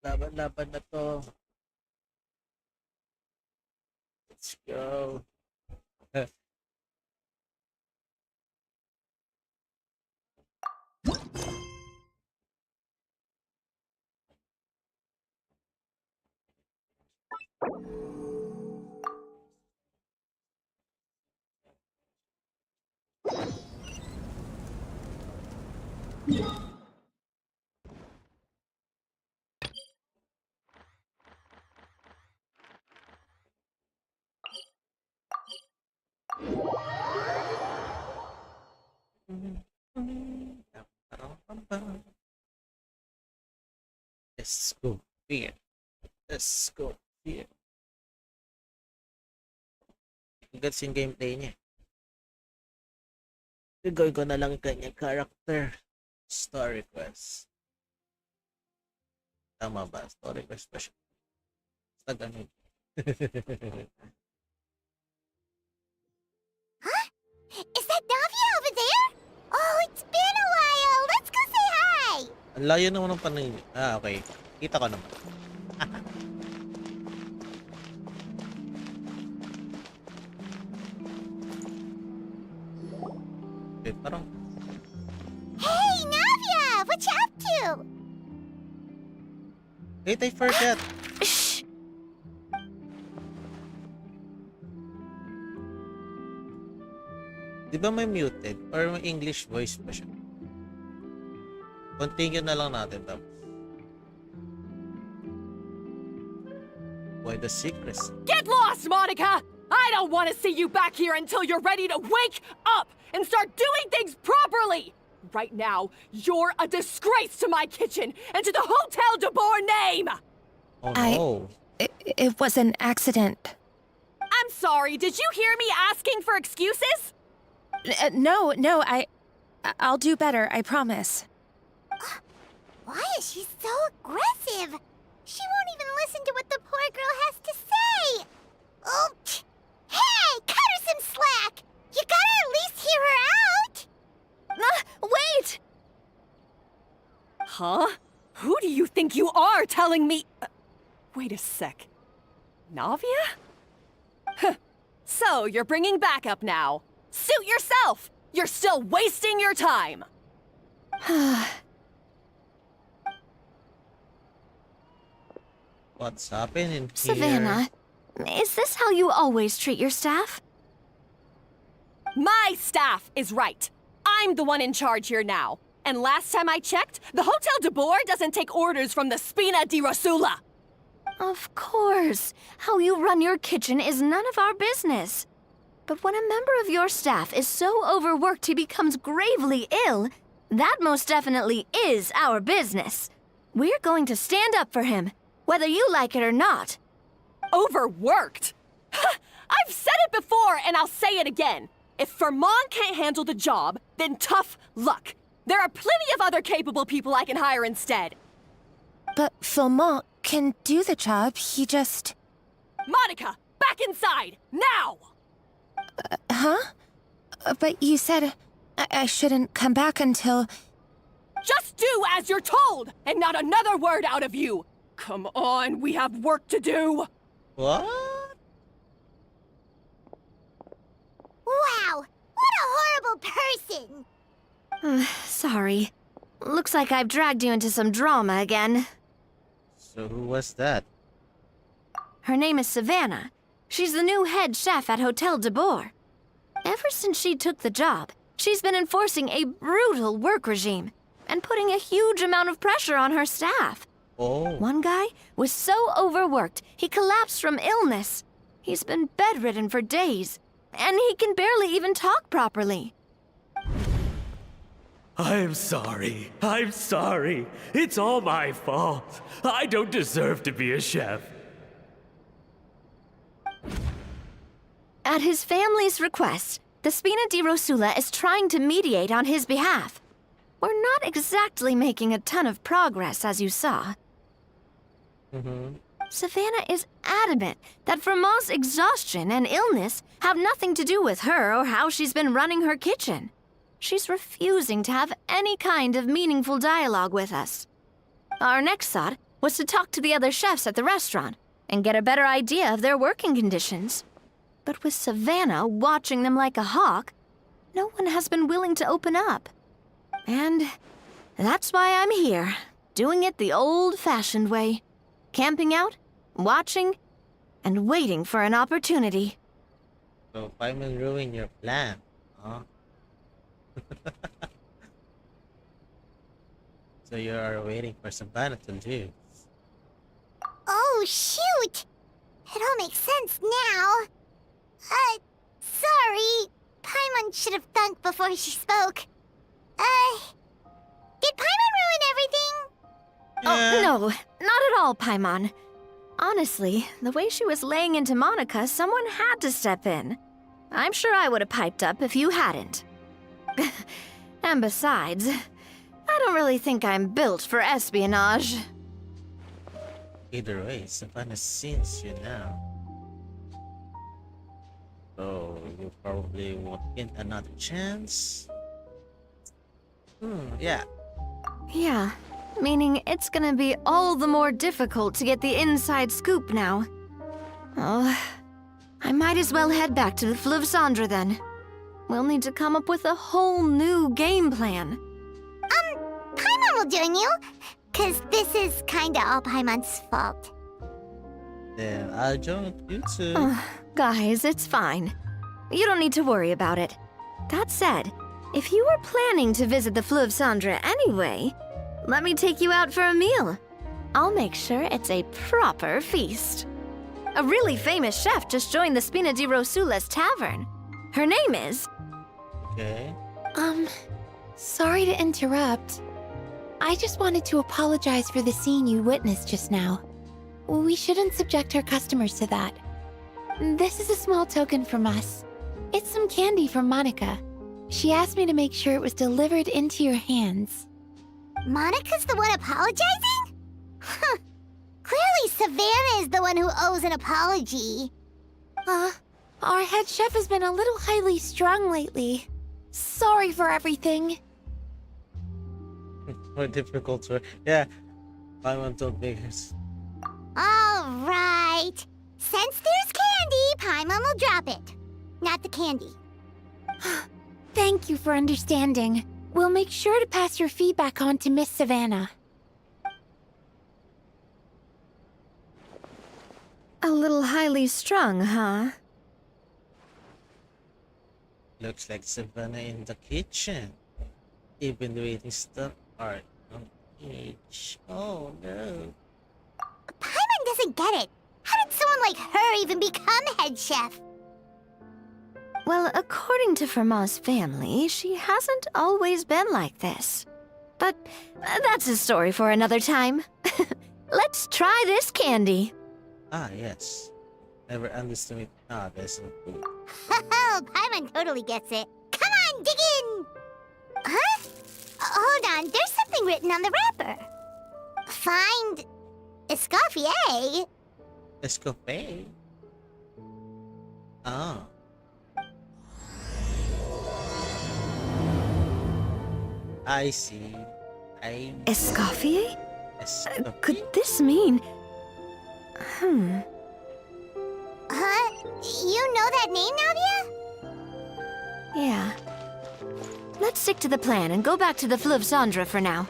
Laban-laban na to. Let's go. Let's go here. Let's go here. Gets yung gameplay niya. Gagawin ko na lang yung kanyang character. Story quest. Tama ba? Story quest pa siya. Basta ganun. Huh? Is that Navia over there? Oh, it's been a while. Let's go say hi. Ang layo naman ng panay. Ah, okay. Kita ko naman. Okay, parang... Hey, Navia! What you up to? Wait, I forgot. Shh! Di ba may muted? Or may English voice pa siya? Continue na lang natin tapos. Why the secrecy? Get lost, Monica! I don't want to see you back here until you're ready to wake up and start doing things properly! Right now, you're a disgrace to my kitchen and to the Hotel de Boer name! Oh no. It was an accident. I'm sorry, did you hear me asking for excuses? No, I'll do better, I promise. Why is she so aggressive? She won't even listen to what the poor girl has to say. Oh, hey, cut her some slack. You gotta at least hear her out. Wait! Huh? Who do you think you are telling me... wait a sec. Navia? So, you're bringing backup now. Suit yourself! You're still wasting your time! What's happening here? Savannah, is this how you always treat your staff? My staff is right. I'm the one in charge here now. And last time I checked, the Hotel de Boer doesn't take orders from the Spina di Rosula. Of course. How you run your kitchen is none of our business. But when a member of your staff is so overworked he becomes gravely ill, that most definitely is our business. We're going to stand up for him, whether you like it or not. Overworked? I've said it before and I'll say it again. If Fermon can't handle the job, then tough luck. There are plenty of other capable people I can hire instead. But Philmont can do the job, he just... Monica, back inside, now! Huh? But you said I shouldn't come back until... Just do as you're told, and not another word out of you! Come on, we have work to do! What? Wow, what a horrible person. Sorry. Looks like I've dragged you into some drama again. So who was that? Her name is Savannah. She's the new head chef at Hotel de Boer. Ever since she took the job, she's been enforcing a brutal work regime and putting a huge amount of pressure on her staff. Oh. One guy was so overworked, he collapsed from illness. He's been bedridden for days, and he can barely even talk properly. I'm sorry. I'm sorry. It's all my fault. I don't deserve to be a chef. At his family's request, the Spina di Rosula is trying to mediate on his behalf. We're not exactly making a ton of progress, as you saw. Savannah is adamant that Vermont's exhaustion and illness have nothing to do with her or how she's been running her kitchen. She's refusing to have any kind of meaningful dialogue with us. Our next thought was to talk to the other chefs at the restaurant and get a better idea of their working conditions. But with Savannah watching them like a hawk, no one has been willing to open up. And that's why I'm here, doing it the old-fashioned way. Camping out, watching, and waiting for an opportunity. So Paimon ruined your plan, huh? So you are waiting for Savannah to leave. Oh, shoot! It all makes sense now. Sorry. Paimon should have thunk before she spoke. Did Paimon ruin everything? Oh, no, not at all, Paimon. Honestly, the way she was laying into Monica, someone had to step in. I'm sure I would have piped up if you hadn't. And besides, I don't really think I'm built for espionage. Either way, Savannah sees you now. So you probably won't get another chance. Yeah. Yeah, meaning it's gonna be all the more difficult to get the inside scoop now. Oh, I might as well head back to the Fleuve Cendre then. We'll need to come up with a whole new game plan. Paimon will join you. 'Cause this is kinda all Paimon's fault. Then I'll join you too. Guys, it's fine. You don't need to worry about it. That said, if you were planning to visit the Fleuve Cendre anyway, let me take you out for a meal. I'll make sure it's a proper feast. A really famous chef just joined the Spina di Rosula's tavern. Her name is... Okay. Sorry to interrupt. I just wanted to apologize for the scene you witnessed just now. We shouldn't subject our customers to that. This is a small token from us. It's some candy from Monica. She asked me to make sure it was delivered into your hands. Monica's the one apologizing? Huh. Clearly Savannah is the one who owes an apology. Our head chef has been a little highly strung lately. Sorry for everything. More difficult to... Yeah. Paimon told me this. Alright. Since there's candy, Paimon will drop it. Not the candy. Thank you for understanding. We'll make sure to pass your feedback on to Miss Savannah. A little highly strung, huh? Looks like Savannah in the kitchen. Even the waiting staff are on edge. Oh no. Paimon doesn't get it. How did someone like her even become head chef? Well, according to Fermat's family, she hasn't always been like this. But that's a story for another time. Let's try this candy. Ah, yes. Never underestimate novice in food. Oh, Paimon totally gets it. Come on, dig in! Huh? Hold on, there's something written on the wrapper. Find... Escoffier? Escoffier? Ah. I see. Escoffier? Escoffier? Could this mean... Huh? You know that name, Navia? Yeah. Let's stick to the plan and go back to the Fleuve Cendre for now.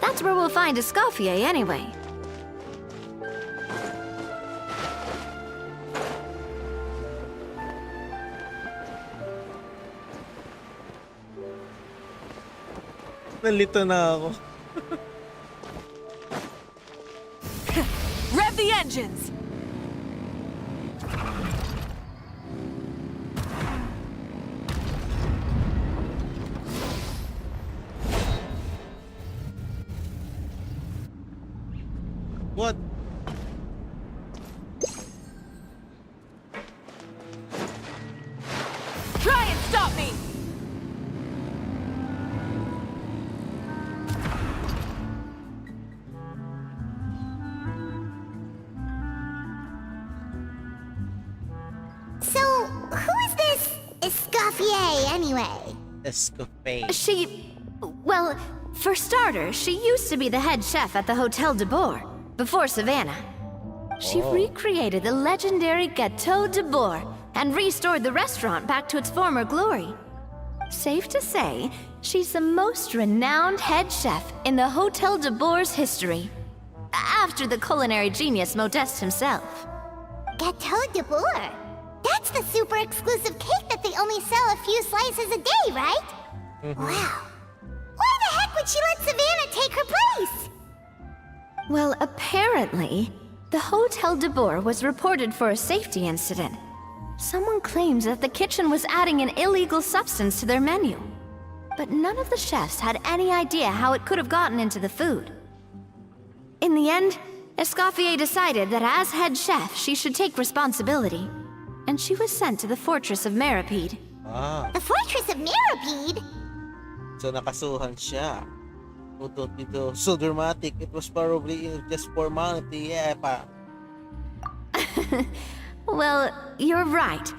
That's where we'll find Escoffier anyway. Nalito na ako. Rev the engines! What? Try and stop me! So, who is this Escoffier anyway? Escoffier. She... Well, for starters, she used to be the head chef at the Hotel de Bourg. before Savannah. She Oh. recreated the legendary Gâteau de Bourg and restored the restaurant back to its former glory. Safe to say, she's the most renowned head chef in the Hotel de Bourg's history, after the culinary genius Modeste himself. Gâteau de Bourg. That's the super exclusive cake that they only sell a few slices a day, right? Wow. Why the heck would she let Savannah take her place? Well, apparently, the Hotel de Bourg was reported for a safety incident. Someone claims that the kitchen was adding an illegal substance to their menu. But none of the chefs had any idea how it could have gotten into the food. In the end, Escoffier decided that as head chef, she should take responsibility. And she was sent to the fortress of Meripede. Ah, The Fortress of Meripede? so nakasuhan siya. Oh, don't be so dramatic. It was probably just formality. Yeah, pa. Well, you're right.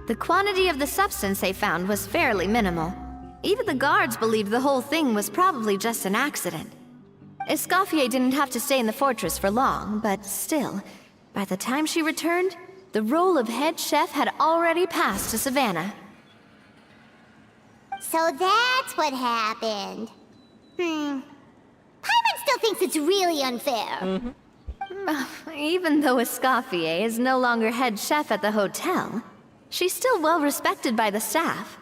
The quantity of the substance they found was fairly minimal. Even the guards believed the whole thing was probably just an accident. Escoffier didn't have to stay in the fortress for long, but still, by the time she returned, the role of head chef had already passed to Savannah. So that's what happened. Paimon still thinks it's really unfair. Even though Escoffier is no longer head chef at the hotel, she's still well respected by the staff.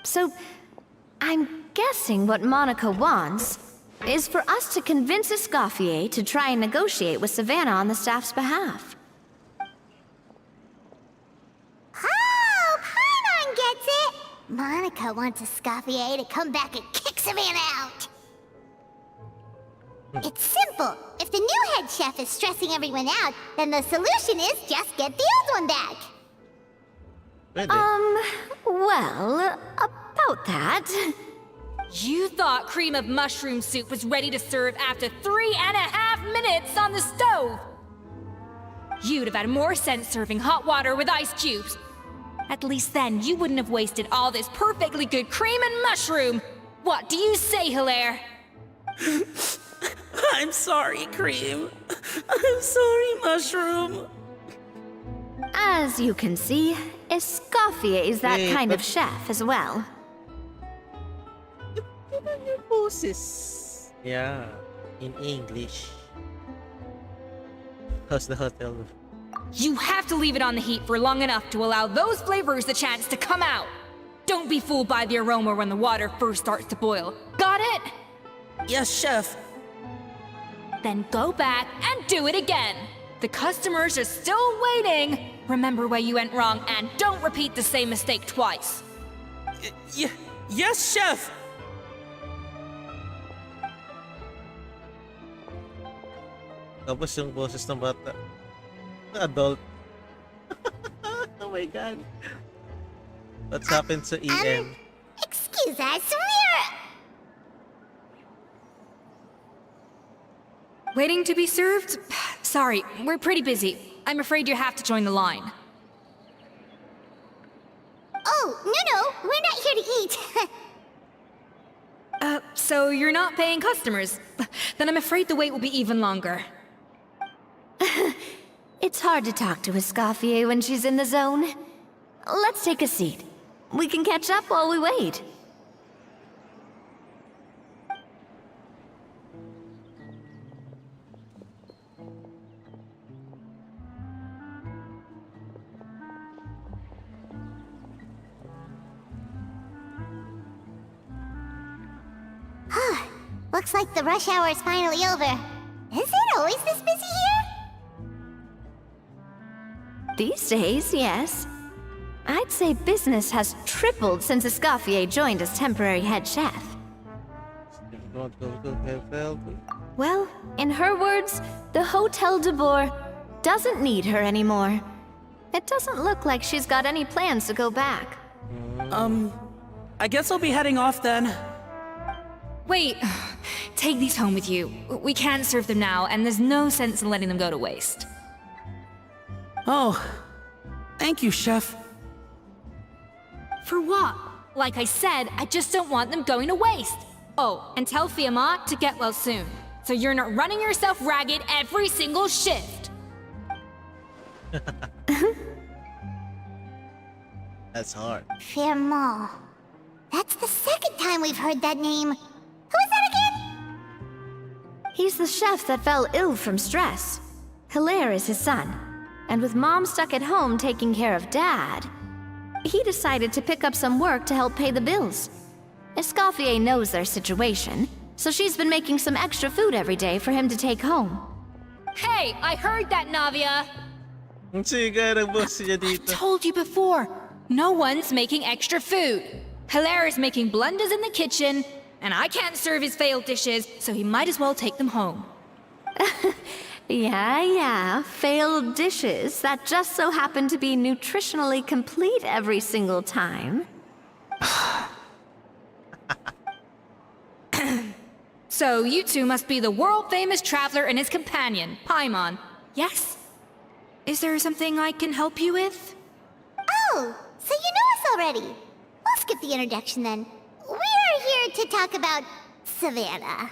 So, I'm guessing what Monica wants is for us to convince Escoffier to try and negotiate with Savannah on the staff's behalf. Oh, Paimon gets it! Monica wants Escoffier to come back and kick Savannah out. It's simple. If the new head chef is stressing everyone out, then the solution is just get the old one back. Pwede. Well, about that. You thought cream of mushroom soup was ready to serve after 3.5 minutes on the stove. You'd have had more sense serving hot water with ice cubes. At least then you wouldn't have wasted all this perfectly good cream and mushroom. What do you say, Hilaire? I'm sorry, Cream. I'm sorry, Mushroom. As you can see, Escoffier is that Wait, kind of but- chef as well. Tignan yung boses. Yeah, in English. How's the hotel? You have to leave it on the heat for long enough to allow those flavors the chance to come out. Don't be fooled by the aroma when the water first starts to boil. Got it? Yes, Chef. Then go back and do it again. The customers are still waiting. Remember where you went wrong and don't repeat the same mistake twice. Yes, Chef. Tapos yung boses ng bata. Adult. Oh my god. What's happened to EM? Excuse us, we're... Waiting to be served? Sorry, we're pretty busy. I'm afraid you have to join the line. Oh, no, we're not here to eat. So you're not paying customers? Then I'm afraid the wait will be even longer. It's hard to talk to Escoffier when she's in the zone. Let's take a seat. We can catch up while we wait. Looks like the rush hour is finally over. Is it always this busy here? These days, yes. I'd say business has tripled since Escoffier joined as temporary head chef. Well, in her words, the Hotel de Bourg doesn't need her anymore. It doesn't look like she's got any plans to go back. I guess I'll be heading off then. Wait, take these home with you. We can't serve them now, and there's no sense in letting them go to waste. Oh, thank you, Chef. For what? Like I said, I just don't want them going to waste. Oh, and tell Fiamma to get well soon. so you're not running yourself ragged every single shift. That's hard. Firmo. That's the second time we've heard that name. Who is that again? He's the chef that fell ill from stress. Hilaire is his son. And with Mom stuck at home taking care of Dad, he decided to pick up some work to help pay the bills. Escoffier knows their situation, so she's been making some extra food every day for him to take home. Hey, I heard that, Navia. Sige, nag-boss niya dito. Told you before, no one's making extra food. Hilaire is making blunders in the kitchen, and I can't serve his failed dishes, so he might as well take them home. Yeah, failed dishes that just so happen to be nutritionally complete every single time. So you two must be the world-famous traveler and his companion, Paimon. Yes? Is there something I can help you with? Oh, so you know us already. We'll skip the introduction then. We are here to talk about Savannah.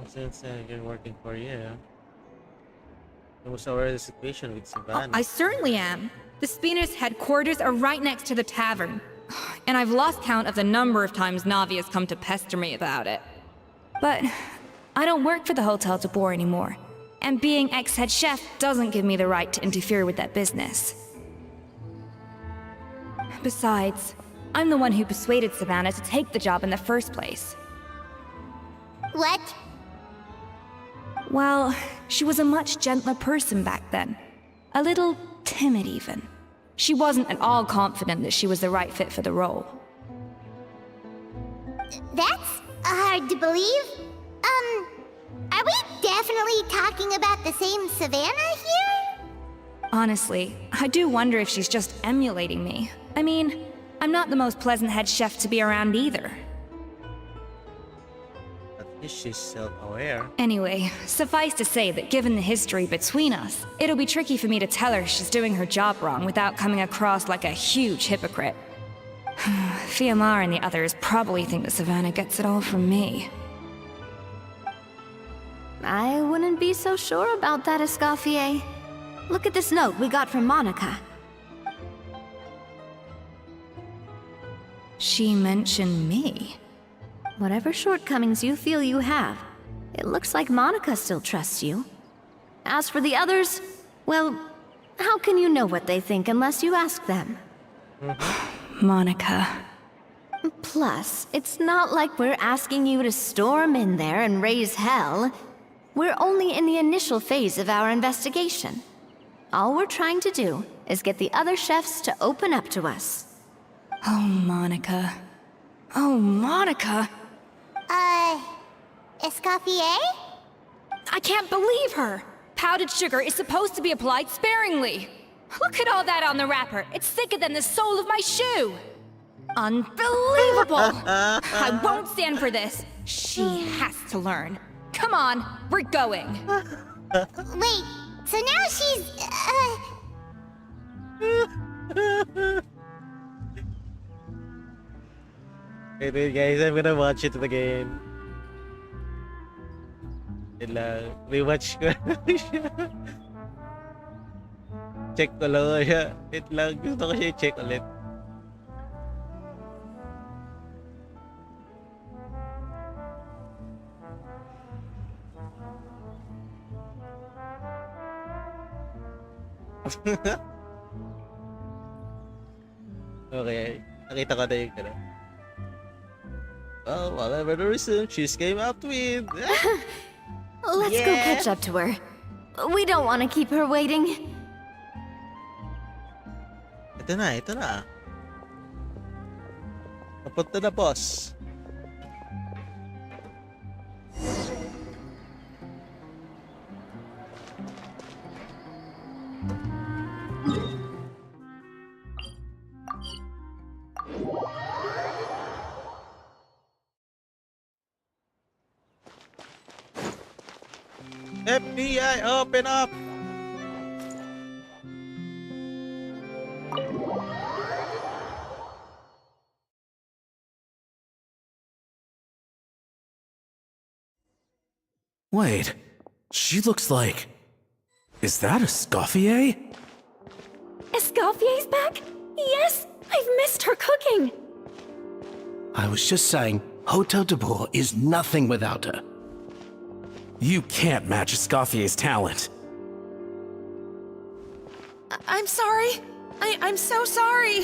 Since you're working for you. You must aware of the situation with Savannah. I certainly am. The Spina's headquarters are right next to the tavern. And I've lost count of the number of times Navi has come to pester me about it. But I don't work for the Hotel de Boer anymore. And being ex-head chef doesn't give me the right to interfere with that business. Besides, I'm the one who persuaded Savannah to take the job in the first place. What? Well, she was a much gentler person back then. A little timid, even. She wasn't at all confident that she was the right fit for the role. That's hard to believe. Are we definitely talking about the same Savannah here? Honestly, I do wonder if she's just emulating me. I mean, I'm not the most pleasant head chef to be around either. At least she's self-aware. Anyway, suffice to say that given the history between us, it'll be tricky for me to tell her she's doing her job wrong without coming across like a huge hypocrite. Fiamar and the others probably think that Savannah gets it all from me. I wouldn't be so sure about that, Escoffier. Look at this note we got from Monica. She mentioned me. Whatever shortcomings you feel you have, it looks like Monica still trusts you. As for the others, well, how can you know what they think unless you ask them? Monica. Plus, it's not like we're asking you to storm in there and raise hell. We're only in the initial phase of our investigation. All we're trying to do is get the other chefs to open up to us. Oh, Monica. Oh, Monica! Escoffier? I can't believe her! Powdered sugar is supposed to be applied sparingly. Look at all that on the wrapper. It's thicker than the sole of my shoe. Unbelievable! I won't stand for this. She has to learn. Come on, we're going. Wait, so now she's, Hey dude, guys, I'm gonna watch it again. Yun lang. Rewatch ko lang siya. Check ko lang siya. Wait lang. Gusto ko siya i-check ulit. Okay. Nakita ko na yung ano. Well, whatever the reason, she came up with. Let's go catch up to her. We don't want to keep her waiting. Ito na, ito na. Napunta na, boss. FBI, open up! Wait, she looks like... Is that Escoffier? Escoffier's back? Yes, I've missed her cooking. I was just saying, Hotel de Bourg is nothing without her. You can't match Escoffier's talent. I'm sorry. I'm so sorry.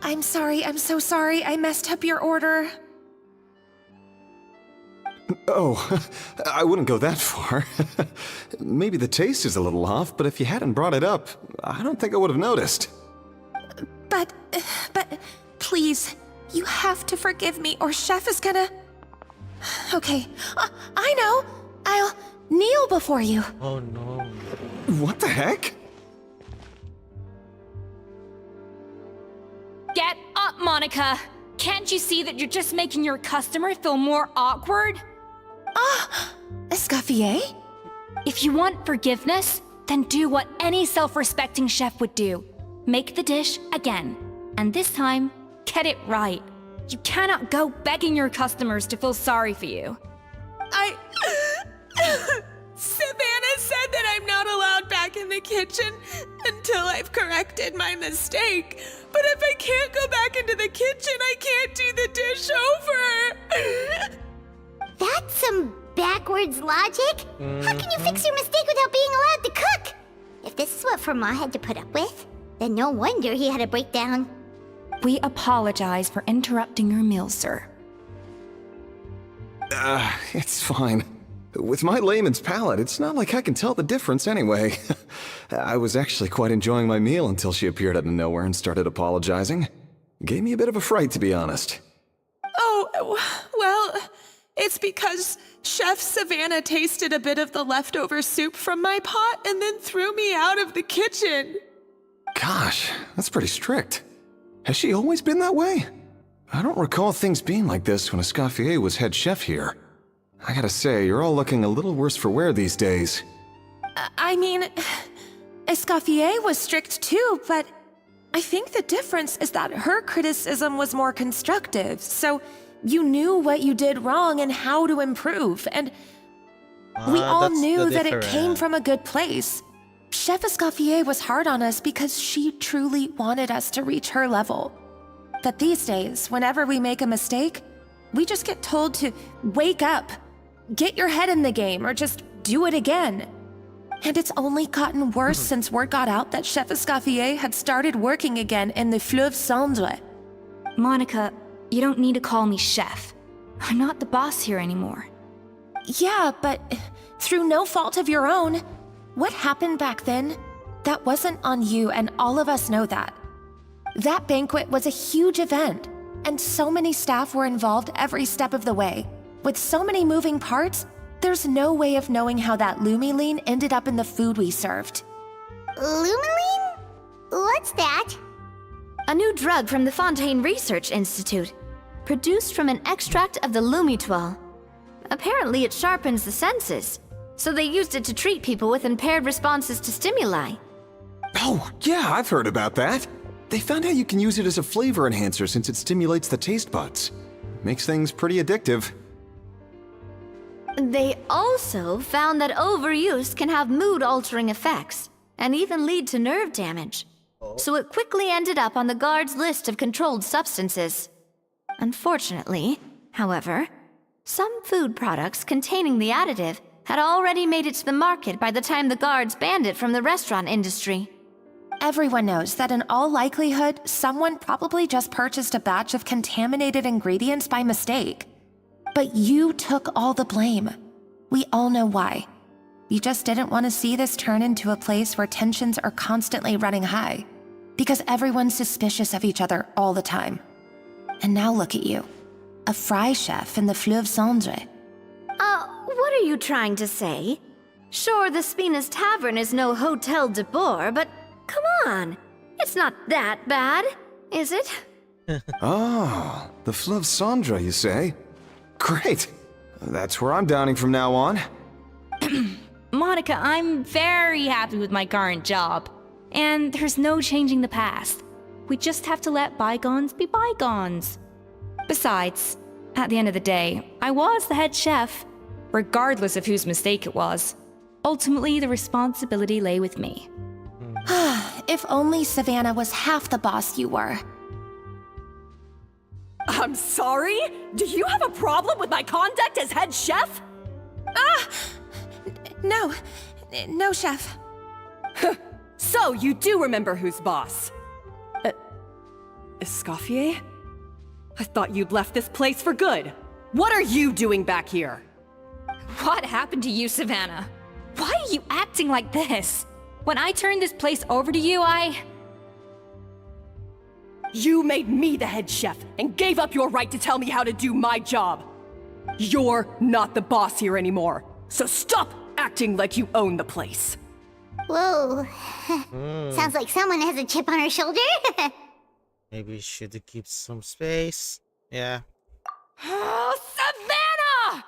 I'm sorry, I'm so sorry. I messed up your order. Oh, I wouldn't go that far. Maybe the taste is a little off, but if you hadn't brought it up, I don't think I would have noticed. But, please, you have to forgive me or Chef is gonna... Okay, I know. I'll kneel before you. Oh no. What the heck? Get up, Monica! Can't you see that you're just making your customer feel more awkward? Escoffier? If you want forgiveness, then do what any self-respecting chef would do. Make the dish again. And this time, get it right. You cannot go begging your customers to feel sorry for you. Savannah said that I'm not allowed back in the kitchen until I've corrected my mistake. But if I can't go back into the kitchen, I can't do the dish over. That's some backwards logic. How can you fix your mistake without being allowed to cook? If this is what Fermat had to put up with, then no wonder he had a breakdown. We apologize for interrupting your meal, sir. It's fine. With my layman's palate, it's not like I can tell the difference anyway. I was actually quite enjoying my meal until she appeared out of nowhere and started apologizing. Gave me a bit of a fright, to be honest. Oh, well, it's because Chef Savannah tasted a bit of the leftover soup from my pot and then threw me out of the kitchen. Gosh, that's pretty strict. Has she always been that way? I don't recall things being like this when Escoffier was head chef here. I gotta say, you're all looking a little worse for wear these days. I mean, Escoffier was strict too, but I think the difference is that her criticism was more constructive, so you knew what you did wrong and how to improve, and we all That's the knew that it difference. came from a good place. Chef Escoffier was hard on us because she truly wanted us to reach her level. But these days, whenever we make a mistake, we just get told to wake up, get your head in the game, or just do it again. And it's only gotten worse since word got out that Chef Escoffier had started working again in the Fleuve Cendre. Monica, you don't need to call me chef. I'm not the boss here anymore. Yeah, but through no fault of your own, what happened back then, that wasn't on you, and all of us know that. That banquet was a huge event, and so many staff were involved every step of the way. With so many moving parts, there's no way of knowing how that Lumiline ended up in the food we served. Lumiline? What's that? A new drug from the Fontaine Research Institute, produced from an extract of the Lumitoile. Apparently it sharpens the senses, so they used it to treat people with impaired responses to stimuli. Oh, yeah, I've heard about that. They found out you can use it as a flavor enhancer since it stimulates the taste buds. Makes things pretty addictive. They also found that overuse can have mood-altering effects, and even lead to nerve damage. So it quickly ended up on the guards' list of controlled substances. Unfortunately, however, some food products containing the additive had already made it to the market by the time the guards banned it from the restaurant industry. Everyone knows that in all likelihood, someone probably just purchased a batch of contaminated ingredients by mistake. But you took all the blame. We all know why. You just didn't want to see this turn into a place where tensions are constantly running high, because everyone's suspicious of each other all the time. And now look at you, a fry chef in the Fleuve Cendre. What are you trying to say? Sure, the Spina's Tavern is no Hotel de Bourg, but come on, it's not that bad, is it? Oh, the Fleuve Cendre, you say? Great. That's where I'm dining from now on. Monica, I'm very happy with my current job. and there's no changing the past. We just have to let bygones be bygones. Besides, at the end of the day, I was the head chef, regardless of whose mistake it was. Ultimately, the responsibility lay with me. If only Savannah was half the boss you were. I'm sorry? Do you have a problem with my conduct as head chef? No. No, chef. So, you do remember who's boss? Escoffier? I thought you'd left this place for good. What are you doing back here? What happened to you, Savannah? Why are you acting like this? When I turned this place over to you, You made me the head chef and gave up your right to tell me how to do my job. You're not the boss here anymore, so stop acting like you own the place. Whoa. Sounds like someone has a chip on her shoulder. Maybe should keep some space. Yeah. Oh, Savannah!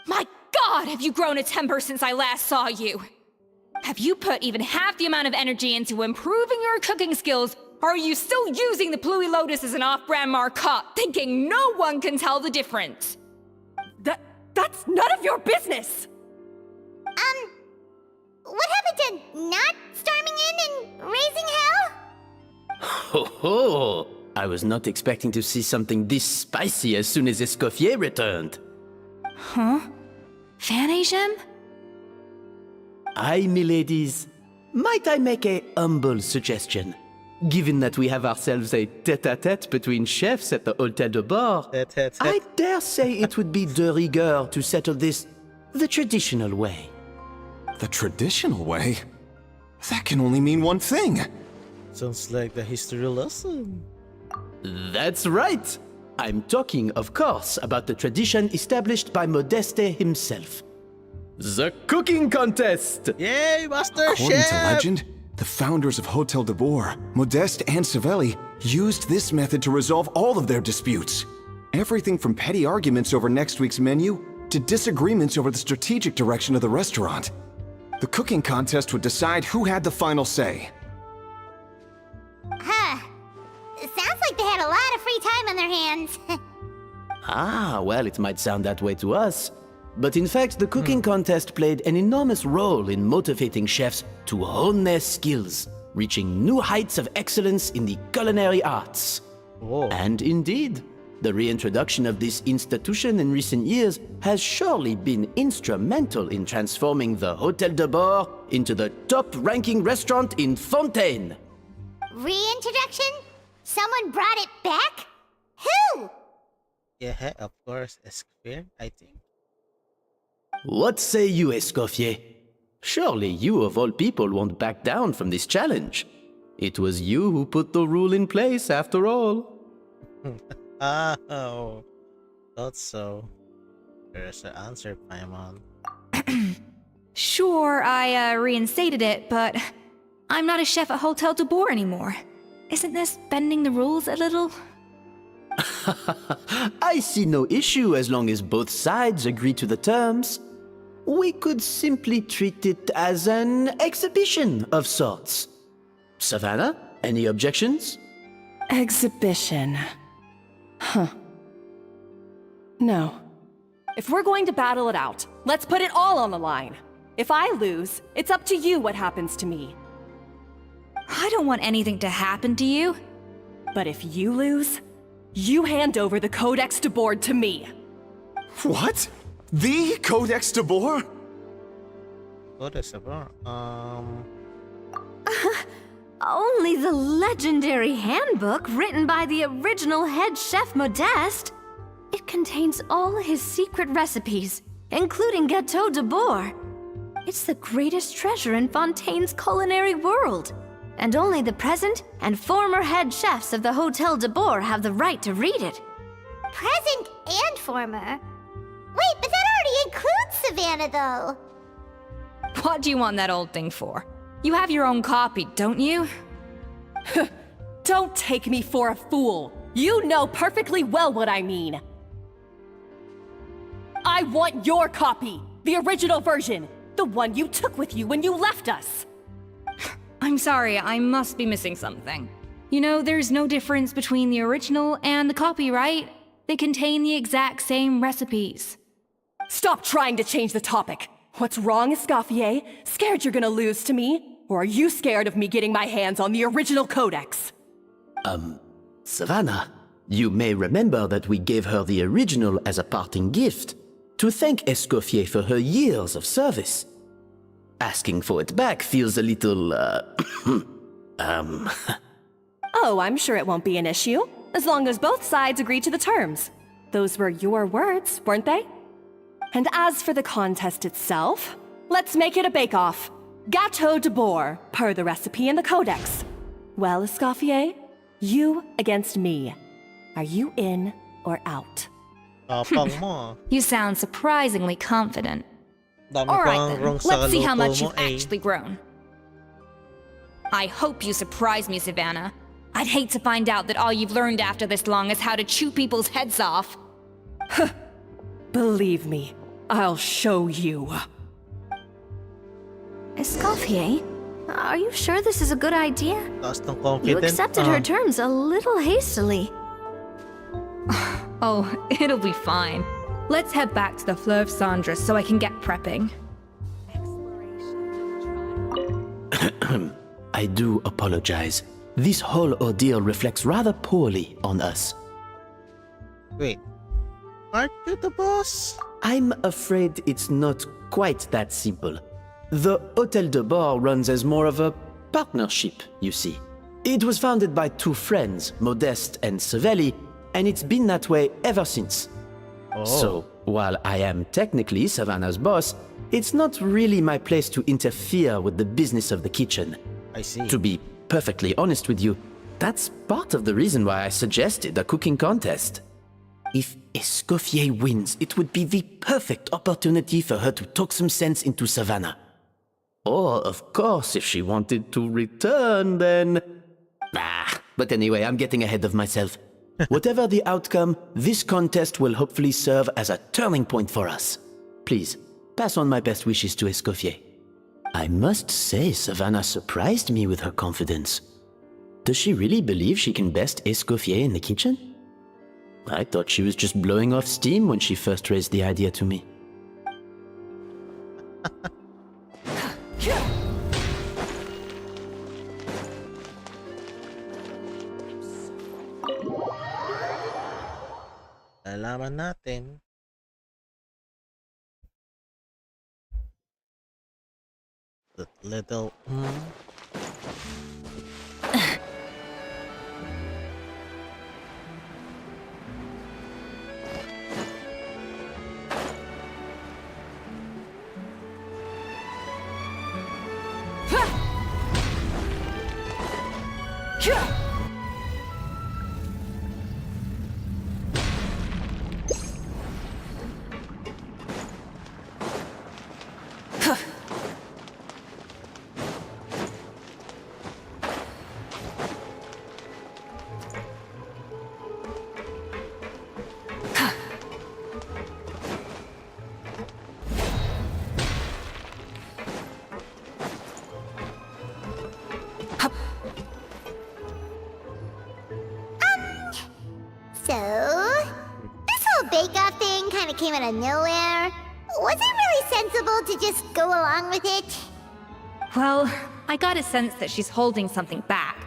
My God, have you grown a temper since I last saw you? Have you put even half the amount of energy into improving your cooking skills, or are you still using the Pluie Lotus as an off-brand marcotte, thinking no one can tell the difference? That's none of your business! What happened to not storming in and raising hell? Ho ho! I was not expecting to see something this spicy as soon as Escoffier returned. Huh? Fanasium? Aye, miladies. Might I make a humble suggestion? Given that we have ourselves a tête-à-tête between chefs at the Hôtel de Bord, I dare say it would be de rigueur to settle this the traditional way. The traditional way? That can only mean one thing. Sounds like the history lesson. That's right! I'm talking, of course, about the tradition established by Modeste himself. The cooking contest! Yay, Master According Chef! to legend, the founders of Hôtel de Bord, Modeste and Savelli, used this method to resolve all of their disputes. Everything from petty arguments over next week's menu to disagreements over the strategic direction of the restaurant. The cooking contest would decide who had the final say. It sounds like they had a lot of free time on their hands. Ah, well, it might sound that way to us. But in fact, the cooking contest played an enormous role in motivating chefs to hone their skills, reaching new heights of excellence in the culinary arts. Oh. And indeed, the reintroduction of this institution in recent years has surely been instrumental in transforming the Hôtel de Bord into the top-ranking restaurant in Fontaine. Reintroduction? Someone brought it back? Who? Yeah, of course, Escoffier, I think. What say you, Escoffier? Surely you of all people won't back down from this challenge. It was you who put the rule in place, after all. Oh, thought so. There's the answer, Paimon. Sure, I reinstated it, but I'm not a chef at Hôtel de Bord anymore. Isn't this bending the rules a little? I see no issue as long as both sides agree to the terms. We could simply treat it as an exhibition of sorts. Savannah, any objections? Exhibition. Huh. No. If we're going to battle it out, let's put it all on the line. If I lose, it's up to you what happens to me. I don't want anything to happen to you. But if you lose, you hand over the Codex de Bord to me. What? The Codex de Bord? What is it? Only the legendary handbook written by the original head chef Modeste. It contains all his secret recipes, including Gâteau de Bord. It's the greatest treasure in Fontaine's culinary world. And only the present and former head chefs of the Hôtel de Bord have the right to read it. Present and former? Wait, but that already includes Savannah, though. What do you want that old thing for? You have your own copy, don't you? Don't take me for a fool. You know perfectly well what I mean. I want your copy, the original version, the one you took with you when you left us. I'm sorry, I must be missing something. You know, there's no difference between the original and the copy, right? They contain the exact same recipes. Stop trying to change the topic. What's wrong, Escoffier? Scared you're gonna lose to me? Or are you scared of me getting my hands on the original codex? Savannah, you may remember that we gave her the original as a parting gift to thank Escoffier for her years of service. Asking for it back feels a little, Oh, I'm sure it won't be an issue, as long as both sides agree to the terms. Those were your words, weren't they? And as for the contest itself, let's make it a bake-off. Gâteau de boar, per the recipe in the codex. Well, Escoffier, you against me. Are you in or out? Tapang mo. You sound surprisingly confident. Dami Alright pang then, wrong sa let's see how kaluto much mo, you've actually grown. I hope you surprise me, Savannah. I'd hate to find out that all you've learned after this long is how to chew people's heads off. Believe me, I'll show you. Escoffier, are you sure this is a good idea? Taas ng You confident. accepted her terms a little hastily. Oh, it'll be fine. Let's head back to the Fleur of Sandra so I can get prepping. I do apologize. This whole ordeal reflects rather poorly on us. Wait. Aren't you the boss? I'm afraid it's not quite that simple. The Hôtel de Bord runs as more of a partnership, you see. It was founded by two friends, Modeste and Savelli, and it's been that way ever since. Oh. So, while I am technically Savannah's boss, it's not really my place to interfere with the business of the kitchen. I see. To be perfectly honest with you, that's part of the reason why I suggested a cooking contest. If Escoffier wins, it would be the perfect opportunity for her to talk some sense into Savannah. Or, of course, if she wanted to return, then... But anyway, I'm getting ahead of myself. Whatever the outcome, this contest will hopefully serve as a turning point for us. Please, pass on my best wishes to Escoffier. I must say, Savannah surprised me with her confidence. Does she really believe she can best Escoffier in the kitchen? I thought she was just blowing off steam when she first raised the idea to me. Alaman natin. That little... So, this whole bake-off thing kind of came out of nowhere. Was it really sensible to just go along with it? Well, I got a sense that she's holding something back.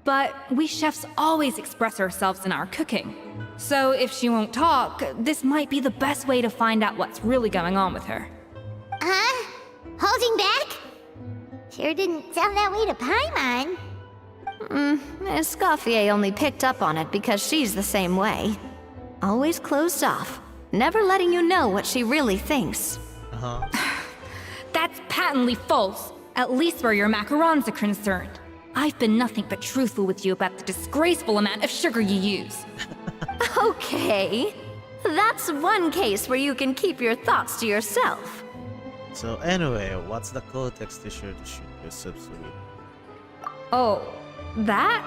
But we chefs always express ourselves in our cooking. So if she won't talk, this might be the best way to find out what's really going on with her. Huh? Holding back? Sure didn't sound that way to Paimon. Escoffier only picked up on it because she's the same way. Always closed off, never letting you know what she really thinks. That's patently false, at least where your macarons are concerned. I've been nothing but truthful with you about the disgraceful amount of sugar you use. Okay, that's one case where you can keep your thoughts to yourself. So anyway, what's the codex to shoot yourselves with? Oh, that?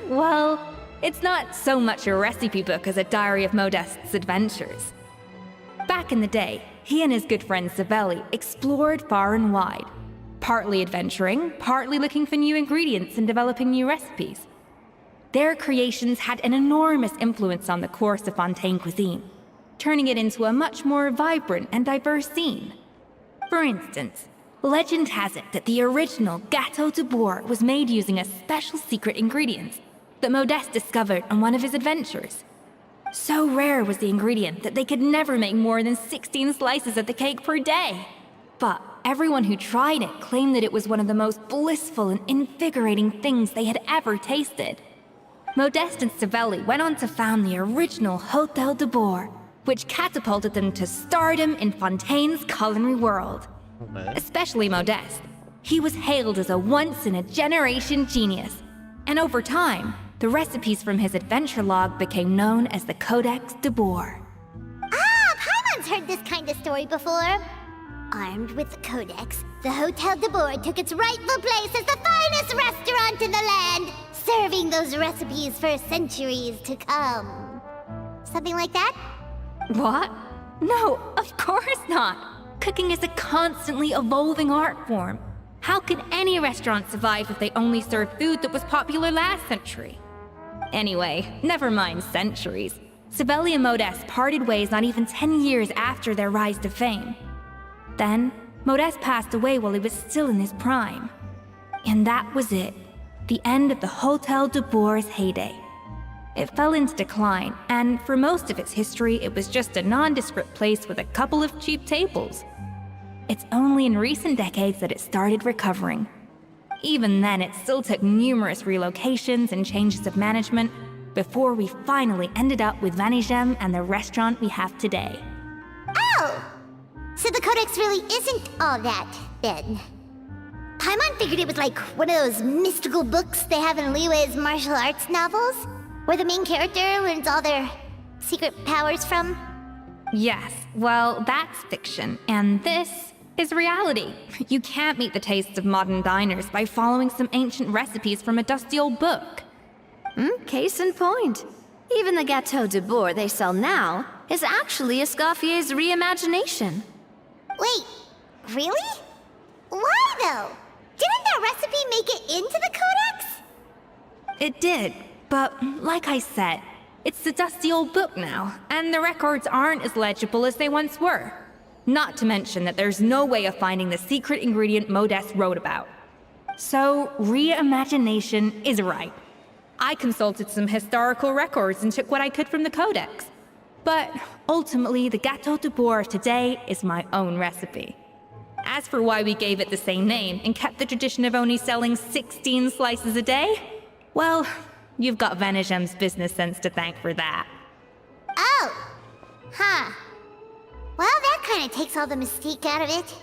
Well, it's not so much a recipe book as a diary of Modeste's adventures. Back in the day, he and his good friend Savelli explored far and wide, partly adventuring, partly looking for new ingredients and developing new recipes. Their creations had an enormous influence on the course of Fontaine cuisine, turning it into a much more vibrant and diverse scene. For instance, legend has it that the original Gâteau de Bourg was made using a special secret ingredient that Modeste discovered on one of his adventures. So rare was the ingredient that they could never make more than 16 slices of the cake per day. But everyone who tried it claimed that it was one of the most blissful and invigorating things they had ever tasted. Modeste and Savelli went on to found the original Hôtel de Bourg, which catapulted them to stardom in Fontaine's culinary world. Okay. Especially Modeste. He was hailed as a once-in-a-generation genius, and over time, the recipes from his adventure log became known as the Codex de Bourg. Ah, Paimon's heard this kind of story before. Armed with the Codex, the Hôtel de Bourg took its rightful place as the finest restaurant in the land, serving those recipes for centuries to come. Something like that? What? No, of course not. Cooking is a constantly evolving art form. How could any restaurant survive if they only served food that was popular last century? Anyway, never mind centuries. Savelli and Modeste parted ways not even 10 years after their rise to fame. Then, Modeste passed away while he was still in his prime. And that was it. The end of the Hôtel de Bourg's heyday. It fell into decline, and for most of its history, it was just a nondescript place with a couple of cheap tables. It's only in recent decades that it started recovering. Even then, it still took numerous relocations and changes of management before we finally ended up with Vanigem and the restaurant we have today. Oh! So the Codex really isn't all that, then. Paimon figured it was like one of those mystical books they have in Liue's martial arts novels, where the main character learns all their secret powers from. Yes, well, that's fiction, and this is reality. You can't meet the tastes of modern diners by following some ancient recipes from a dusty old book. Case in point. Even the Gâteau de Bourg they sell now is actually Escoffier's reimagination. Wait, really? Why though? Didn't that recipe make it into the Codex? It did, but like I said, it's the dusty old book now, and the records aren't as legible as they once were. Not to mention that there's no way of finding the secret ingredient Modeste wrote about. So, reimagination is right. I consulted some historical records and took what I could from the Codex. But ultimately, the Gâteau de Bourg today is my own recipe. As for why we gave it the same name and kept the tradition of only selling 16 slices a day, well, you've got Vanigem's business sense to thank for that. Oh! Huh. Well, that kind of takes all the mystique out of it.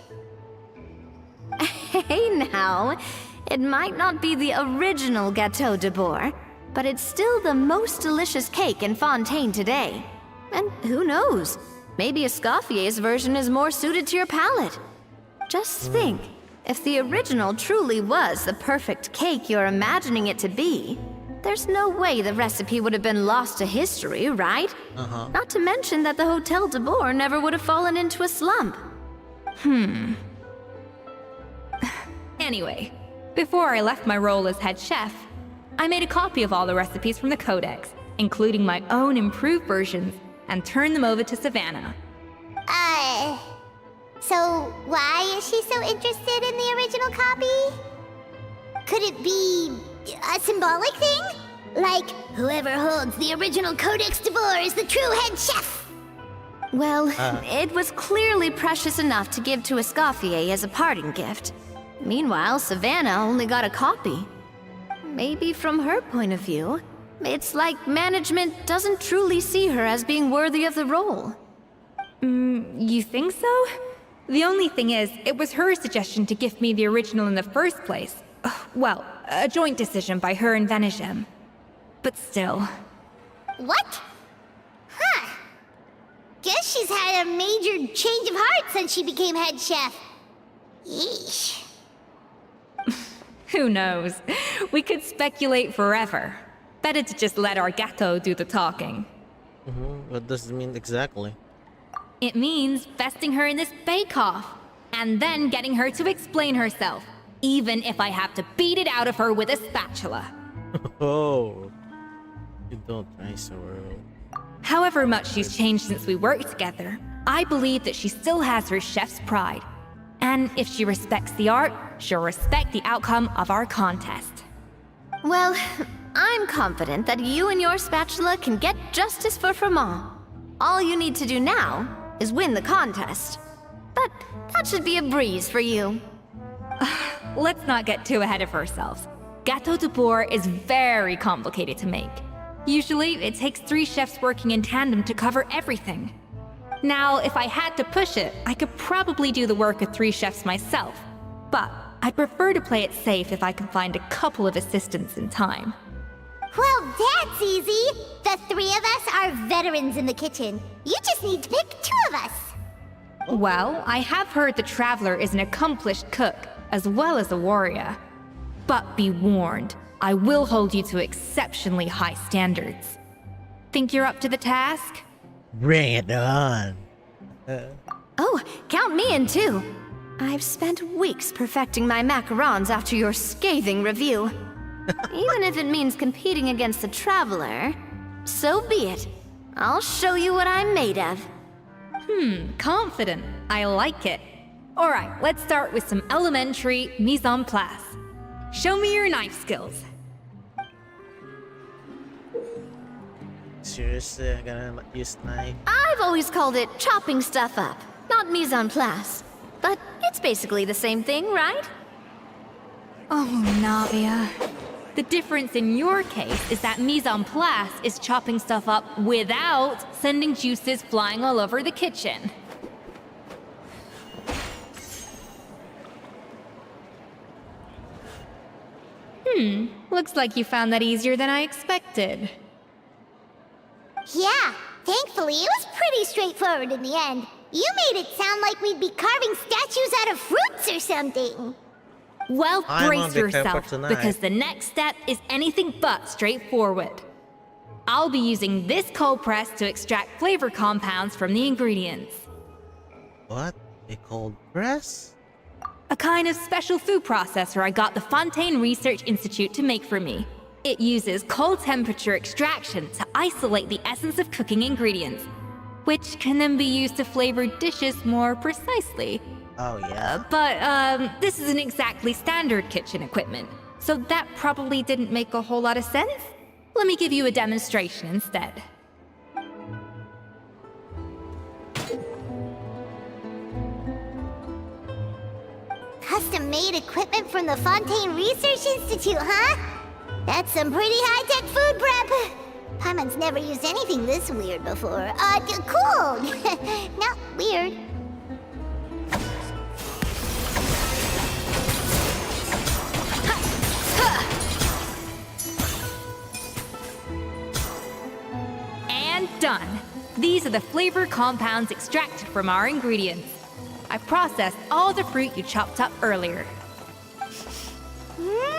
Hey now, it might not be the original Gâteau de Bourg, but it's still the most delicious cake in Fontaine today. And who knows, maybe Escoffier's version is more suited to your palate. Just think, if the original truly was the perfect cake you're imagining it to be, there's no way the recipe would have been lost to history, right? Not to mention that the Hôtel de Bourg never would have fallen into a slump. Anyway, before I left my role as head chef, I made a copy of all the recipes from the Codex, including my own improved versions, and turned them over to Savannah. So why is she so interested in the original copy? Could it be a symbolic thing? Like, whoever holds the original Codex de Bourg is the true head chef? Well, it was clearly precious enough to give to Escoffier as a parting gift. Meanwhile, Savannah only got a copy. Maybe from her point of view, it's like management doesn't truly see her as being worthy of the role. You think so? The only thing is, it was her suggestion to gift me the original in the first place. Well, a joint decision by her and Vanigem. But still. What? Huh. Guess she's had a major change of heart since she became head chef. Yeesh. Who knows? We could speculate forever. Better to just let our Gâteau do the talking. What does it mean exactly? It means vesting her in this bake-off, and then getting her to explain herself, even if I have to beat it out of her with a spatula. Oh, you don't raise the world. However much she's changed since we worked together, I believe that she still has her chef's pride. And if she respects the art, she'll respect the outcome of our contest. Well, I'm confident that you and your spatula can get justice for Froment. All you need to do now is win the contest. But that should be a breeze for you. Let's not get too ahead of ourselves. Gâteau de bourg is very complicated to make. Usually, it takes 3 chefs working in tandem to cover everything. Now, if I had to push it, I could probably do the work of 3 chefs myself. But I'd prefer to play it safe if I can find a couple of assistants in time. Well, that's easy. The 3 of us are veterans in the kitchen. You just need to pick 2 of us. Well, I have heard the Traveler is an accomplished cook, as well as a warrior. But be warned, I will hold you to exceptionally high standards. Think you're up to the task? Bring it on. Oh, count me in too. I've spent weeks perfecting my macarons after your scathing review. Even if it means competing against the Traveler, so be it. I'll show you what I'm made of. Confident. I like it. Alright, let's start with some elementary mise en place. Show me your knife skills. Seriously, I'm gonna use knife. I've always called it chopping stuff up, not mise en place. But it's basically the same thing, right? Oh, Navia. The difference in your case is that mise en place is chopping stuff up without sending juices flying all over the kitchen. Looks like you found that easier than I expected. Yeah, thankfully it was pretty straightforward in the end. You made it sound like we'd be carving statues out of fruits or something. Well, I'm on brace the yourself, temper tonight. because the next step is anything but straightforward. I'll be using this cold press to extract flavor compounds from the ingredients. What? A cold press? A kind of special food processor I got the Fontaine Research Institute to make for me. It uses cold temperature extraction to isolate the essence of cooking ingredients, which can then be used to flavor dishes more precisely. Oh yeah. But this isn't exactly standard kitchen equipment, so that probably didn't make a whole lot of sense. Let me give you a demonstration instead. Custom-made equipment from the Fontaine Research Institute, huh? That's some pretty high-tech food prep. Paimon's never used anything this weird before. Cool. Not weird. And done. These are the flavor compounds extracted from our ingredients. I processed all the fruit you chopped up earlier. Wow!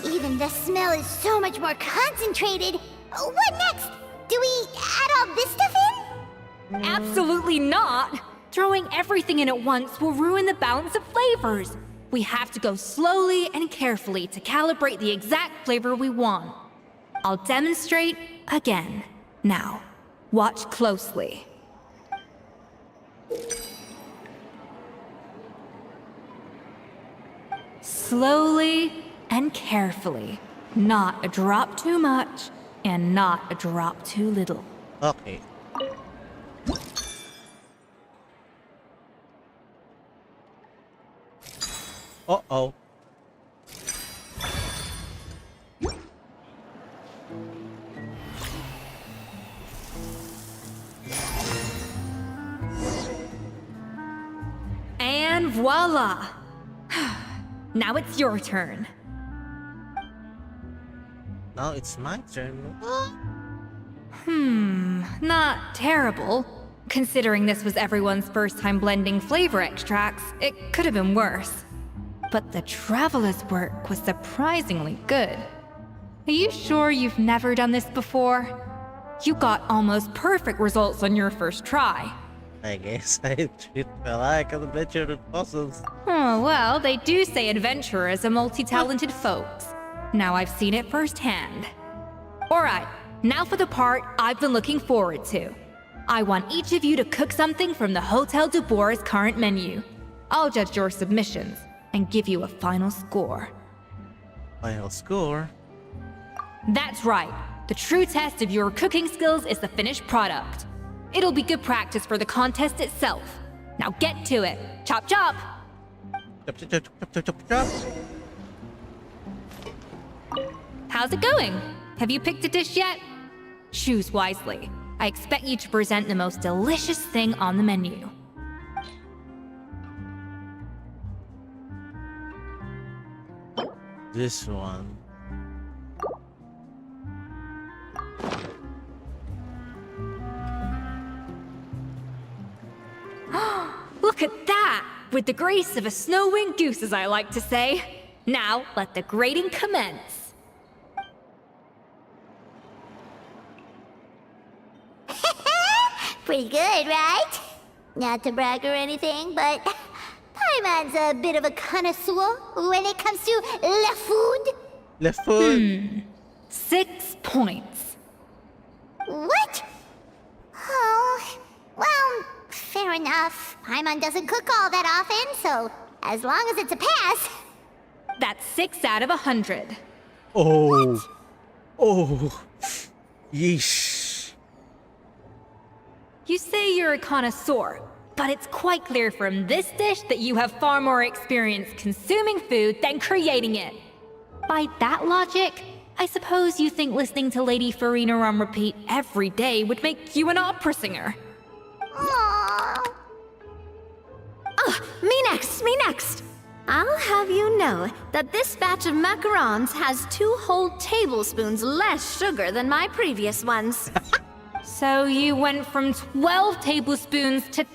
Even the smell is so much more concentrated. What next? Do we add all this stuff in? Absolutely not! Throwing everything in at once will ruin the balance of flavors. We have to go slowly and carefully to calibrate the exact flavor we want. I'll demonstrate again. Now, watch closely. Slowly and carefully. Not a drop too much, and not a drop too little. Okay. Uh-oh. And voila! Now it's your turn. Now it's my turn. Not terrible. Considering this was everyone's first time blending flavor extracts, it could have been worse. But the Traveler's work was surprisingly good. Are you sure you've never done this before? You got almost perfect results on your first try. I guess I treat me like an adventure with puzzles. Oh, well, they do say adventurers are multi-talented folks. Now I've seen it firsthand. Alright, now for the part I've been looking forward to. I want each of you to cook something from the Hotel du Bois' current menu. I'll judge your submissions and give you a final score. Final score? That's right. The true test of your cooking skills is the finished product. It'll be good practice for the contest itself. Now get to it. Chop chop! Chop, chop, chop, chop, chop, chop. How's it going? Have you picked a dish yet? Choose wisely. I expect you to present the most delicious thing on the menu. This one. Look at that! With the grace of a snow-winged goose, as I like to say. Now, let the grating commence. Pretty good, right? Not to brag or anything, but Paimon's a bit of a connoisseur when it comes to le food. Le food. 6 points. What? Oh, well, fair enough. Paimon doesn't cook all that often, so as long as it's a pass. That's 6 out of 100. Oh. Oh. Yeesh. You say you're a connoisseur, but it's quite clear from this dish that you have far more experience consuming food than creating it. By that logic, I suppose you think listening to Lady Farina on repeat every day would make you an opera singer. Aww. Oh, me next. I'll have you know that this batch of macarons has 2 whole tablespoons less sugar than my previous ones. So you went from 12 tablespoons to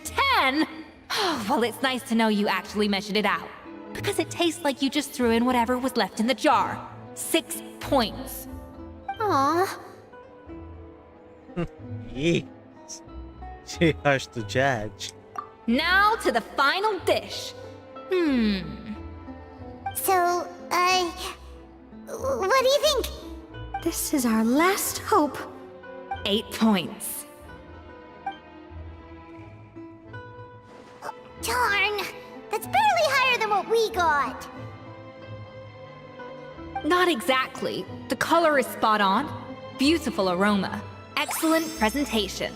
10? Well, it's nice to know you actually measured it out. Because it tastes like you just threw in whatever was left in the jar. 6 points. Aw, Yeesh. She harsh to judge. Now to the final dish. So, what do you think? this is our last hope. 8 points. Darn, that's barely higher than what we got. Not exactly. The color is spot on. Beautiful aroma. Excellent presentation.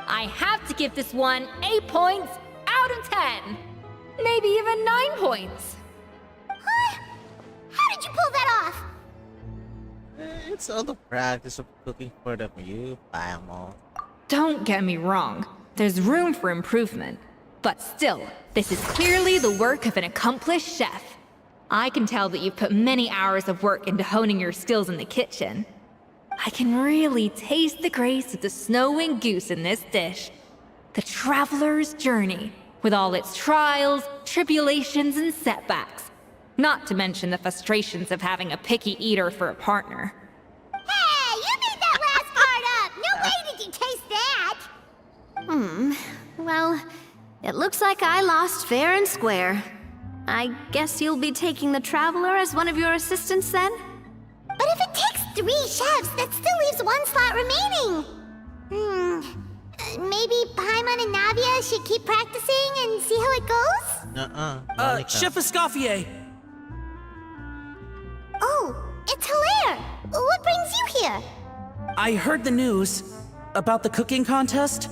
I have to give this one 8 points out of 10. Maybe even 9 points. Huh? How did you pull that off? It's all the practice of cooking for the you, Paimon. Don't get me wrong. There's room for improvement. But still, this is clearly the work of an accomplished chef. I can tell that you've put many hours of work into honing your skills in the kitchen. I can really taste the grace of the snow-winged goose in this dish. The traveler's journey, with all its trials, tribulations, and setbacks. Not to mention the frustrations of having a picky eater for a partner. Hey, you made that last part up! No way did you taste that! Well, it looks like I lost fair and square. I guess you'll be taking the Traveler as one of your assistants then? But if it takes 3 chefs, that still leaves 1 slot remaining. Maybe Paimon and Navia should keep practicing and see how it goes? Monica. Chef Escoffier! Oh, it's Hilaire! What brings you here? I heard the news about the cooking contest.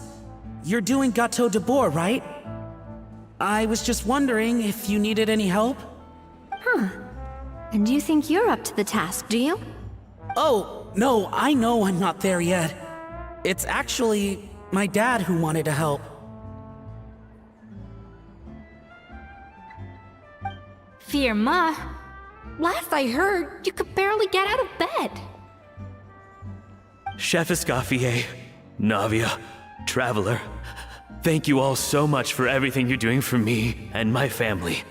You're doing Gâteau de Bois, right? I was just wondering if you needed any help. And you think you're up to the task, do you? Oh, no, I know I'm not there yet. It's actually my dad who wanted to help. Firma, last I heard, you could barely get out of bed. Chef Escoffier, Navia, Traveler, thank you all so much for everything you're doing for me and my family.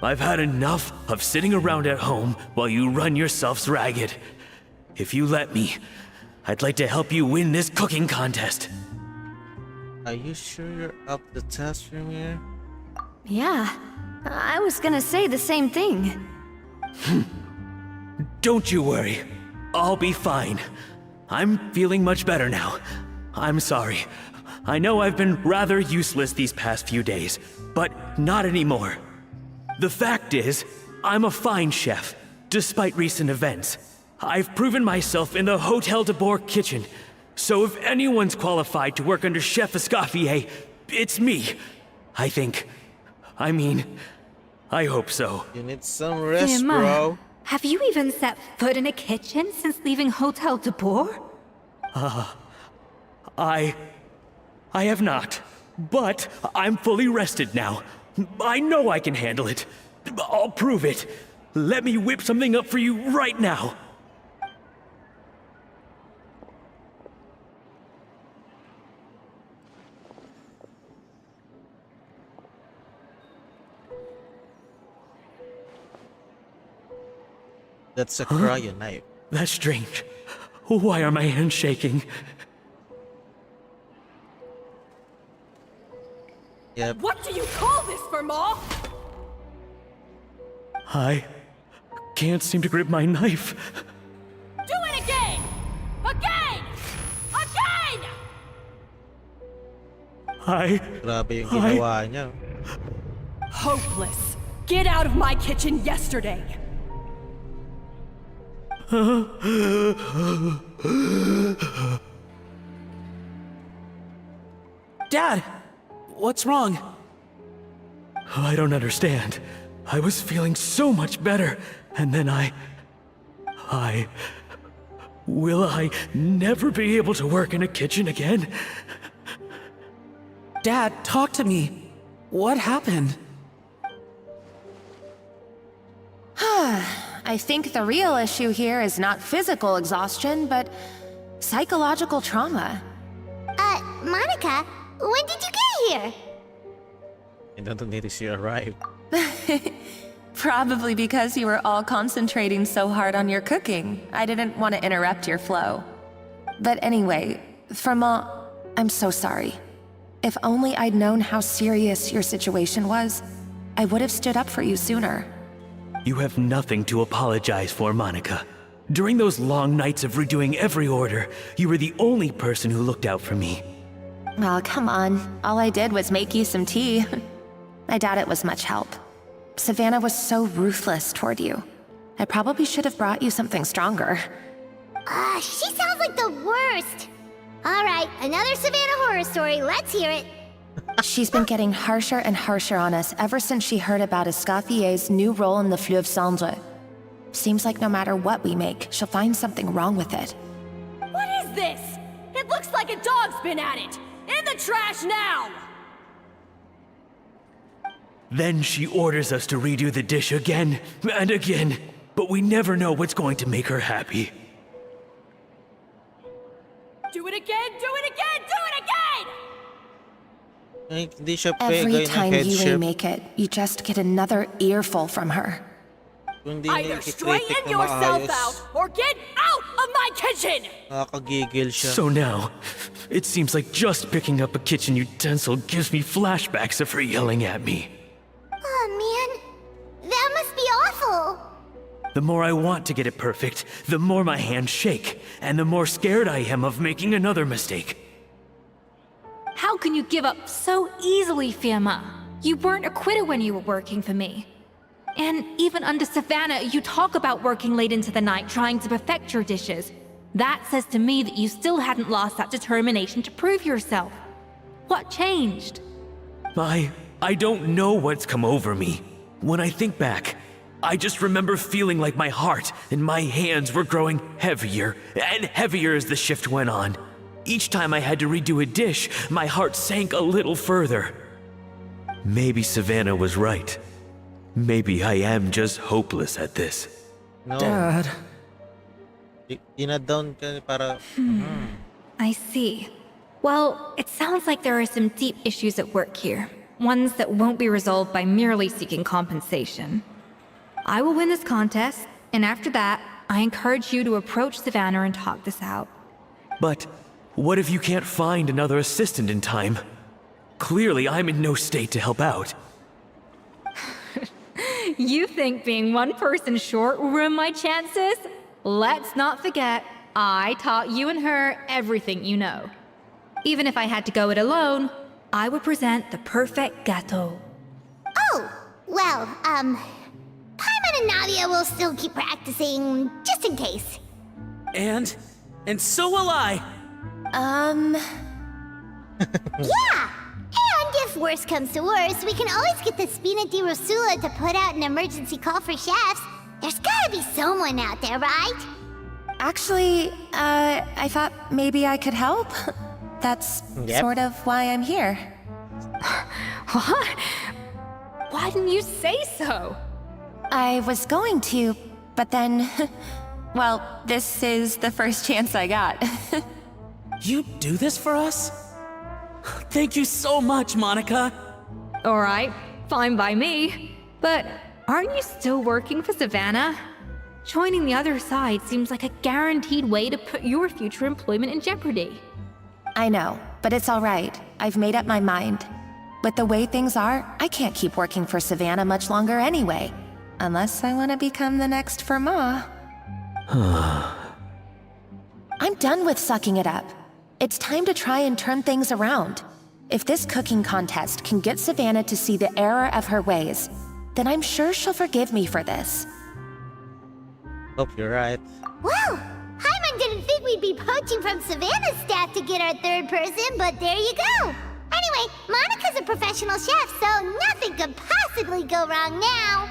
I've had enough of sitting around at home while you run yourselves ragged. If you let me, I'd like to help you win this cooking contest. Are you sure you're up to the task, Premier? Yeah, I was gonna say the same thing. Don't you worry. I'll be fine. I'm feeling much better now. I'm sorry. I know I've been rather useless these past few days, but not anymore. The fact is, I'm a fine chef, despite recent events. I've proven myself in the Hotel de Boer kitchen, so if anyone's qualified to work under Chef Escoffier, it's me. I think. I mean, I hope so. You need some rest, Emma, bro. have you even set foot in a kitchen since leaving Hotel de Boer? I have not, but I'm fully rested now. I know I can handle it. I'll prove it. Let me whip something up for you right now. That's a cryo knife. That's strange. Why are my hands shaking? Yep. What do you call this, Verma? I can't seem to grip my knife. Do it again! Again! Again! Grabe yung ginawa niya. Hopeless. Get out of my kitchen yesterday. Dad, what's wrong? I don't understand. I was feeling so much better, and then Will I never be able to work in a kitchen again? Dad, talk to me. What happened? I think the real issue here is not physical exhaustion, but psychological trauma. Monica, when did you get here? I don't need to see you arrive. Probably because you were all concentrating so hard on your cooking. I didn't want to interrupt your flow. But anyway, Verma, I'm so sorry. If only I'd known how serious your situation was, I would have stood up for you sooner. You have nothing to apologize for, Monica. During those long nights of redoing every order, you were the only person who looked out for me. Oh, come on. All I did was make you some tea. I doubt it was much help. Savannah was so ruthless toward you. I probably should have brought you something stronger. She sounds like the worst. All right, another Savannah horror story. Let's hear it. She's been getting harsher and harsher on us ever since she heard about Escoffier's new role in the Fleuve Cendre. Seems like no matter what we make, she'll find something wrong with it. What is this? It looks like a dog's been at it! In the trash now! Then she orders us to redo the dish again and again, but we never know what's going to make her happy. Do it again, do it again, do it again! Ay, hindi siya Every pegay ng time you headship. remake it, you just get another earful from her. Kung di Either niya straighten i-critic na yourself maayos, out or get out of my kitchen! nakakagigil siya. So now, it seems like just picking up a kitchen utensil gives me flashbacks of her yelling at me. Oh, man. That must be awful. The more I want to get it perfect, the more my hands shake, and the more scared I am of making another mistake. How can you give up so easily, Firma? You weren't a quitter when you were working for me. And even under Savannah, you talk about working late into the night trying to perfect your dishes. That says to me that you still hadn't lost that determination to prove yourself. What changed? I don't know what's come over me. When I think back, I just remember feeling like my heart and my hands were growing heavier and heavier as the shift went on. Each time I had to redo a dish, my heart sank a little further. Maybe Savannah was right. Maybe I am just hopeless at this. No. Dad. Dinadown ka para... I see. Well, it sounds like there are some deep issues at work here. Ones that won't be resolved by merely seeking compensation. I will win this contest, and after that, I encourage you to approach Savannah and talk this out. But what if you can't find another assistant in time? Clearly, I'm in no state to help out. You think being one person short will ruin my chances? Let's not forget, I taught you and her everything you know. Even if I had to go it alone, I would present the perfect gâteau. Oh, well, Paimon and Nadia will still keep practicing, just in case. And so will I. Yeah! And if worse comes to worse, we can always get the Spina di Rosula to put out an emergency call for chefs. There's gotta be someone out there, right? Actually, I thought maybe I could help. That's sort of why I'm here. What? Why didn't you say so? I was going to, but then... well, this is the first chance I got. You do this for us? Thank you so much, Monica. Alright, fine by me. But aren't you still working for Savannah? Joining the other side seems like a guaranteed way to put your future employment in jeopardy. I know, but it's all right. I've made up my mind. With the way things are, I can't keep working for Savannah much longer anyway. Unless I want to become the next Fermat. I'm done with sucking it up. It's time to try and turn things around. If this cooking contest can get Savannah to see the error of her ways, then I'm sure she'll forgive me for this. Hope you're right. Well, Paimon didn't think we'd be poaching from Savannah's staff to get our third person, but there you go. Anyway, Monica's a professional chef, so nothing could possibly go wrong now.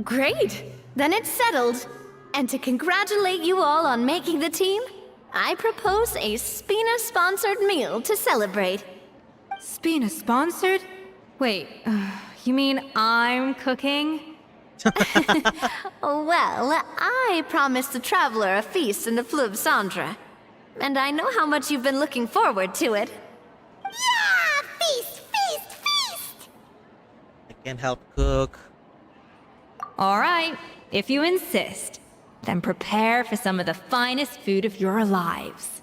Great! Then it's settled. And to congratulate you all on making the team, I propose a Spina-sponsored meal to celebrate. Spina sponsored? Wait, you mean I'm cooking? Well, I promised the traveler a feast in the Fleuve Cendre. And I know how much you've been looking forward to it. Yeah! Feast, feast, feast! I can help cook. Alright, if you insist, then prepare for some of the finest food of your lives.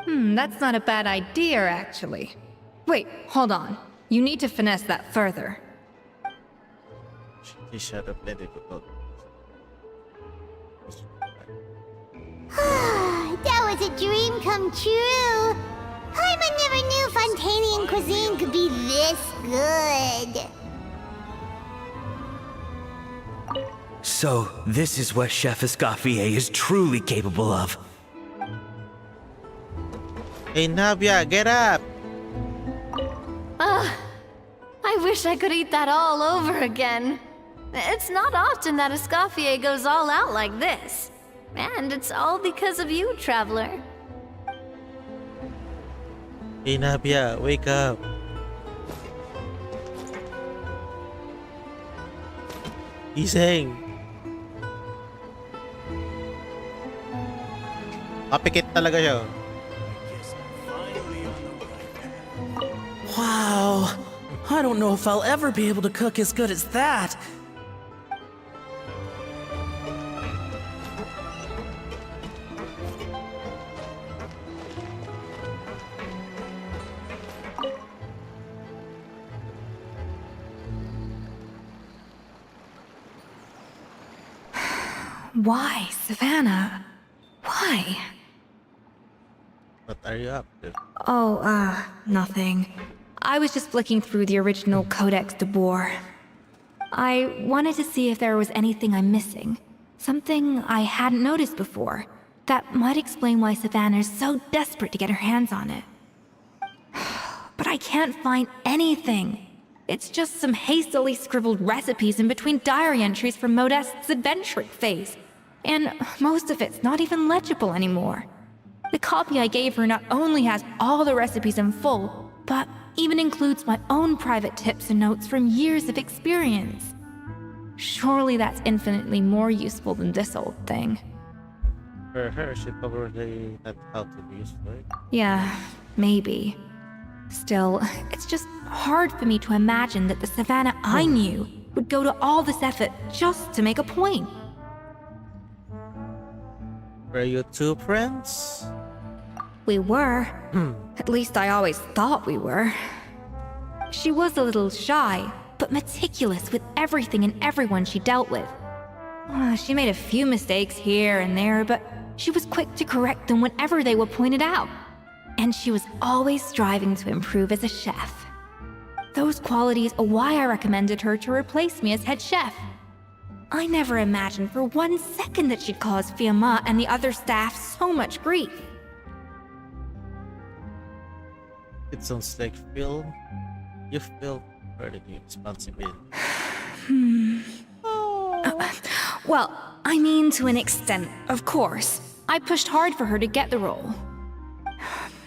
That's not a bad idea, actually. Wait, hold on. You need to finesse that further. She should have let it go. That was a dream come true. Paimon never knew Fontanian cuisine could be this good. So, this is what Chef Escoffier is truly capable of. Hey, Navia, get up! I wish I could eat that all over again. It's not often that Escoffier goes all out like this. And it's all because of you, traveler. Hey, Navia, wake up. Gising! Kapikit talaga siya. Wow. I don't know if I'll ever be able to cook as good as that. Why, Savannah? Why? What are you up to? Oh, nothing. I was just flicking through the original Codex de Boer. I wanted to see if there was anything I'm missing. Something I hadn't noticed before. That might explain why Savannah's so desperate to get her hands on it. But I can't find anything. It's just some hastily scribbled recipes in between diary entries from Modeste's adventuring phase. And most of it's not even legible anymore. The copy I gave her not only has all the recipes in full, but even includes my own private tips and notes from years of experience. Surely that's infinitely more useful than this old thing. For her, she probably not how to be used for it. Yeah, maybe. Still, it's just hard for me to imagine that the Savannah I knew would go to all this effort just to make a point. Were you two friends? We were. At least I always thought we were. She was a little shy, but meticulous with everything and everyone she dealt with. She made a few mistakes here and there, but she was quick to correct them whenever they were pointed out. And she was always striving to improve as a chef. Those qualities are why I recommended her to replace me as head chef. I never imagined for 1 second that she'd cause Fiamma and the other staff so much grief. It sounds like you feel pretty responsibility. Well, I mean to an extent, of course. I pushed hard for her to get the role.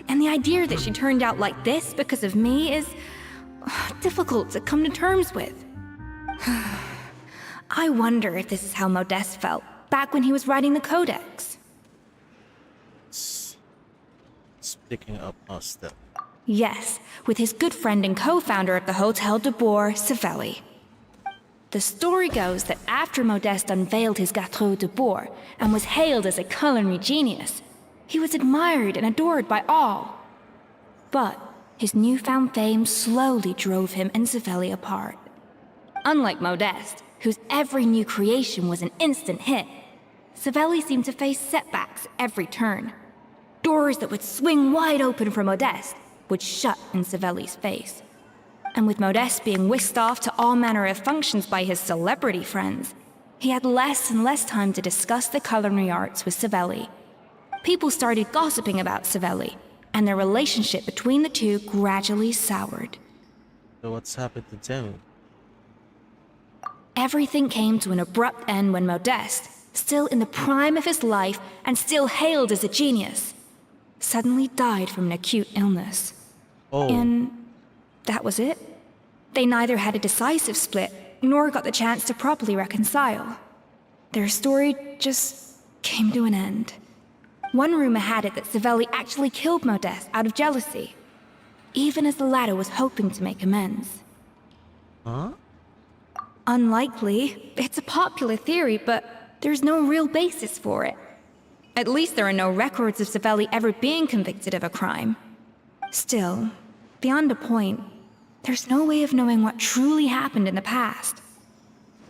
And the idea that she turned out like this because of me is difficult to come to terms with. I wonder if this is how Modeste felt back when he was writing the Codex. Speaking of hostel. Yes, with his good friend and co-founder of the Hotel de Bourg, Savelli. The story goes that after Modeste unveiled his Gâteau de Bourg and was hailed as a culinary genius, he was admired and adored by all. But his newfound fame slowly drove him and Savelli apart. Unlike Modeste, whose every new creation was an instant hit, Savelli seemed to face setbacks every turn. Doors that would swing wide open for Modeste would shut in Savelli's face. And with Modeste being whisked off to all manner of functions by his celebrity friends, he had less and less time to discuss the culinary arts with Savelli. People started gossiping about Savelli, and their relationship between the two gradually soured. So what's happened to them? Everything came to an abrupt end when Modeste, still in the prime of his life and still hailed as a genius, suddenly died from an acute illness. Oh. And that was it. They neither had a decisive split, nor got the chance to properly reconcile. Their story just came to an end. One rumor had it that Savelli actually killed Modeste out of jealousy, even as the latter was hoping to make amends. Huh? Unlikely. It's a popular theory, but there's no real basis for it. At least there are no records of Savelli ever being convicted of a crime. Still, beyond a point, there's no way of knowing what truly happened in the past.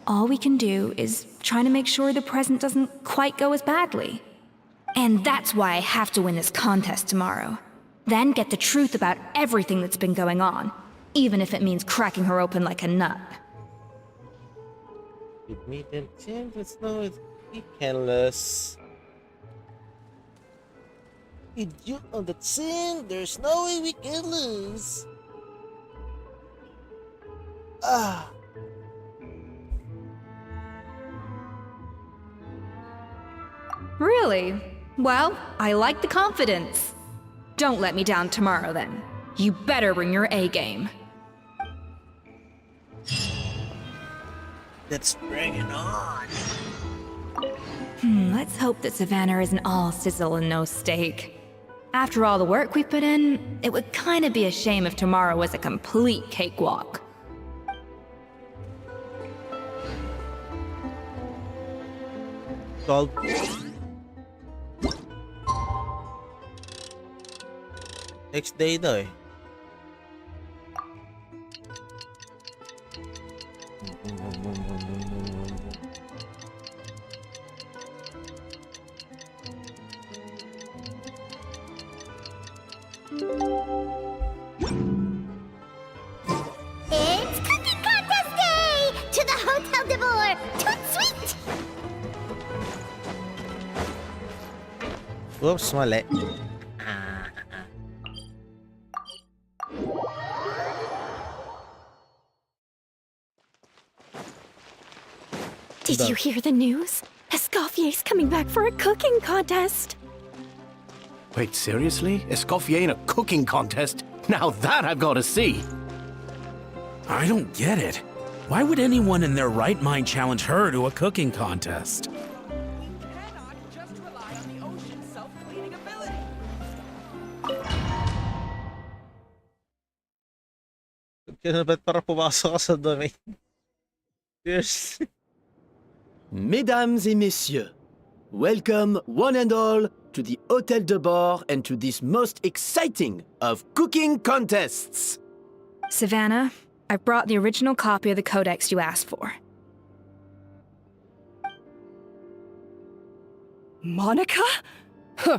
All we can do is try to make sure the present doesn't quite go as badly. And that's why I have to win this contest tomorrow. Then get the truth about everything that's been going on, even if it means cracking her open like a nut. Give me them tin, there's no we can lose. With you on the tin, there's no way we can lose. Ah. Really? Well, I like the confidence. Don't let me down tomorrow, then. You better bring your A game. Let's bring it on. Let's hope that Savannah isn't all sizzle and no steak. After all the work we put in, it would kinda be a shame if tomorrow was a complete cakewalk. Called. Next day daw eh. It's Cooking Contest Day! To the Hotel de Bourg! Toot sweet! Oops, mali. Did you hear the news? Escoffier's coming back for a cooking contest. Wait, seriously? Escoffier in a cooking contest? Now that I've got to see! I don't get it. Why would anyone in their right mind challenge her to a cooking contest? Ganun ba't para pumasok ka sa domain? Yes. Mesdames et messieurs, welcome one and all to the Hôtel de Bord and to this most exciting of cooking contests. Savannah, I brought the original copy of the codex you asked for. Monica? Huh.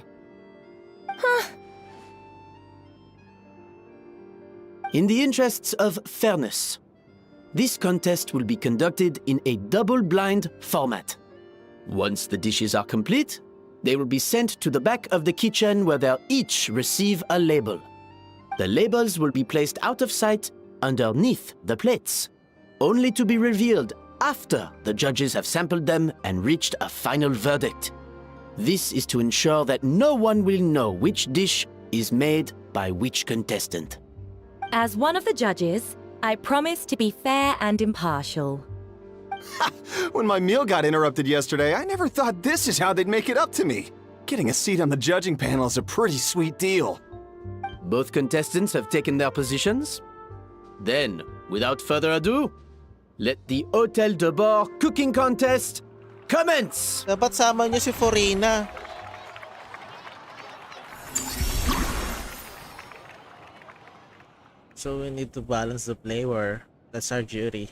In the interests of fairness, this contest will be conducted in a double-blind format. Once the dishes are complete, they will be sent to the back of the kitchen where they'll each receive a label. The labels will be placed out of sight underneath the plates, only to be revealed after the judges have sampled them and reached a final verdict. This is to ensure that no one will know which dish is made by which contestant. As one of the judges, I promise to be fair and impartial. When my meal got interrupted yesterday, I never thought this is how they'd make it up to me. Getting a seat on the judging panel is a pretty sweet deal. Both contestants have taken their positions. Then, without further ado, let the Hôtel de Bord cooking contest commence! Dapat sama niyo si Forina. So we need to balance the flavor. That's our duty.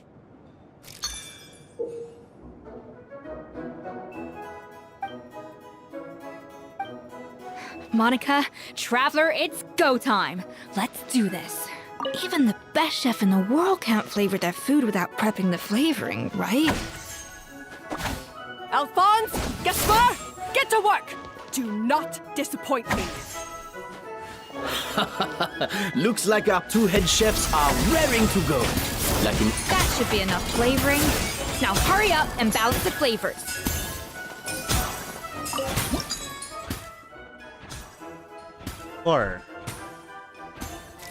Monica, Traveler, it's go time. Let's do this. even the best chef in the world can't flavor their food without prepping the flavoring, right? Alphonse, Gaspar, get to work. Do not disappoint me. Looks like our two head chefs are raring to go. Like in That should be enough flavoring. Now hurry up and balance the flavors. Four.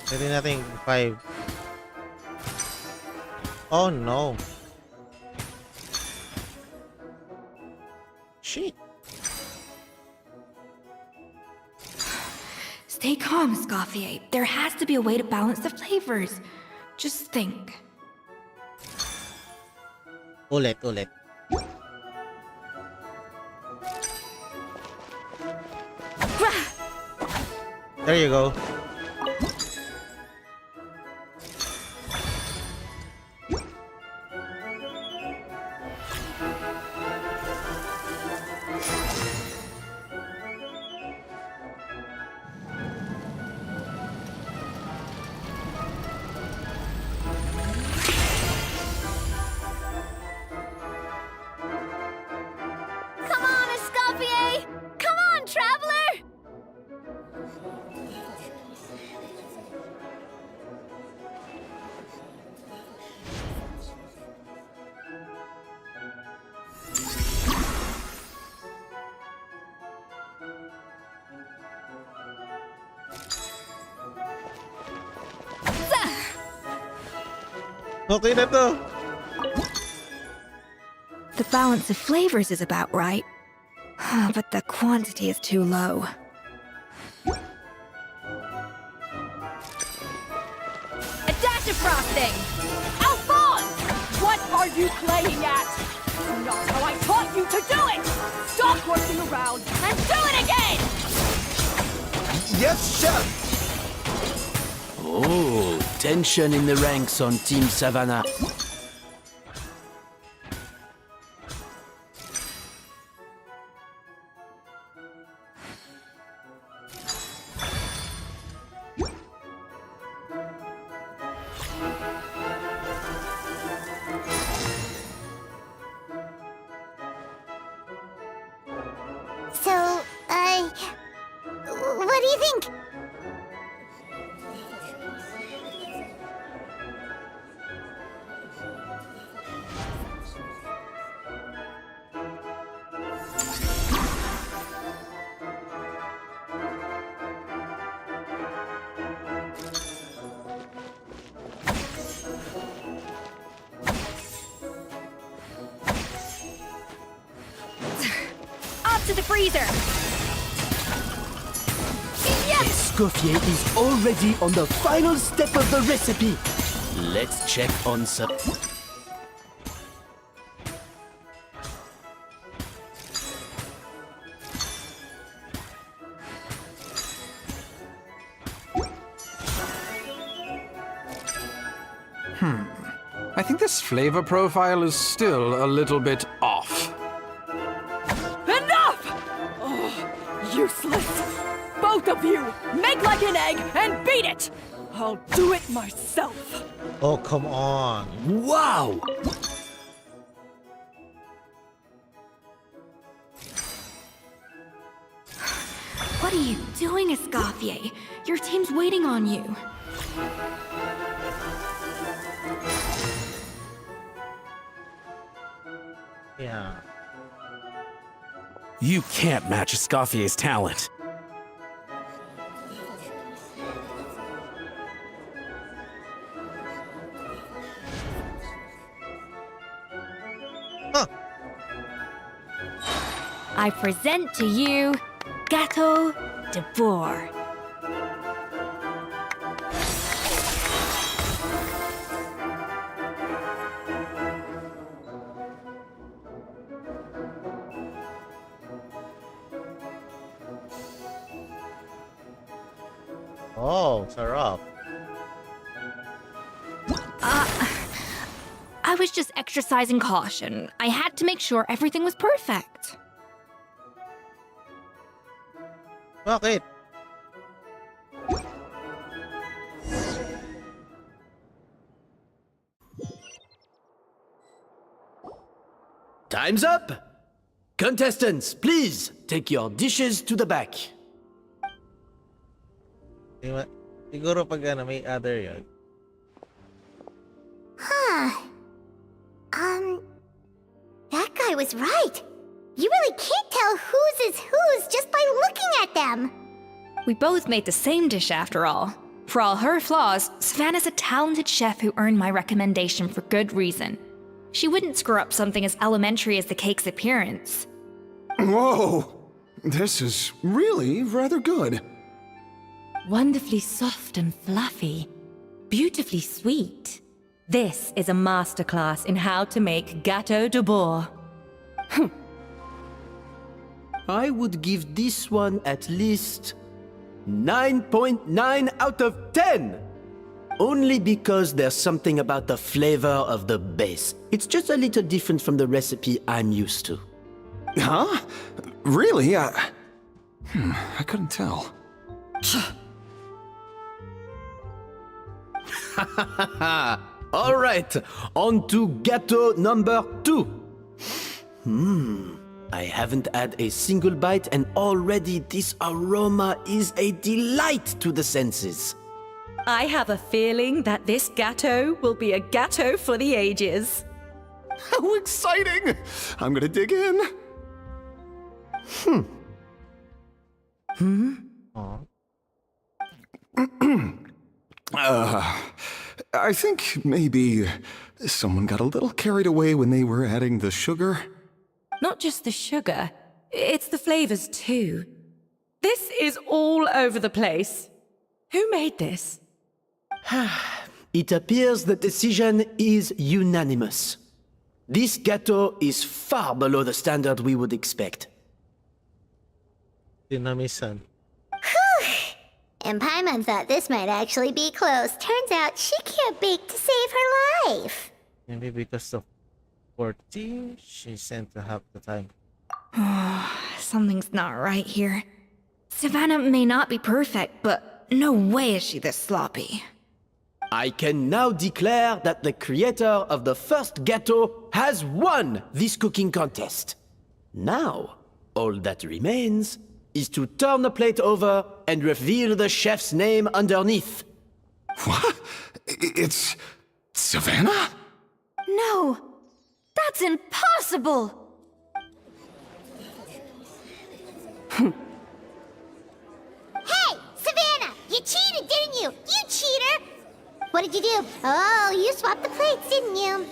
Pwede natin 5. Oh no. Shit. Stay calm, Escoffier. There has to be a way to balance the flavors. Just think. Ulit. There you go. Come on, Escoffier! Come on, traveler! Okay na to. The balance of flavors is about right. But the quantity is too low. A dash of frosting. Alphonse! What are you playing at? Not how I taught you to do it! Stop working around and do it again! Yes, chef! Oh, tension in the ranks on Team Savannah. So, what do you think? Up to the freezer. Escoffier is already on the final step of the recipe. Let's check on some. I think this flavor profile is still a little bit off. Enough! Oh, useless! Both of you, make like an egg and beat it! I'll do it myself. Oh, come on. Wow! What are you doing, Escoffier? Your team's waiting on you. Yeah. You can't match Escoffier's talent. I present to you Gâteau de Bourg. Oh, sarap. I was just exercising caution. I had to make sure everything was perfect. Bakit? Time's up! Contestants, please take your dishes to the back. Siguro pag may other yun. Huh. That guy was right. You really can't tell whose is whose just by looking at them. We both made the same dish after all. For all her flaws, Savannah's a talented chef who earned my recommendation for good reason. She wouldn't screw up something as elementary as the cake's appearance. Whoa! This is really rather good. Wonderfully soft and fluffy. Beautifully sweet. This is a masterclass in how to make Gâteau de Bourg. I would give this one at least 9.9 out of 10! Only because there's something about the flavor of the base. It's just a little different from the recipe I'm used to. Huh? Really? I couldn't tell. All right, on to gâteau number 2. I haven't had a single bite and already this aroma is a delight to the senses. I have a feeling that this gâteau will be a gâteau for the ages. How exciting! I'm gonna dig in. I think maybe someone got a little carried away when they were adding the sugar. Not just the sugar, it's the flavors too. This is all over the place. Who made this? It appears the decision is unanimous. This gâteau is far below the standard we would expect. Dinamisan. And Paimon thought this might actually be close. Turns out she can't bake to save her life. Maybe because of 40, she sent to half the time. Something's not right here. Savannah may not be perfect, but no way is she this sloppy. I can now declare that the creator of the first gâteau has won this cooking contest. Now, all that remains is to turn the plate over and reveal the chef's name underneath. What? It's Savannah? No! That's impossible! Hey, Savannah! You cheated, didn't you? You cheater! What did you do? Oh, you swapped the plates, didn't you?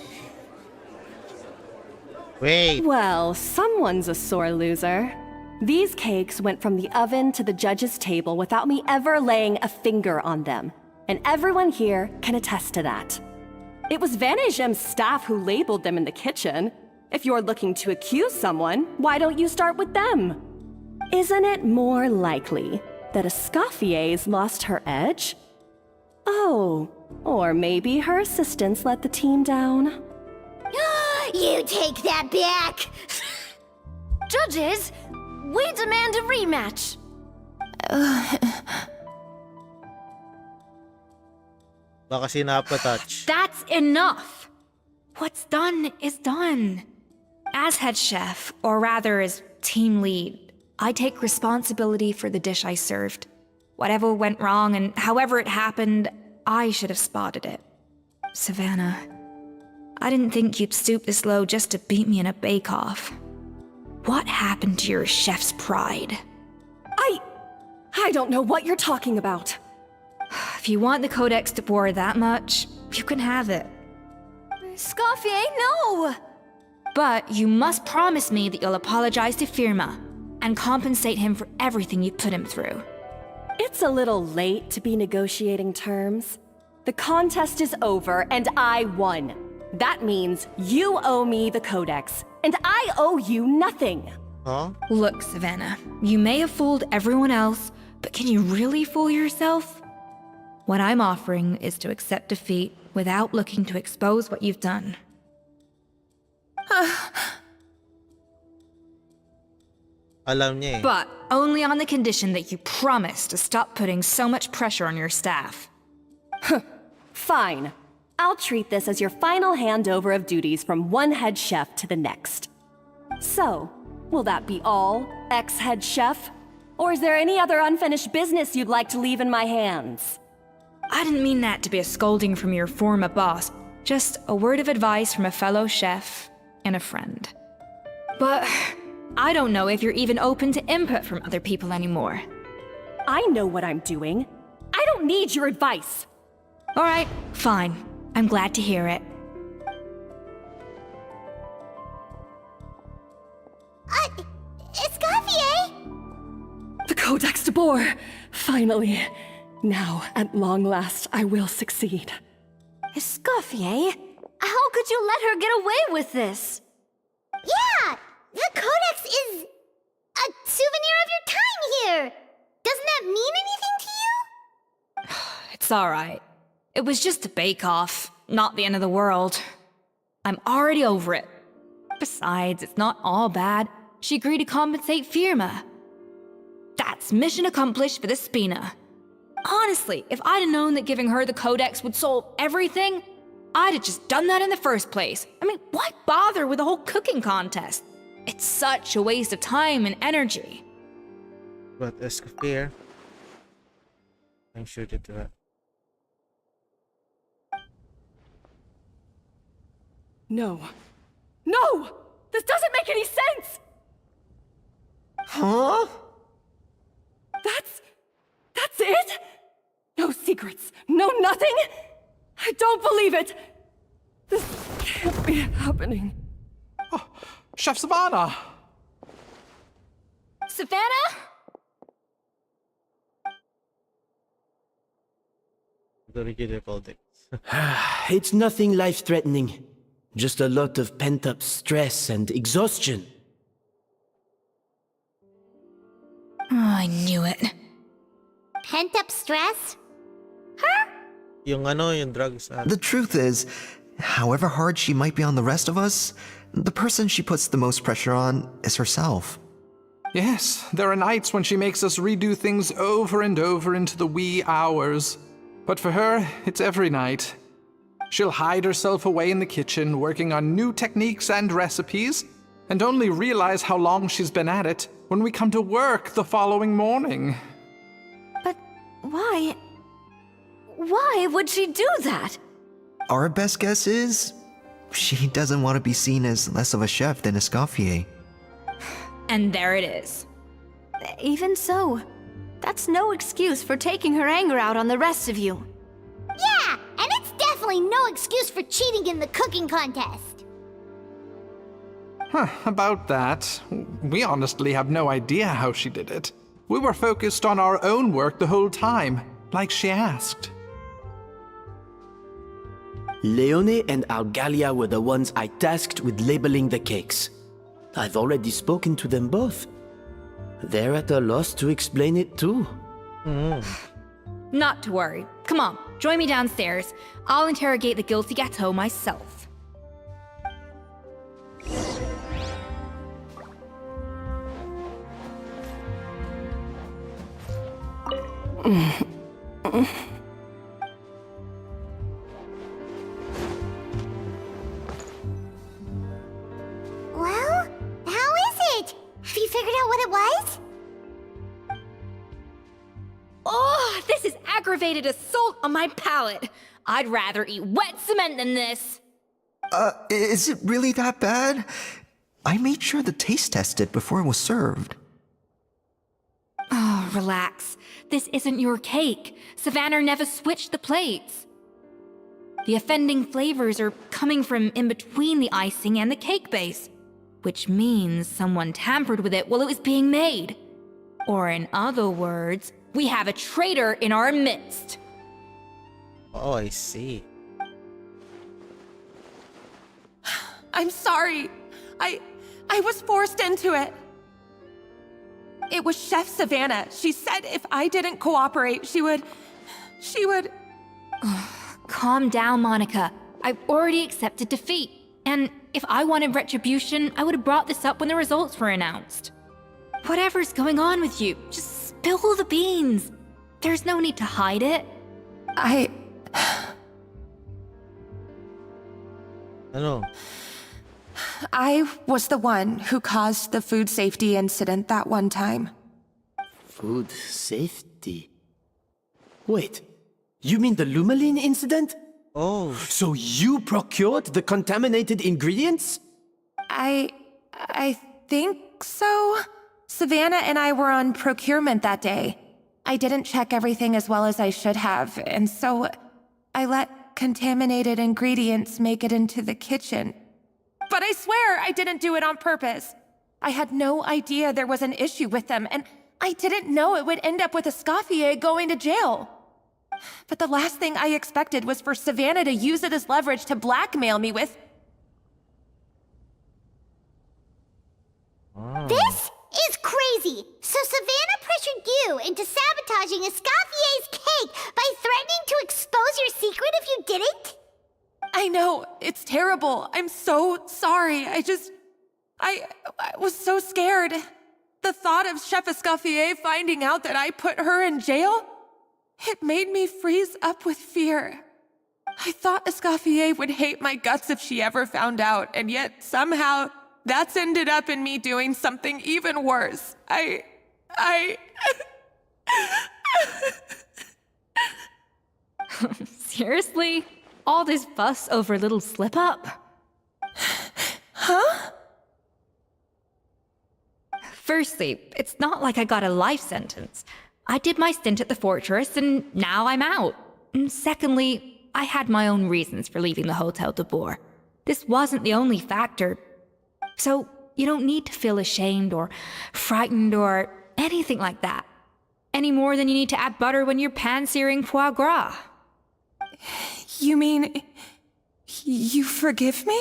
Wait. Well, someone's a sore loser. These cakes went from the oven to the judge's table without me ever laying a finger on them. And everyone here can attest to that. It was Vanejem's staff who labeled them in the kitchen. If you're looking to accuse someone, why don't you start with them? Isn't it more likely that Escoffier's lost her edge? Oh, or maybe her assistants let the team down. You take that back! Judges, we demand a rematch. Baka sinapa-touch. That's enough! What's done is done. As head chef, or rather as team lead, I take responsibility for the dish I served. Whatever went wrong and however it happened, I should have spotted it. Savannah, I didn't think you'd stoop this low just to beat me in a bake-off. What happened to your chef's pride? I don't know what you're talking about. If you want the Codex de Boer that much, you can have it. Escoffier, no! But you must promise me that you'll apologize to Firma and compensate him for everything you put him through. It's a little late to be negotiating terms. The contest is over and I won. That means you owe me the Codex, and I owe you nothing. Huh? Look, Savannah, you may have fooled everyone else, but can you really fool yourself? What I'm offering is to accept defeat without looking to expose what you've done. Alam niya eh. But only on the condition that you promise to stop putting so much pressure on your staff. Fine. I'll treat this as your final handover of duties from one head chef to the next. So, will that be all, ex-head chef? Or is there any other unfinished business you'd like to leave in my hands? I didn't mean that to be a scolding from your former boss, just a word of advice from a fellow chef and a friend. But I don't know if you're even open to input from other people anymore. I know what I'm doing. I don't need your advice. All right, fine. I'm glad to hear it. Escoffier! The Codex de Boer! Finally. Now, at long last, I will succeed. Escoffier? How could you let her get away with this? Yeah! The Codex is a souvenir of your time here! Doesn't that mean anything to you? It's all right. It was just a bake-off, not the end of the world. I'm already over it. Besides, it's not all bad. She agreed to compensate Firma. That's mission accomplished for the Spina. Honestly, if I'd have known that giving her the Codex would solve everything, I'd have just done that in the first place. I mean, why bother with the whole cooking contest? It's such a waste of time and energy. But Escoffier, I'm sure to do it. No. No! This doesn't make any sense! Huh? That's it? No secrets, no nothing? I don't believe it! This can't be happening. Oh, Chef Savannah! Savannah? Very good Codex. It's nothing life-threatening. Just a lot of pent-up stress and exhaustion. Oh, I knew it. Pent-up stress? Yung drugs. The truth is, however hard she might be on the rest of us, the person she puts the most pressure on is herself. Yes, there are nights when she makes us redo things over and over into the wee hours. But for her, it's every night. She'll hide herself away in the kitchen, working on new techniques and recipes, and only realize how long she's been at it when we come to work the following morning. But why? Why would she do that? Our best guess is, she doesn't want to be seen as less of a chef than Escoffier. And there it is. Even so, that's no excuse for taking her anger out on the rest of you. Yeah, and it's definitely no excuse for cheating in the cooking contest. About that, we honestly have no idea how she did it. We were focused on our own work the whole time, like she asked. Leone and Algalia were the ones I tasked with labeling the cakes. I've already spoken to them both. They're at a loss to explain it too. Not to worry. Come on, join me downstairs. I'll interrogate the guilty Gateau myself. Well, how is it? Have you figured out what it was? Oh, this is aggravated assault on my palate. I'd rather eat wet cement than this. Is it really that bad? I made sure to taste test it before it was served. Oh, relax. This isn't your cake. Savannah never switched the plates. The offending flavors are coming from in between the icing and the cake base, which means someone tampered with it while it was being made. Or in other words, we have a traitor in our midst. Oh, I see. I'm sorry. I was forced into it. It was Chef Savannah. She said if I didn't cooperate, she would... Calm down, Monica. I've already accepted defeat. And if I wanted retribution, I would have brought this up when the results were announced. Whatever's going on with you, just spill the beans. There's no need to hide it. Ano? I was the one who caused the food safety incident that one time. Food safety? Wait, you mean the Lumaline incident? Oh. So you procured the contaminated ingredients? I think so. Savannah and I were on procurement that day. I didn't check everything as well as I should have, and so I let contaminated ingredients make it into the kitchen. But I swear I didn't do it on purpose. I had no idea there was an issue with them, and I didn't know it would end up with Escoffier going to jail. But the last thing I expected was for Savannah to use it as leverage to blackmail me with... This is crazy! So Savannah pressured you into sabotaging Escoffier's cake by threatening to expose your secret if you didn't? I know, it's terrible. I'm so sorry. I was so scared. The thought of Chef Escoffier finding out that I put her in jail, it made me freeze up with fear. I thought Escoffier would hate my guts if she ever found out, and yet somehow that's ended up in me doing something even worse. Seriously? All this fuss over a little slip-up? Huh? Firstly, it's not like I got a life sentence. I did my stint at the fortress, and now I'm out. And secondly, I had my own reasons for leaving the Hotel de Boer. This wasn't the only factor. So, you don't need to feel ashamed or frightened or anything like that. Any more than you need to add butter when you're pan-searing foie gras. You mean... you forgive me?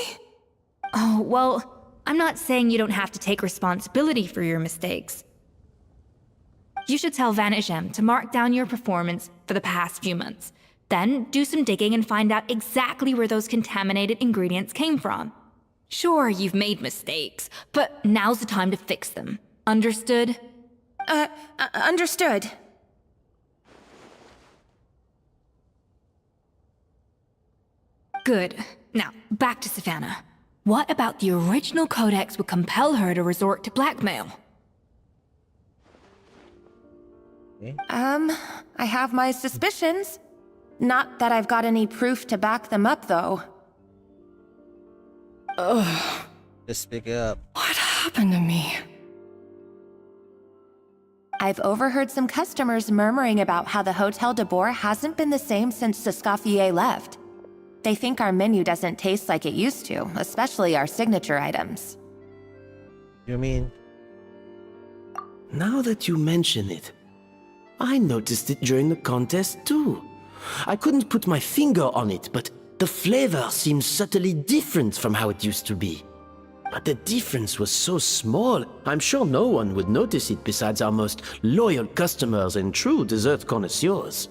Oh, well, I'm not saying you don't have to take responsibility for your mistakes. You should tell Vanagem to mark down your performance for the past few months. Then do some digging and find out exactly where those contaminated ingredients came from. Sure, you've made mistakes, but now's the time to fix them. Understood? Understood. Good. Now, back to Savannah. What about the original codex would compel her to resort to blackmail? I have my suspicions. Not that I've got any proof to back them up, though. Ugh. Just speak up. What happened to me? I've overheard some customers murmuring about how the Hotel de Boer hasn't been the same since Escoffier left. They think our menu doesn't taste like it used to, especially our signature items. You mean? Now that you mention it, I noticed it during the contest too. I couldn't put my finger on it, but The flavor seems subtly different from how it used to be. But the difference was so small, I'm sure no one would notice it besides our most loyal customers and true dessert connoisseurs.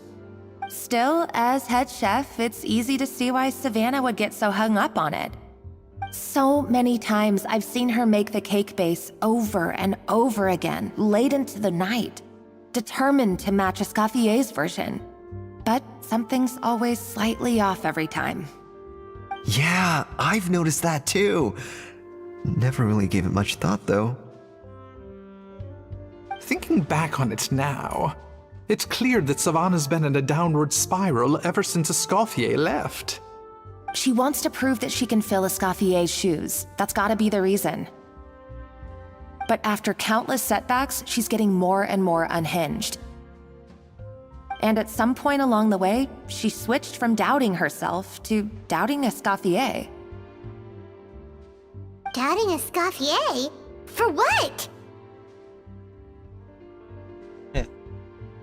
Still, as head chef, it's easy to see why Savannah would get so hung up on it. So many times I've seen her make the cake base over and over again, late into the night, determined to match Escoffier's version. But something's always slightly off every time. Yeah, I've noticed that too. Never really gave it much thought, though. Thinking back on it now, it's clear that Savannah's been in a downward spiral ever since Escoffier left. She wants to prove that she can fill Escoffier's shoes. That's gotta be the reason. But after countless setbacks, she's getting more and more unhinged. And at some point along the way, she switched from doubting herself to doubting Escoffier. Doubting Escoffier? For what?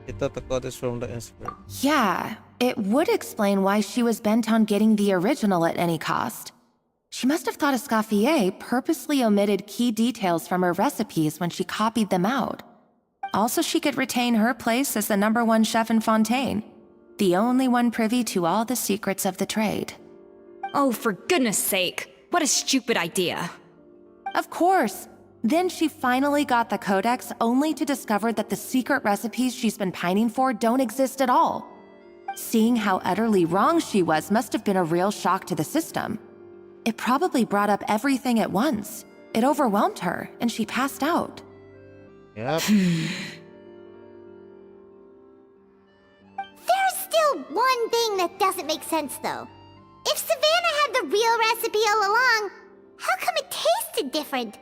Ito the quote is from the Inspired. Yeah, it would explain why she was bent on getting the original at any cost. She must have thought Escoffier purposely omitted key details from her recipes when she copied them out. Also, she could retain her place as the #1 chef in Fontaine, the only one privy to all the secrets of the trade. Oh, for goodness sake, what a stupid idea. Of course. Then she finally got the codex only to discover that the secret recipes she's been pining for don't exist at all. Seeing how utterly wrong she was must have been a real shock to the system. It probably brought up everything at once. It overwhelmed her, and she passed out. Yep. There's still one thing that doesn't make sense, though. If Savannah had the real recipe all along, how come it tasted different?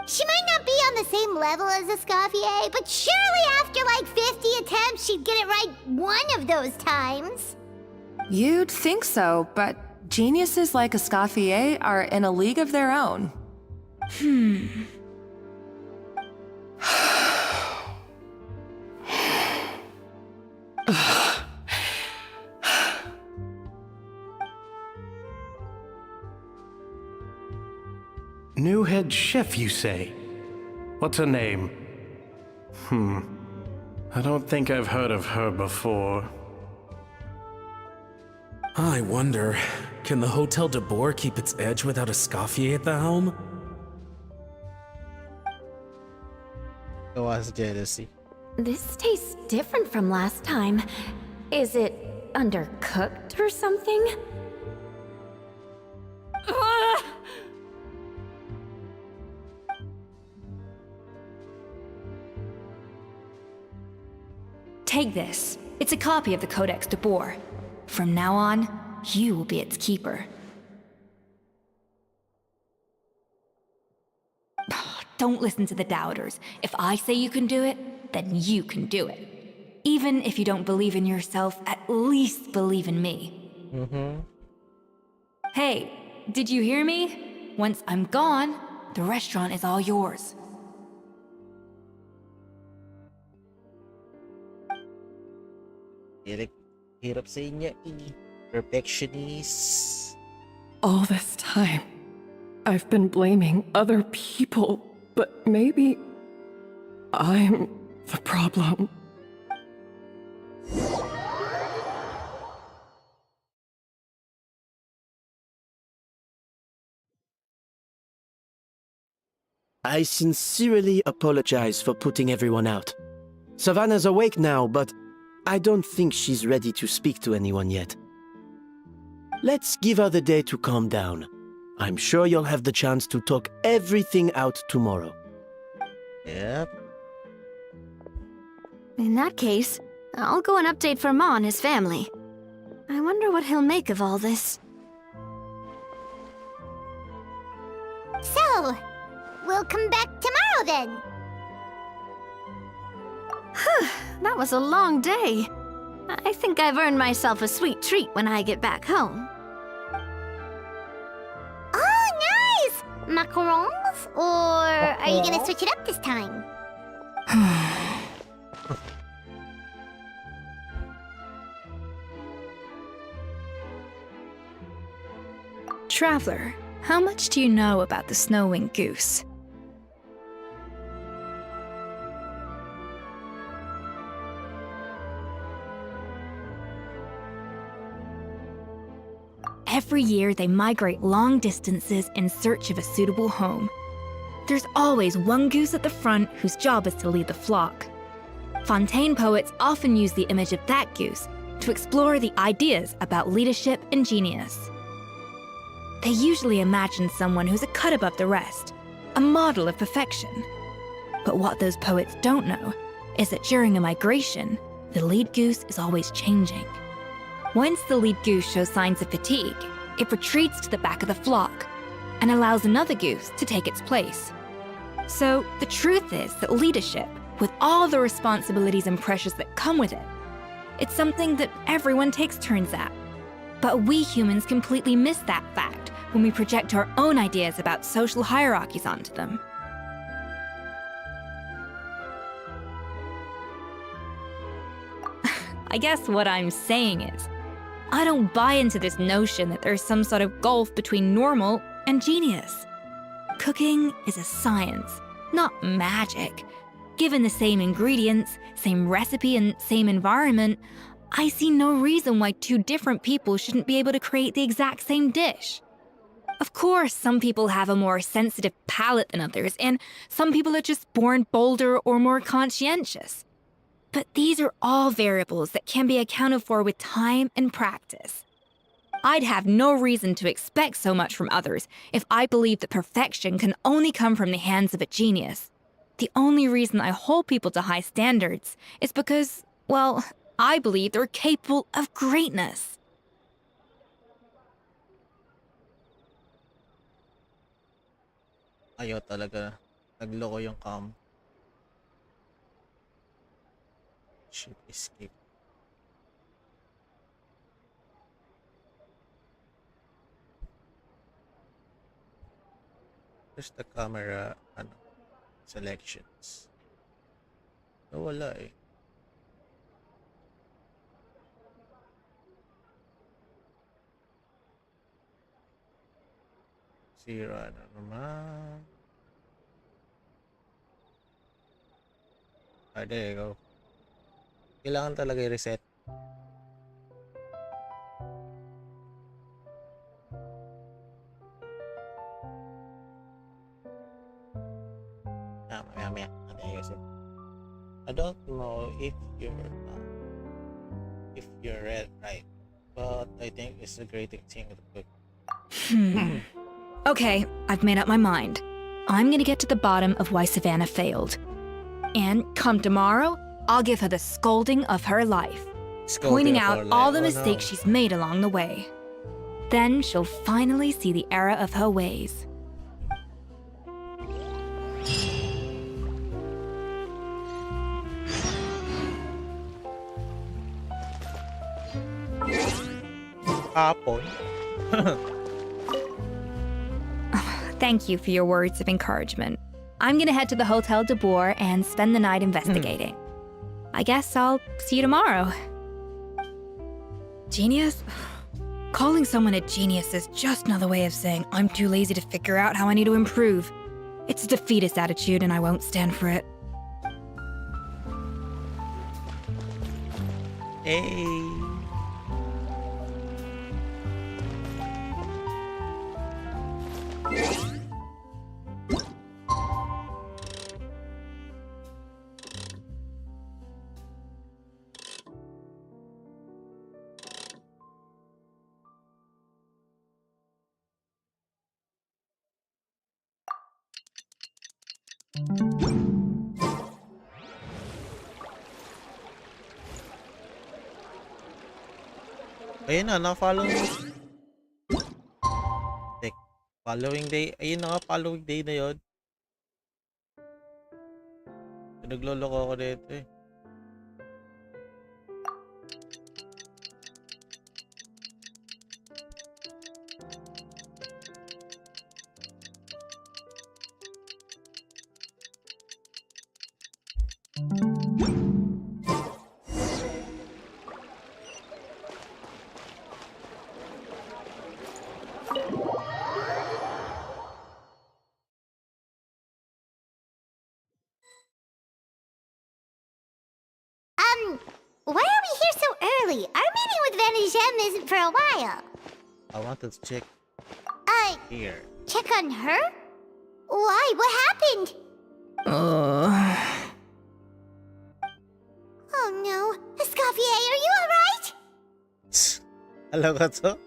She might not be on the same level as Escoffier, but surely after like 50 attempts, she'd get it right one of those times. You'd think so, but geniuses like Escoffier are in a league of their own. New head chef, you say? What's her name? I don't think I've heard of her before. I wonder, can the Hotel de Boer keep its edge without Escoffier at the helm? Go ask jealousy. This tastes different from last time. Is it undercooked or something? Take this. It's a copy of the Codex de Boer. From now on, you will be its keeper. Don't listen to the doubters. If I say you can do it, then you can do it. Even if you don't believe in yourself, at least believe in me. Hey, did you hear me? Once I'm gone, the restaurant is all yours. Hirap sa inyo, perfectionist. All this time, I've been blaming other people, but maybe I'm the problem. I sincerely apologize for putting everyone out. Savannah's awake now, but I don't think she's ready to speak to anyone yet. Let's give her the day to calm down. I'm sure you'll have the chance to talk everything out tomorrow. Yep. In that case, I'll go and update for Ma and his family. I wonder what he'll make of all this. So, we'll come back tomorrow then. That was a long day. I think I've earned myself a sweet treat when I get back home. Oh, nice! Macarons? Or are you gonna switch it up this time? Traveler, how much do you know about the snow-winged goose? Every year, they migrate long distances in search of a suitable home. There's always one goose at the front whose job is to lead the flock. Fontaine poets often use the image of that goose to explore the ideas about leadership and genius. They usually imagine someone who's a cut above the rest, a model of perfection. But what those poets don't know is that during a migration, the lead goose is always changing. Once the lead goose shows signs of fatigue, it retreats to the back of the flock and allows another goose to take its place. So the truth is that leadership, with all the responsibilities and pressures that come with it, it's something that everyone takes turns at. But we humans completely miss that fact when we project our own ideas about social hierarchies onto them. I guess what I'm saying is, I don't buy into this notion that there's some sort of gulf between normal and genius. Cooking is a science, not magic. Given the same ingredients, same recipe, and same environment, I see no reason why two different people shouldn't be able to create the exact same dish. Of course, some people have a more sensitive palate than others, and some people are just born bolder or more conscientious. But these are all variables that can be accounted for with time and practice. I'd have no reason to expect so much from others if I believed that perfection can only come from the hands of a genius. The only reason I hold people to high standards is because, well, I believe they're capable of greatness. Ayaw talaga. Nagloko yung cam. Should escape. There's the camera selections. Wala eh. Sira na naman. There you go. Kailangan talaga i-reset. Maya. I don't know if you're right, but I think it's a great thing to cook. Okay, I've made up my mind. I'm gonna get to the bottom of why Savannah failed. And come tomorrow, I'll give her the scolding of her life, pointing out all the mistakes she's made along the way. Then she'll finally see the error of her ways. Apple. Thank you for your words of encouragement. I'm gonna head to the Hotel de Boer and spend the night investigating. I guess I'll see you tomorrow. Genius? Calling someone a genius is just another way of saying I'm too lazy to figure out how I need to improve. It's a defeatist attitude and I won't stand for it. Hey. Ayun na, na-follow. Following day. Ayun na nga, following day na yun. Nagloloko ako dito eh. early. Our meeting with Vanigem isn't for a while. I wanted to check here. Check on her? Why? What happened? Oh no. Escoffier, are you alright? Alam ko to?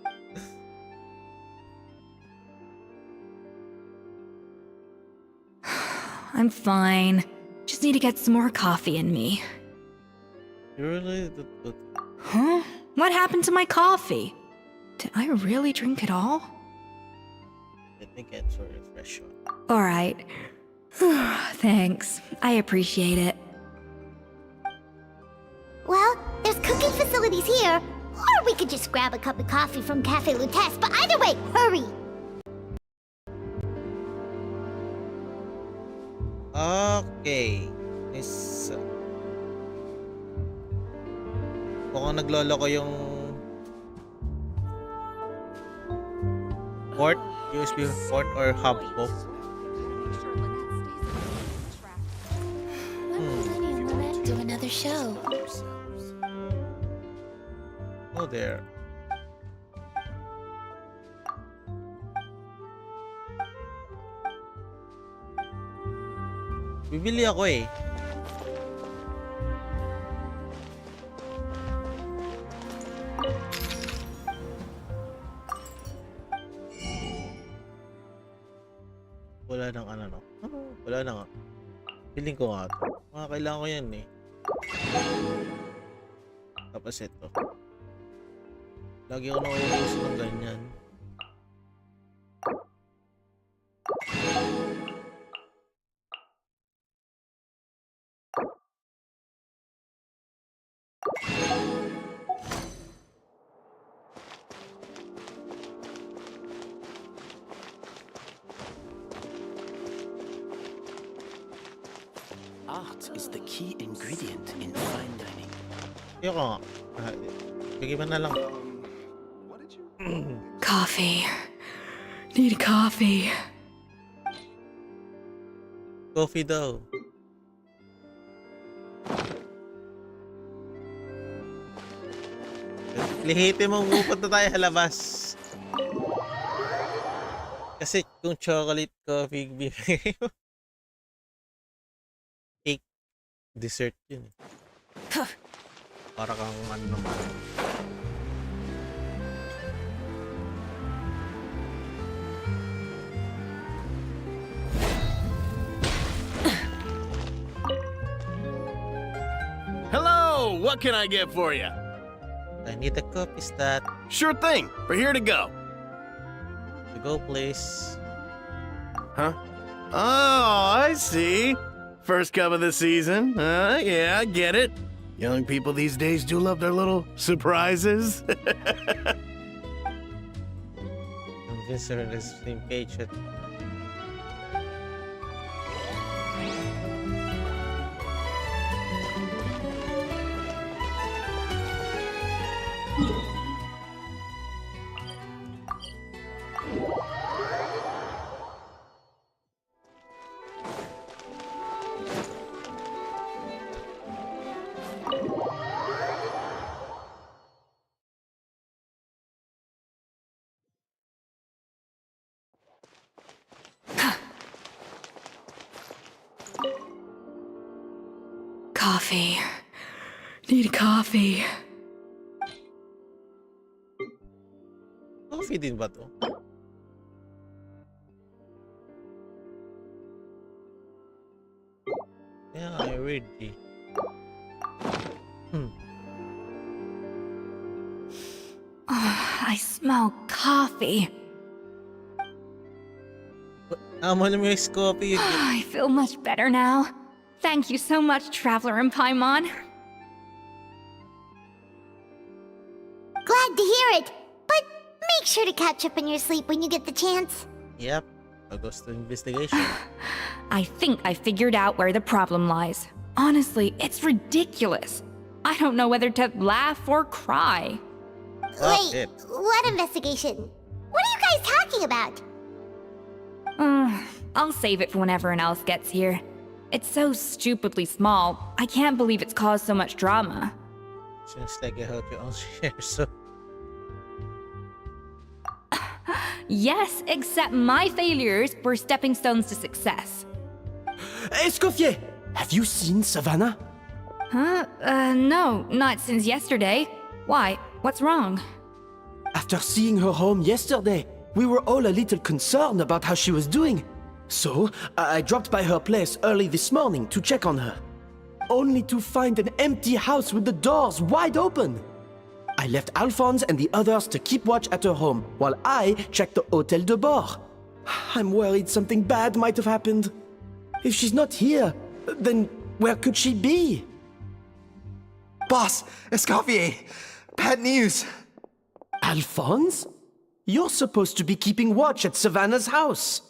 I'm fine. Just need to get some more coffee in me. You really? Huh? What happened to my coffee? Did I really drink it all? Let me get for a fresh one. Alright. Thanks. I appreciate it. Well, there's cooking facilities here. Or we could just grab a cup of coffee from Cafe Lutece, but either way, hurry! Okay. Is... Mukhang nagloloko yung... port? USB port or hub ko? Do another show. Oh, there. Bibili ako eh. Wala nang ano no. Wala na nga. Feeling ko nga ito. Kailangan ko yan eh. Tapos ito. Lagi ako nauubusan ng ganyan. Art is the key ingredient in fine dining. Ayoko nga. Bigay mo na lang. Coffee. Need coffee. Coffee daw. Lihitin mo, pupunta tayo sa labas. Kasi kung chocolate coffee bibigay mo, cake, dessert yun. Para kang ano naman. Hello, what can I get for you? I need a coffee stat. Sure thing, we're here to go. To go, please. Huh? Oh, I see. First cup of the season. Yeah, I get it. Young people these days do love their little surprises. Convince her on the same page. Coffee. Need coffee. Coffee din ba to? Yeah, I ready. I smell coffee. Amo na may coffee. I feel much better now. Thank you so much, Traveler and Paimon. Glad to hear it. But make sure to catch up on your sleep when you get the chance. Yep, a ghost investigation. I think I figured out where the problem lies. Honestly, it's ridiculous. I don't know whether to laugh or cry. Wait, what investigation? What are you guys talking about? I'll save it for when everyone else gets here. It's so stupidly small. I can't believe it's caused so much drama. Seems like I hope you all share so. Yes, except my failures were stepping stones to success. Escoffier! Have you seen Savannah? Huh? No, not since yesterday. Why? What's wrong? After seeing her home yesterday, we were all a little concerned about how she was doing. So, I dropped by her place early this morning to check on her. Only to find an empty house with the doors wide open. I left Alphonse and the others to keep watch at her home, while I checked the Hôtel de Bord. I'm worried something bad might have happened. If she's not here, then where could she be? Boss, Escoffier! Bad news! Alphonse? You're supposed to be keeping watch at Savannah's house.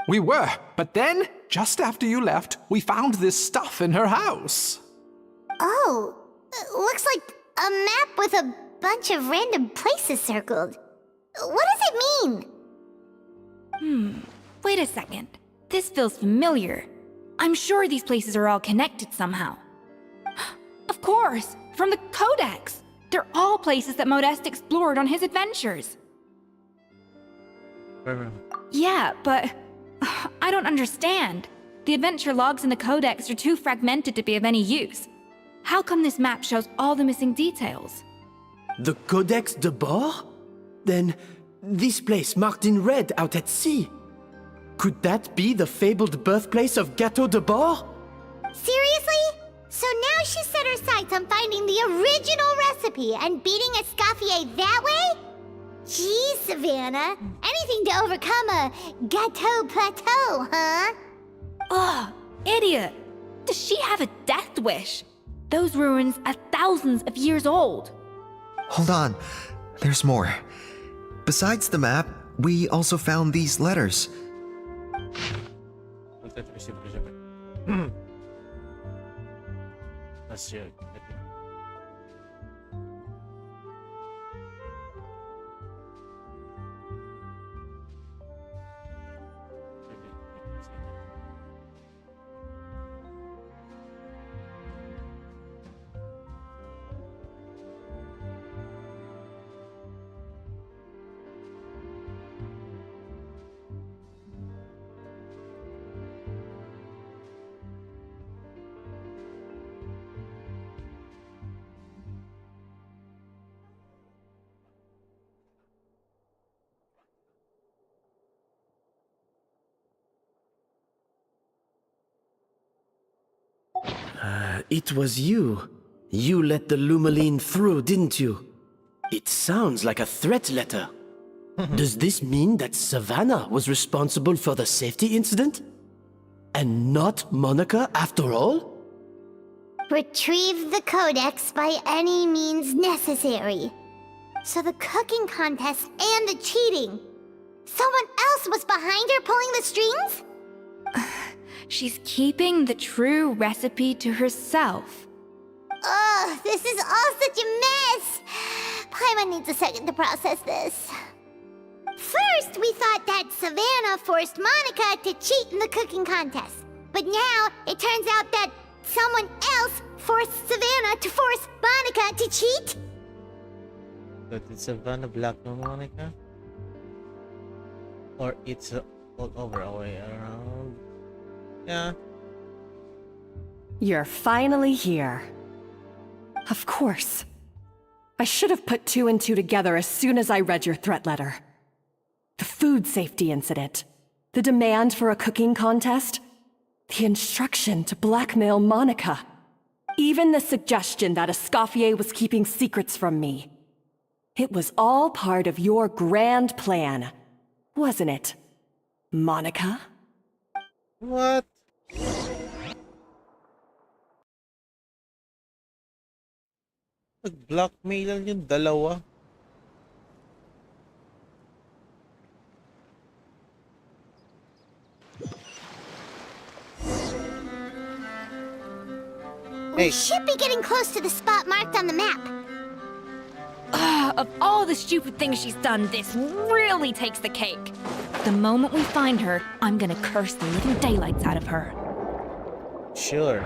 We were, but then, just after you left, we found this stuff in her house. Oh, looks like a map with a bunch of random places circled. What does it mean? Wait a second. This feels familiar. I'm sure these places are all connected somehow. Of course, from the Codex. They're all places that Modeste explored on his adventures. Yeah, but I don't understand. The adventure logs in the Codex are too fragmented to be of any use. How come this map shows all the missing details? The Codex de Bord? Then, this place marked in red out at sea. Could that be the fabled birthplace of Gâteau de Bord? Seriously? So now she set her sights on finding the original recipe and beating Escoffier that way? Geez, Savannah. Anything to overcome a Gâteau plateau, huh? Ugh, idiot! Does she have a death wish? Those ruins are thousands of years old. Hold on, there's more. Besides the map, we also found these letters. Let's see. It was you. You let the Lumaline through, didn't you? It sounds like a threat letter. Does this mean that Savannah was responsible for the safety incident? And not Monica after all? Retrieve the Codex by any means necessary. So the cooking contest and the cheating. Someone else was behind her pulling the strings? She's keeping the true recipe to herself. Ugh, this is all such a mess! Paimon needs a second to process this. First, we thought that Savannah forced Monica to cheat in the cooking contest. But now, it turns out that someone else forced Savannah to force Monica to cheat? But it's Savannah Black no Monica? Or it's all over our way around? Yeah. You're finally here. Of course. I should have put two and two together as soon as I read your threat letter. The food safety incident, the demand for a cooking contest, the instruction to blackmail Monica, even the suggestion that Escoffier was keeping secrets from me. It was all part of your grand plan, wasn't it, Monica? What? Nag-blackmail yung dalawa. We should be getting close to the spot marked on the map. Of all the stupid things she's done, this really takes the cake. The moment we find her, I'm gonna curse the living daylights out of her. Sure.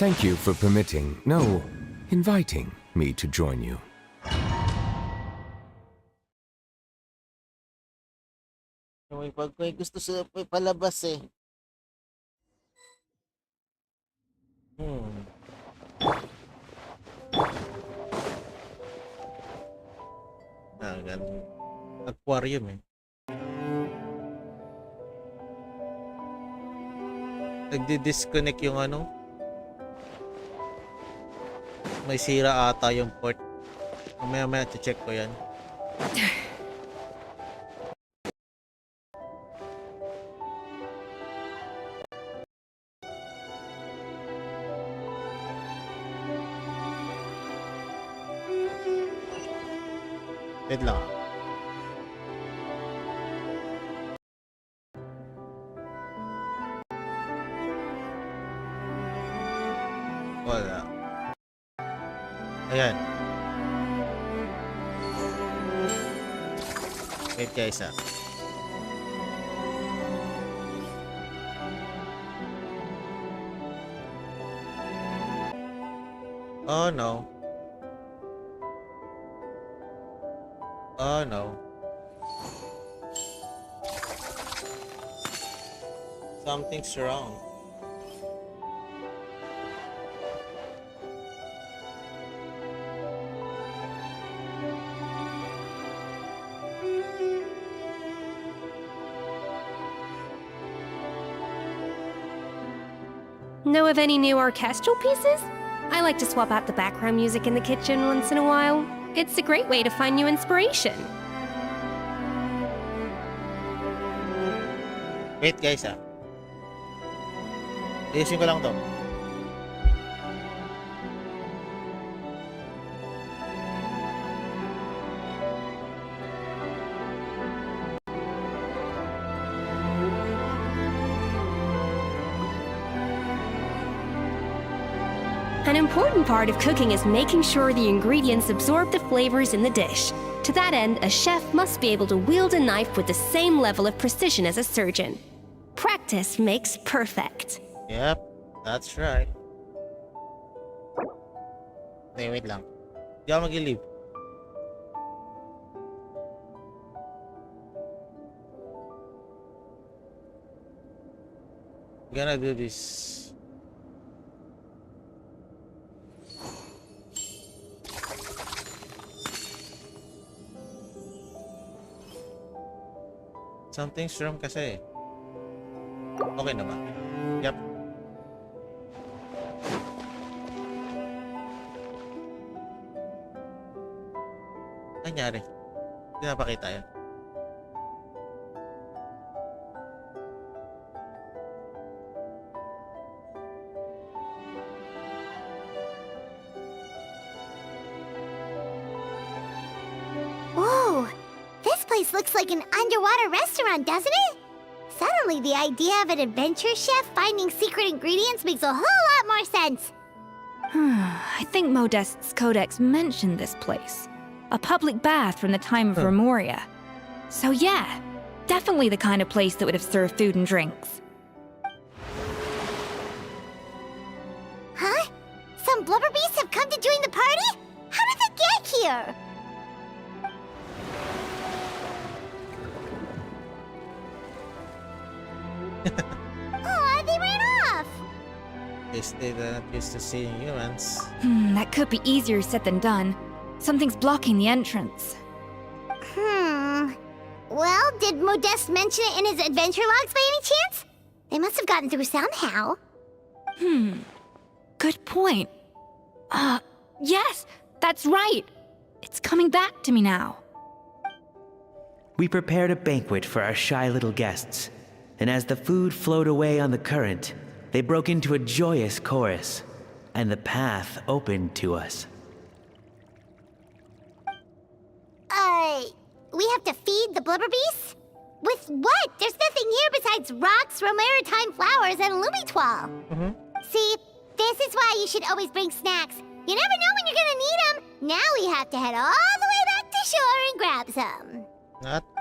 Thank you for permitting, no, inviting me to join you. Pag may gusto sila palabas eh. Ganun. Aquarium eh. Nagdi-disconnect yung ano. May sira ata yung port. Mamaya check ko yan. Wait lang. Wala. Ayan. Wait guys ah. Oh no. Oh no. Something's wrong. Know of any new orchestral pieces? I like to swap out the background music in the kitchen once in a while. It's a great way to find new inspiration. Wait guys ah. Ayusin ko lang to. An important part of cooking is making sure the ingredients absorb the flavors in the dish. To that end, a chef must be able to wield a knife with the same level of precision as a surgeon. Practice makes perfect. Yep, that's right. Okay, wait lang. Di ako mag-leave. I'm gonna do this. Something's wrong kasi. Okay naman. Yep. Nangyari. Hindi napakita yan. Whoa! This place looks like an underwater restaurant, doesn't it? Suddenly, the idea of an adventure chef finding secret ingredients makes a whole lot more sense. I think Modest's codex mentioned this place. A public bath from the time of Remoria. So yeah, definitely the kind of place that would have served food and drinks. Huh? Some blubber beasts have come to join the party? How did they get here? Aw, they ran off! Guess they're not used to seeing humans. That could be easier said than done. Something's blocking the entrance. Well, did Modeste mention it in his adventure logs by any chance? They must have gotten through somehow. Good point. Yes, that's right. It's coming back to me now. We prepared a banquet for our shy little guests, and as the food flowed away on the current, they broke into a joyous chorus, and the path opened to us. We have to feed the blubber beasts? With what? There's nothing here besides rocks, romaritime flowers, and lumitoile. See, this is why you should always bring snacks. You never know when you're gonna need them. Now we have to head all the way back to shore and grab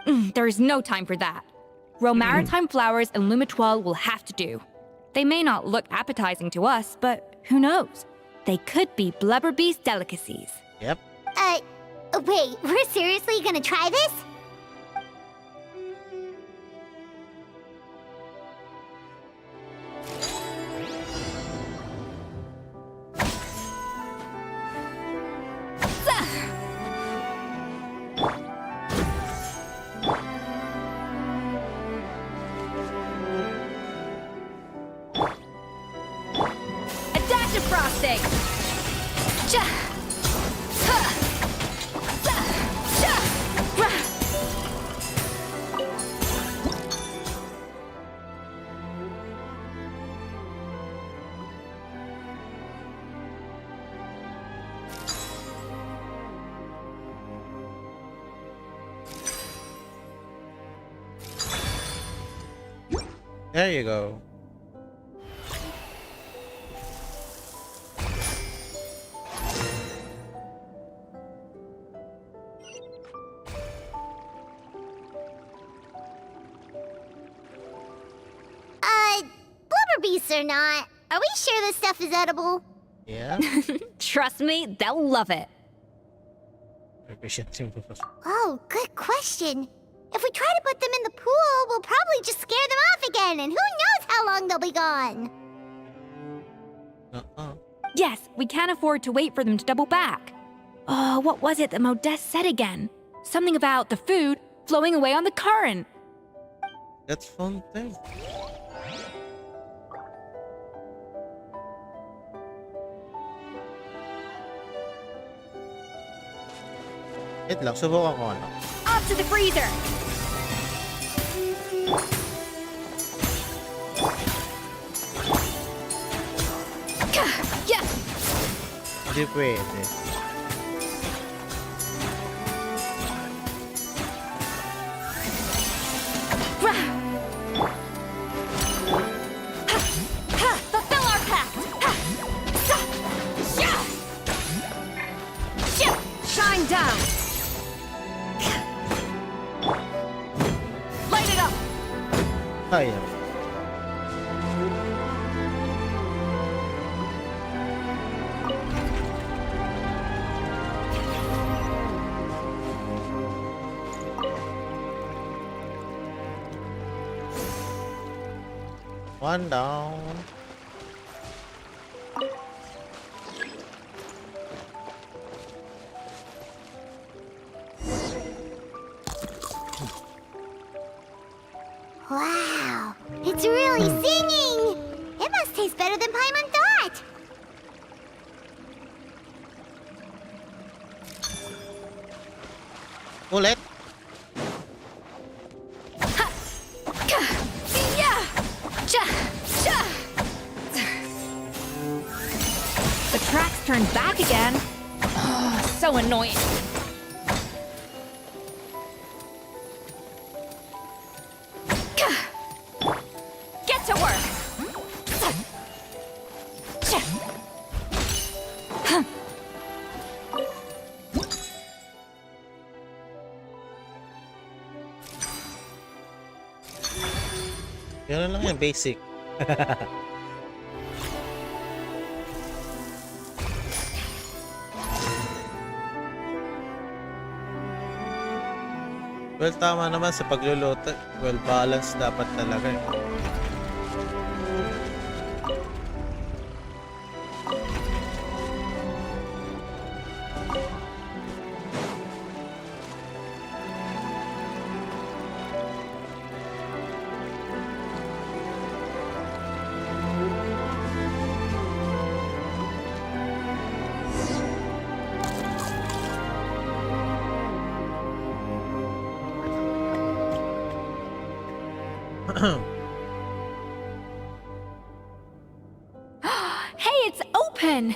some. There is no time for that. Romaritime flowers and lumitoile will have to do. They may not look appetizing to us, but Who knows? They could be Blubber Beast delicacies. Yep. Wait, we're seriously gonna try this? A dash of frosting! There you go. Blubber beasts or not, are we sure this stuff is edible? Yeah. Trust me, they'll love it. Oh, good question. If we try to put them in the pool, we'll probably just scare them off again, and who knows how long they'll be gone. Yes, we can't afford to wait for them to double back. Oh, what was it that Modeste said again? Something about the food flowing away on the current. That's fun thing. Wait lang, subukan ko ano. Up to the freezer! Yeah. Hindi pwede. Fulfill our pact! Shine down! Light it up! Kaya. One down. Wow, it's really singing! It must taste better than Paimon thought! Ulit. The tracks turned back again. Oh, so annoying. Get to work. Yun lang yan, basic. Well, tama naman sa pagluluto. Well, balance dapat talaga eh. Hey, it's open!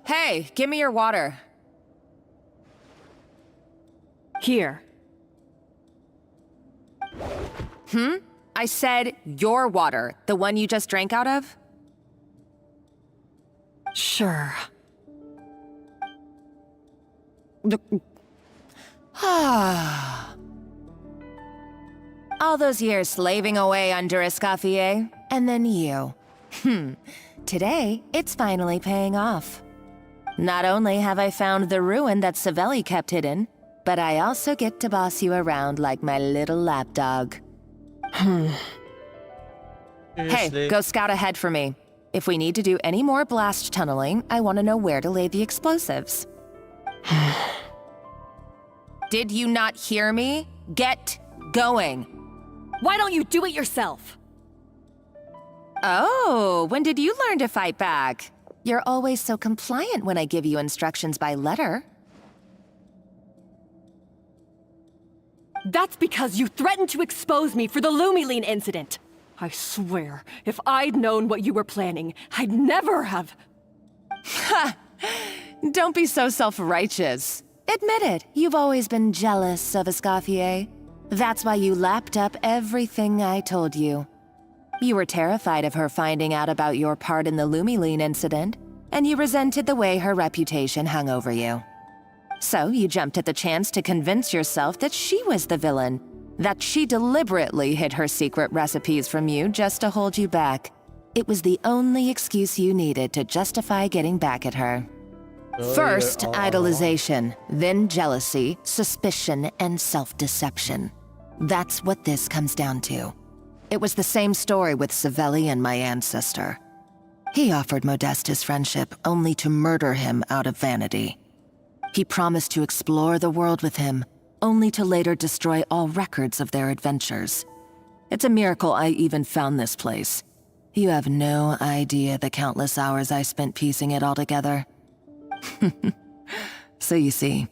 Hey, give me your water. Here. I said your water, the one you just drank out of? Sure. All those years slaving away under Escoffier, and then you. Today, it's finally paying off. Not only have I found the ruin that Savelli kept hidden, but I also get to boss you around like my little lapdog. Hey, go scout ahead for me. If we need to do any more blast tunneling, I want to know where to lay the explosives. Did you not hear me? Get going. Why don't you do it yourself? Oh, when did you learn to fight back? You're always so compliant when I give you instructions by letter. That's because you threatened to expose me for the Lumiline incident. I swear, if I'd known what you were planning, I'd never have... Ha! Don't be so self-righteous. Admit it, you've always been jealous of Escoffier. That's why you lapped up everything I told you. You were terrified of her finding out about your part in the Lumiline incident, and you resented the way her reputation hung over you. So you jumped at the chance to convince yourself that she was the villain, that she deliberately hid her secret recipes from you just to hold you back. It was the only excuse you needed to justify getting back at her. First, idolization, then jealousy, suspicion, and self-deception. That's what this comes down to. It was the same story with Savelli and my ancestor. He offered Modeste his friendship only to murder him out of vanity. He promised to explore the world with him, only to later destroy all records of their adventures. It's a miracle I even found this place. You have no idea the countless hours I spent piecing it all together. So you see,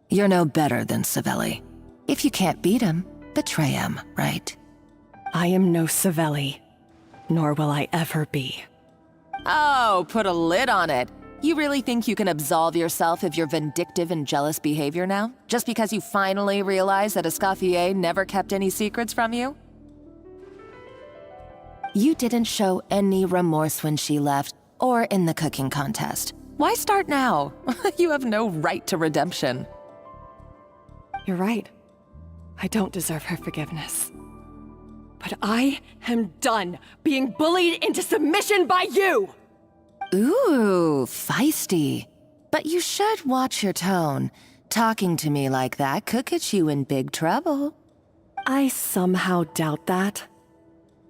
you're no better than Savelli. If you can't beat him, betray him, right? I am no Savelli, nor will I ever be. Oh, put a lid on it. You really think you can absolve yourself of your vindictive and jealous behavior now? Just because you finally realize that Escoffier never kept any secrets from you? You didn't show any remorse when she left, or in the cooking contest. Why start now? You have no right to redemption. You're right. I don't deserve her forgiveness. But I am done being bullied into submission by you! Ooh, feisty. But you should watch your tone. Talking to me like that could get you in big trouble. I somehow doubt that.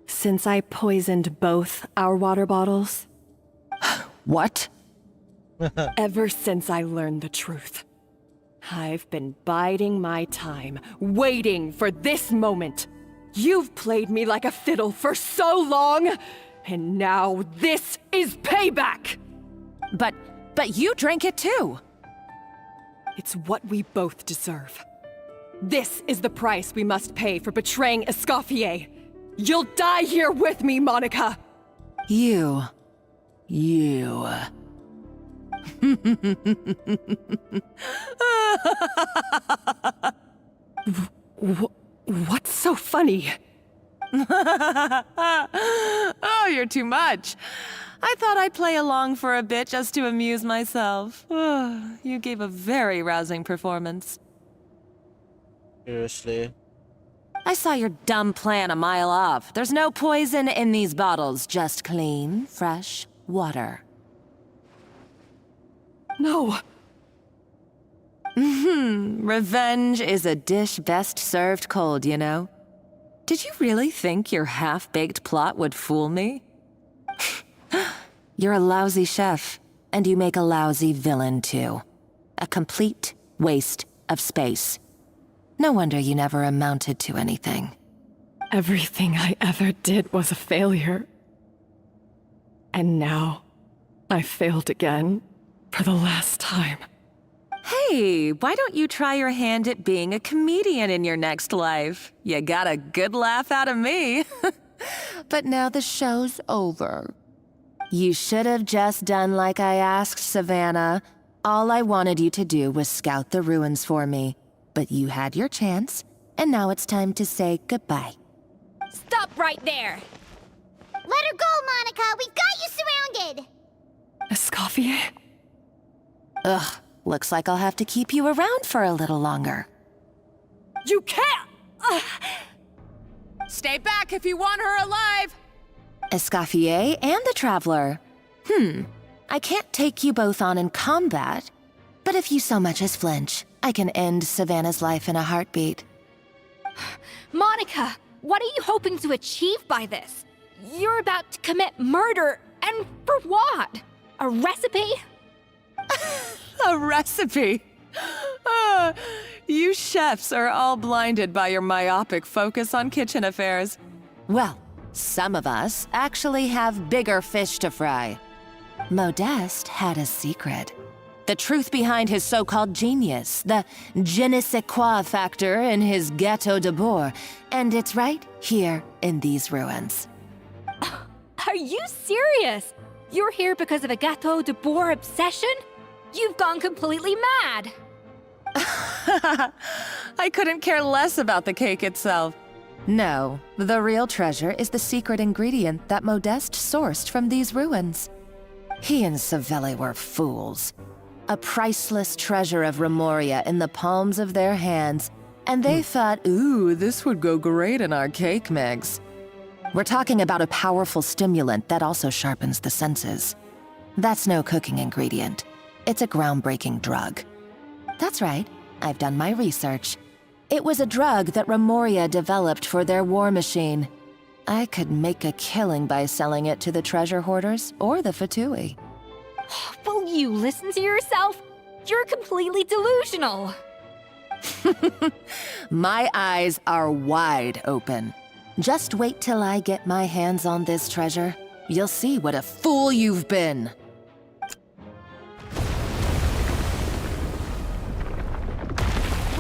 Since I poisoned both our water bottles. What? Ever since I learned the truth. I've been biding my time, waiting for this moment. You've played me like a fiddle for so long, and now this is payback! But you drank it too! It's what we both deserve. This is the price we must pay for betraying Escoffier. You'll die here with me, Monica! You. What's so funny? Oh, you're too much. I thought I'd play along for a bit just to amuse myself. You gave a very rousing performance. Seriously. I saw your dumb plan a mile off. There's no poison in these bottles, just clean, fresh water. No. Revenge is a dish best served cold, you know? Did you really think your half-baked plot would fool me? You're a lousy chef, and you make a lousy villain, too. A complete waste of space. No wonder you never amounted to anything. Everything I ever did was a failure. And now, I failed again, for the last time. Hey, why don't you try your hand at being a comedian in your next life? You got a good laugh out of me. But now the show's over. You should have just done like I asked, Savannah. All I wanted you to do was scout the ruins for me. But you had your chance, and now it's time to say goodbye. Stop right there! Let her go, Monica! We've got you surrounded! Escoffier? Ugh, looks like I'll have to keep you around for a little longer. You can't! Stay back if you want her alive! Escoffier and the Traveler. I can't take you both on in combat, but if you so much as flinch, I can end Savannah's life in a heartbeat. Monica, what are you hoping to achieve by this? You're about to commit murder, and for what? A recipe? A recipe? You chefs are all blinded by your myopic focus on kitchen affairs. Well, some of us actually have bigger fish to fry. Modeste had a secret. The truth behind his so-called genius, the je ne sais quoi factor in his Gâteau de Bourg, and it's right here in these ruins. Are you serious? You're here because of a Gâteau de Bourg obsession? You've gone completely mad! I couldn't care less about the cake itself. No, the real treasure is the secret ingredient that Modeste sourced from these ruins. He and Savelli were fools. A priceless treasure of Remoria in the palms of their hands, and they thought, ooh, this would go great in our cake mix. We're talking about a powerful stimulant that also sharpens the senses. That's no cooking ingredient. It's a groundbreaking drug. That's right, I've done my research. It was a drug that Remoria developed for their war machine. I could make a killing by selling it to the treasure hoarders or the Fatui. Will you listen to yourself? You're completely delusional. My eyes are wide open. Just wait till I get my hands on this treasure. You'll see what a fool you've been.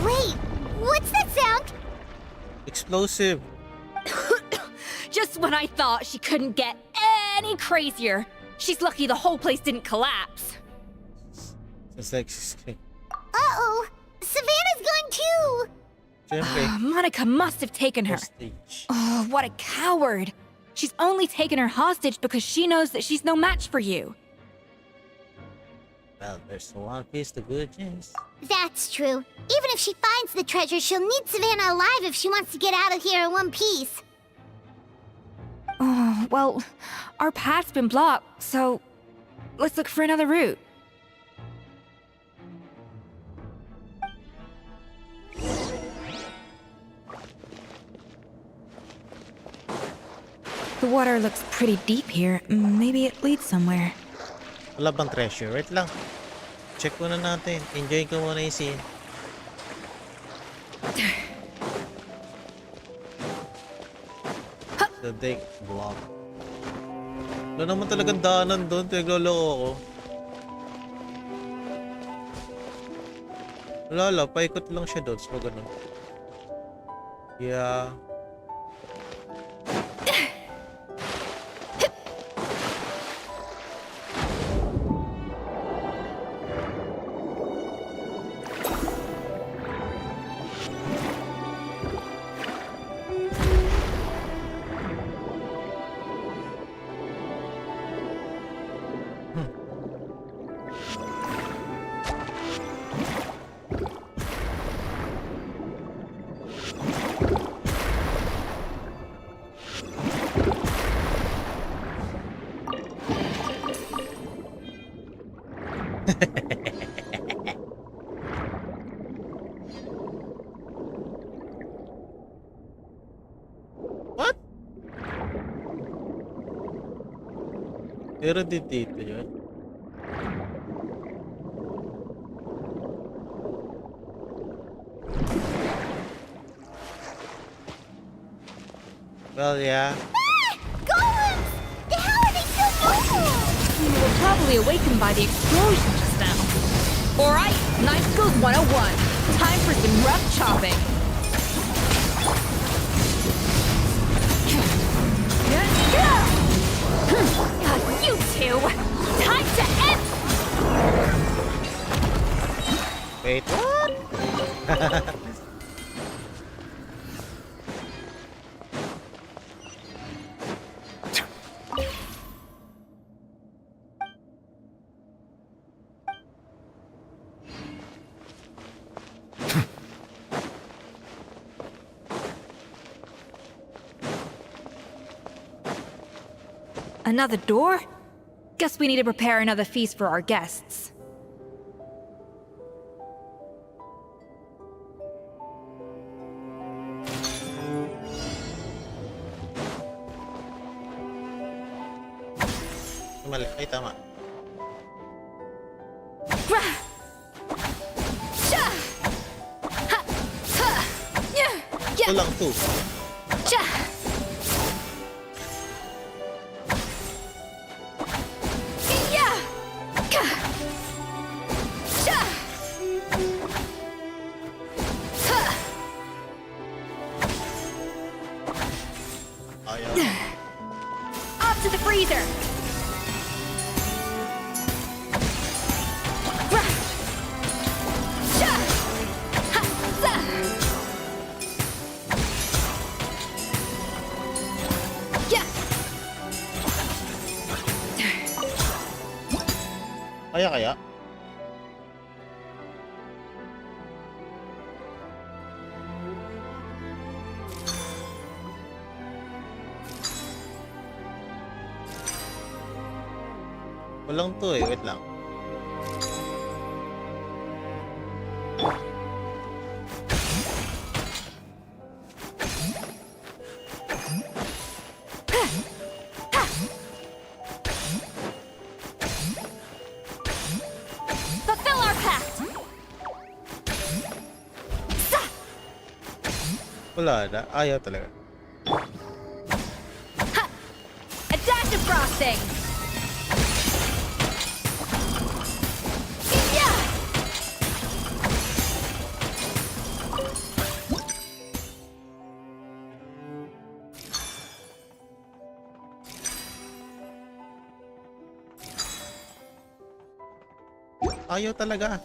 Wait, what's that sound? Explosive. Just when I thought she couldn't get any crazier. She's lucky the whole place didn't collapse. It's like she's Uh-oh! Savannah's gone too! Monica must have taken her. hostage. Oh, what a coward. She's only taken her hostage because she knows that she's no match for you. Well, there's one piece to good news. That's true. Even if she finds the treasure, she'll need Savannah alive if she wants to get out of here in one piece. Oh, well, our path's been blocked, so let's look for another route. The water looks pretty deep here. Maybe it leads somewhere. Wala bang treasure? Wait lang. Check muna natin. Enjoy ko muna yung scene. The deck block. Wala naman talagang daanan doon. Pinagloloko ako. Wala, paikot lang siya doon. So, ganun. Yeah. What? Meron din dito yun. Well, yeah. Golems! The hell are they still moving? You were probably awakened by the explosion just now. Alright, Knife Skills 101. Time for some rough chopping. You two! Another door? Guess we need to prepare another feast for our guests. Mali. Ay, tama. Ito lang to. Ayaw. Up to the freezer! Kaya? Walang to eh. Wait lang. Fulfill our pact! Wala na. Ayaw talaga. A dash of frosting! Ayaw talaga.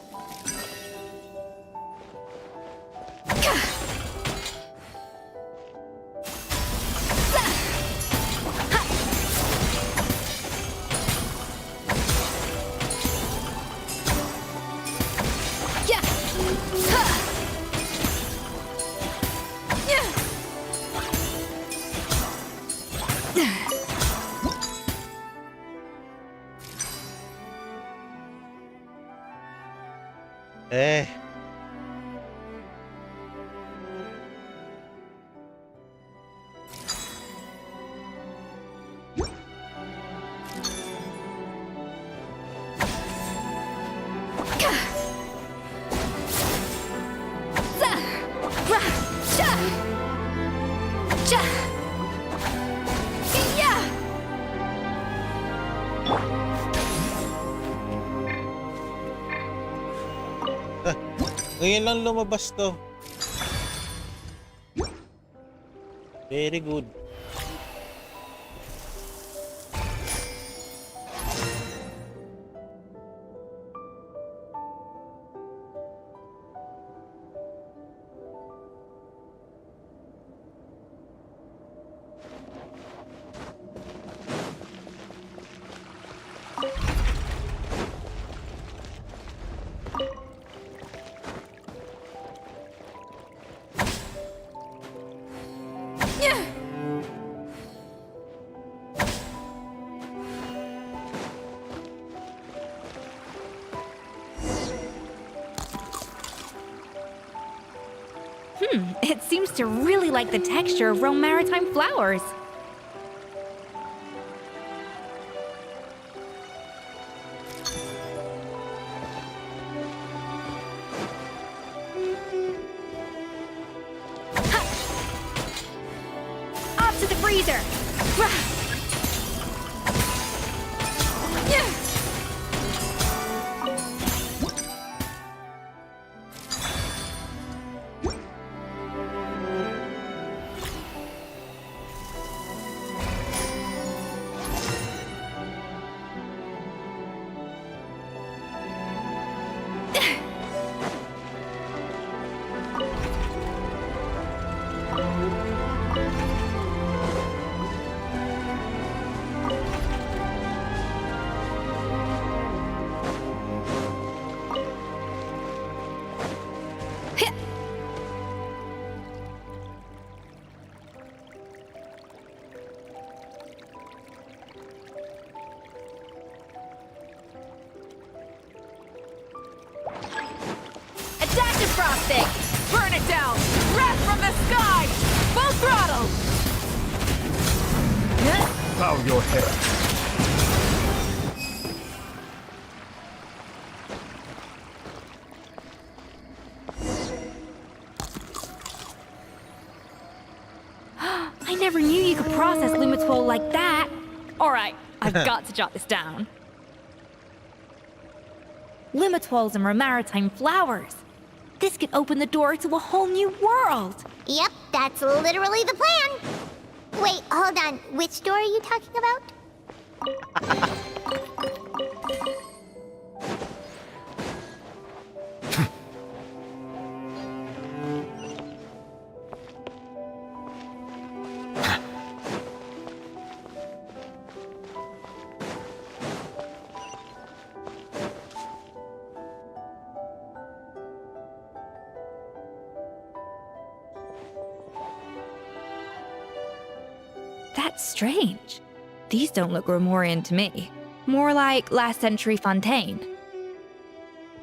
Eh. Ngayon lang lumabas to. Very good. It seems to really like the texture of Rome Maritime flowers. Up to the freezer! Fantastic! Burn it down! Wrath from the sky! Full throttle! Bow your head. I never knew you could process Lumitwol like that. Alright, I've got to jot this down. Lumitwols and maritime flowers. This could open the door to a whole new world. Yep, that's literally the plan. Wait, hold on. Which door are you talking about? That's strange. These don't look Romorian to me. More like last century Fontaine.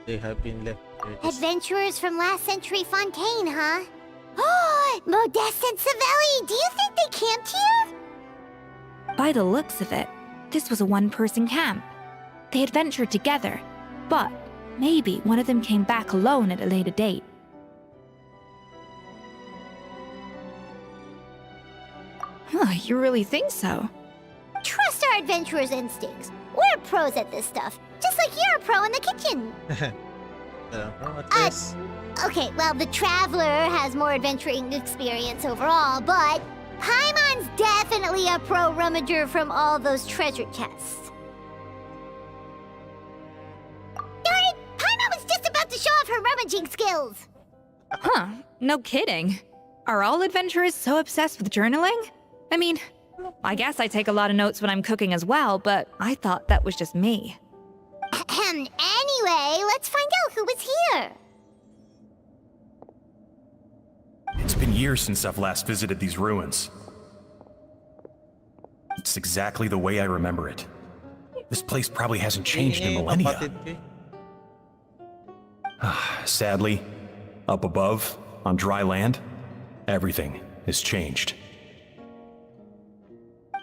They have been left here. Adventurers from last century Fontaine, huh? Oh, Modeste and Savelli, do you think they camped here? By the looks of it, this was a one-person camp. They adventured together, but maybe one of them came back alone at a later date. Huh, you really think so? Trust our adventurers' instincts. We're pros at this stuff, just like you're a pro in the kitchen. Okay, well, the Traveler has more adventuring experience overall, but Paimon's definitely a pro rummager from all those treasure chests. Darn it! Paimon was just about to show off her rummaging skills! Huh, no kidding. Are all adventurers so obsessed with journaling? I mean, I guess I take a lot of notes when I'm cooking as well, but I thought that was just me. Anyway, let's find out who was here. It's been years since I've last visited these ruins. It's exactly the way I remember it. This place probably hasn't changed in millennia. Sadly, up above, on dry land, everything has changed.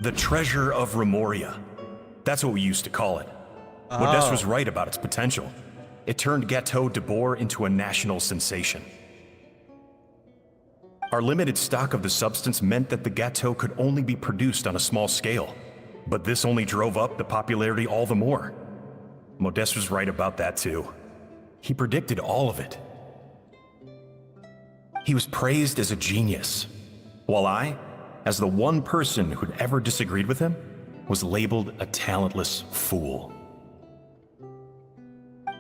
The treasure of Remoria. That's what we used to call it. Modeste was right about its potential. It turned Gâteau de Bourg into a national sensation. Our limited stock of the substance meant that the gâteau could only be produced on a small scale. But this only drove up the popularity all the more. Modeste was right about that too. He predicted all of it. He was praised as a genius, while I, as the one person who'd ever disagreed with him, was labeled a talentless fool.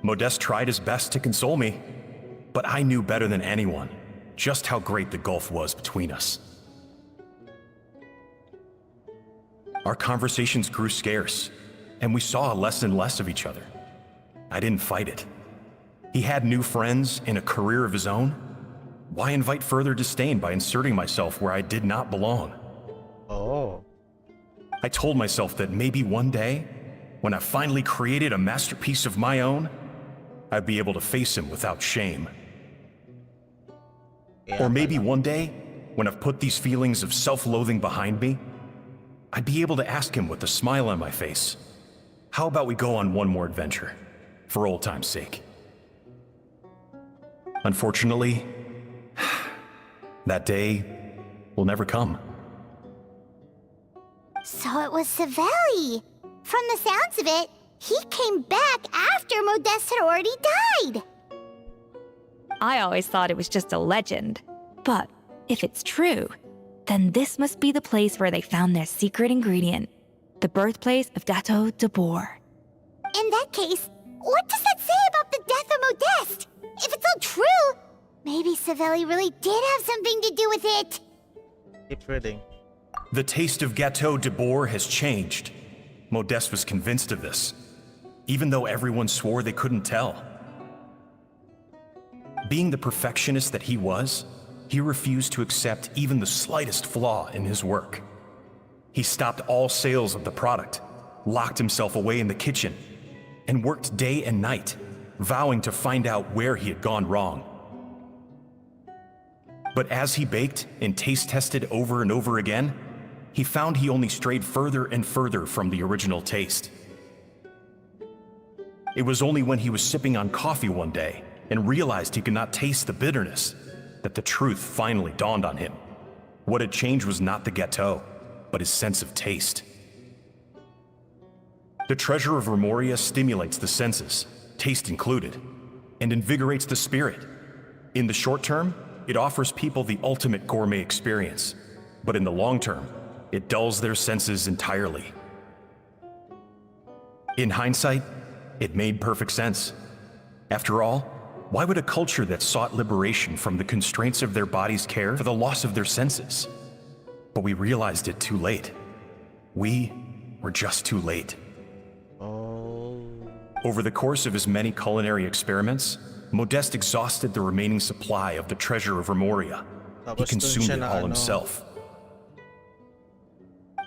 Modeste tried his best to console me, but I knew better than anyone just how great the gulf was between us. Our conversations grew scarce, and we saw less and less of each other. I didn't fight it. He had new friends and a career of his own. Why invite further disdain by inserting myself where I did not belong? I told myself that maybe one day, when I finally created a masterpiece of my own, I'd be able to face him without shame. Or maybe one day, when I've put these feelings of self-loathing behind me, I'd be able to ask him with a smile on my face, how about we go on one more adventure, for old time's sake? Unfortunately, that day will never come. So it was Savelli. From the sounds of it, he came back after Modeste had already died. I always thought it was just a legend. But if it's true, then this must be the place where they found their secret ingredient, the birthplace of Gâteau de Bourg. In that case, what does that say about the death of Modeste? If it's all true, maybe Savelli really did have something to do with it. Keep reading. The taste of Gâteau de Bourg has changed. Modeste was convinced of this, even though everyone swore they couldn't tell. Being the perfectionist that he was, he refused to accept even the slightest flaw in his work. He stopped all sales of the product, locked himself away in the kitchen, and worked day and night, vowing to find out where he had gone wrong. But as he baked and taste tested over and over again, he found he only strayed further and further from the original taste. It was only when he was sipping on coffee one day and realized he could not taste the bitterness that the truth finally dawned on him. What had changed was not the gâteau, but his sense of taste. The treasure of Remoria stimulates the senses, taste included, and invigorates the spirit. In the short term, it offers people the ultimate gourmet experience, but in the long term, it dulls their senses entirely. In hindsight, it made perfect sense. After all, why would a culture that sought liberation from the constraints of their bodies care for the loss of their senses? But we realized it too late. We were just too late. Over the course of his many culinary experiments, Modeste exhausted the remaining supply of the treasure of Remoria. He consumed it all himself.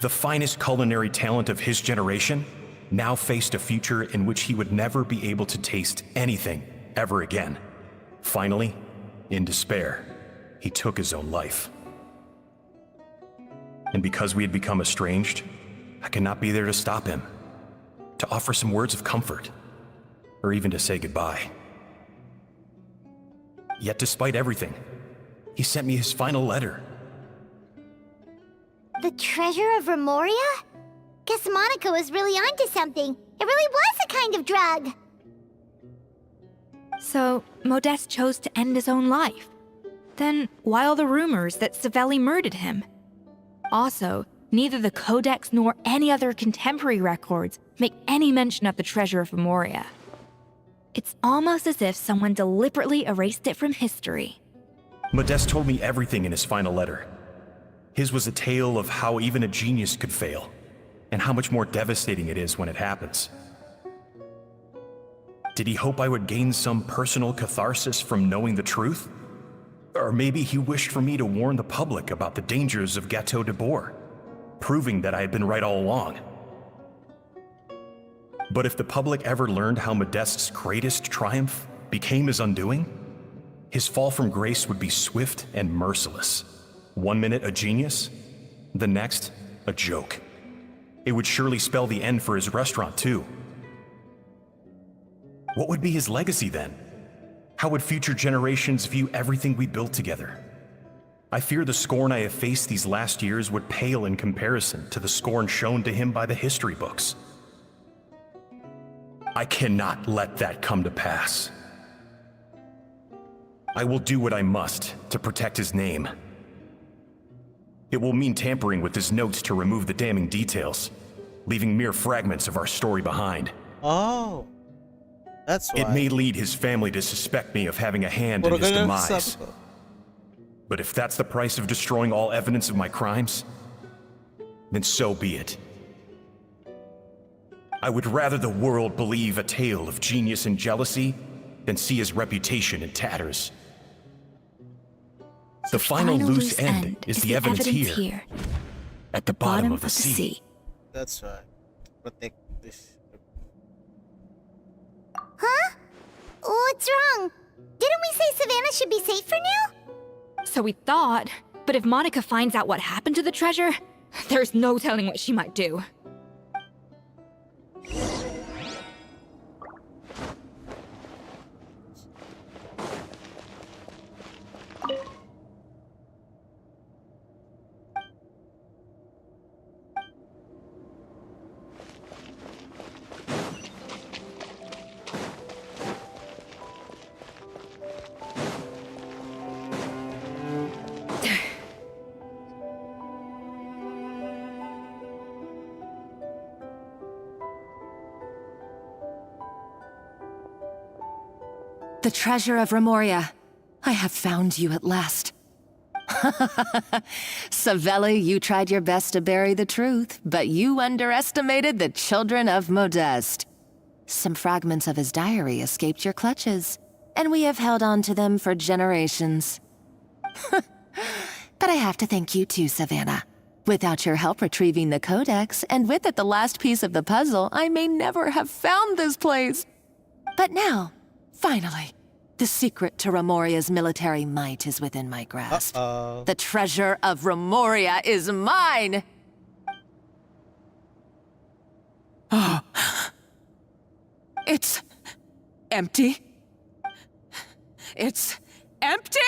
The finest culinary talent of his generation now faced a future in which he would never be able to taste anything ever again. Finally, in despair, he took his own life. And because we had become estranged, I could not be there to stop him, to offer some words of comfort, or even to say goodbye. Yet despite everything, he sent me his final letter. The treasure of Remoria? Guess Monica was really onto something. It really was a kind of drug. So, Modeste chose to end his own life. Then, why all the rumors that Savelli murdered him? Also, neither the Codex nor any other contemporary records make any mention of the treasure of Remoria. It's almost as if someone deliberately erased it from history. Modeste told me everything in his final letter. His was a tale of how even a genius could fail, and how much more devastating it is when it happens. Did he hope I would gain some personal catharsis from knowing the truth? Or maybe he wished for me to warn the public about the dangers of Gâteau de Bourg, proving that I had been right all along. But if the public ever learned how Modeste's greatest triumph became his undoing, his fall from grace would be swift and merciless. 1 minute a genius, the next a joke. It would surely spell the end for his restaurant too. What would be his legacy then? How would future generations view everything we built together? I fear the scorn I have faced these last years would pale in comparison to the scorn shown to him by the history books. I cannot let that come to pass. I will do what I must to protect his name. It will mean tampering with his notes to remove the damning details, leaving mere fragments of our story behind. Oh, that's why. It may lead his family to suspect me of having a hand in his demise. But if that's the price of destroying all evidence of my crimes, then so be it. I would rather the world believe a tale of genius and jealousy than see his reputation in tatters. The final loose end is the evidence here, at the bottom of the sea. That's right. Protect this. Huh? What's wrong? Didn't we say Savannah should be safe for now? So we thought, but if Monica finds out what happened to the treasure, there's no telling what she might do. The treasure of Remoria. I have found you at last. Savelli, you tried your best to bury the truth, but you underestimated the children of Modeste. Some fragments of his diary escaped your clutches, and we have held on to them for generations. But I have to thank you too, Savannah. Without your help retrieving the Codex, and with it the last piece of the puzzle, I may never have found this place. But now, finally, The secret to Remoria's military might is within my grasp. The treasure of Remoria is mine! It's empty. It's empty?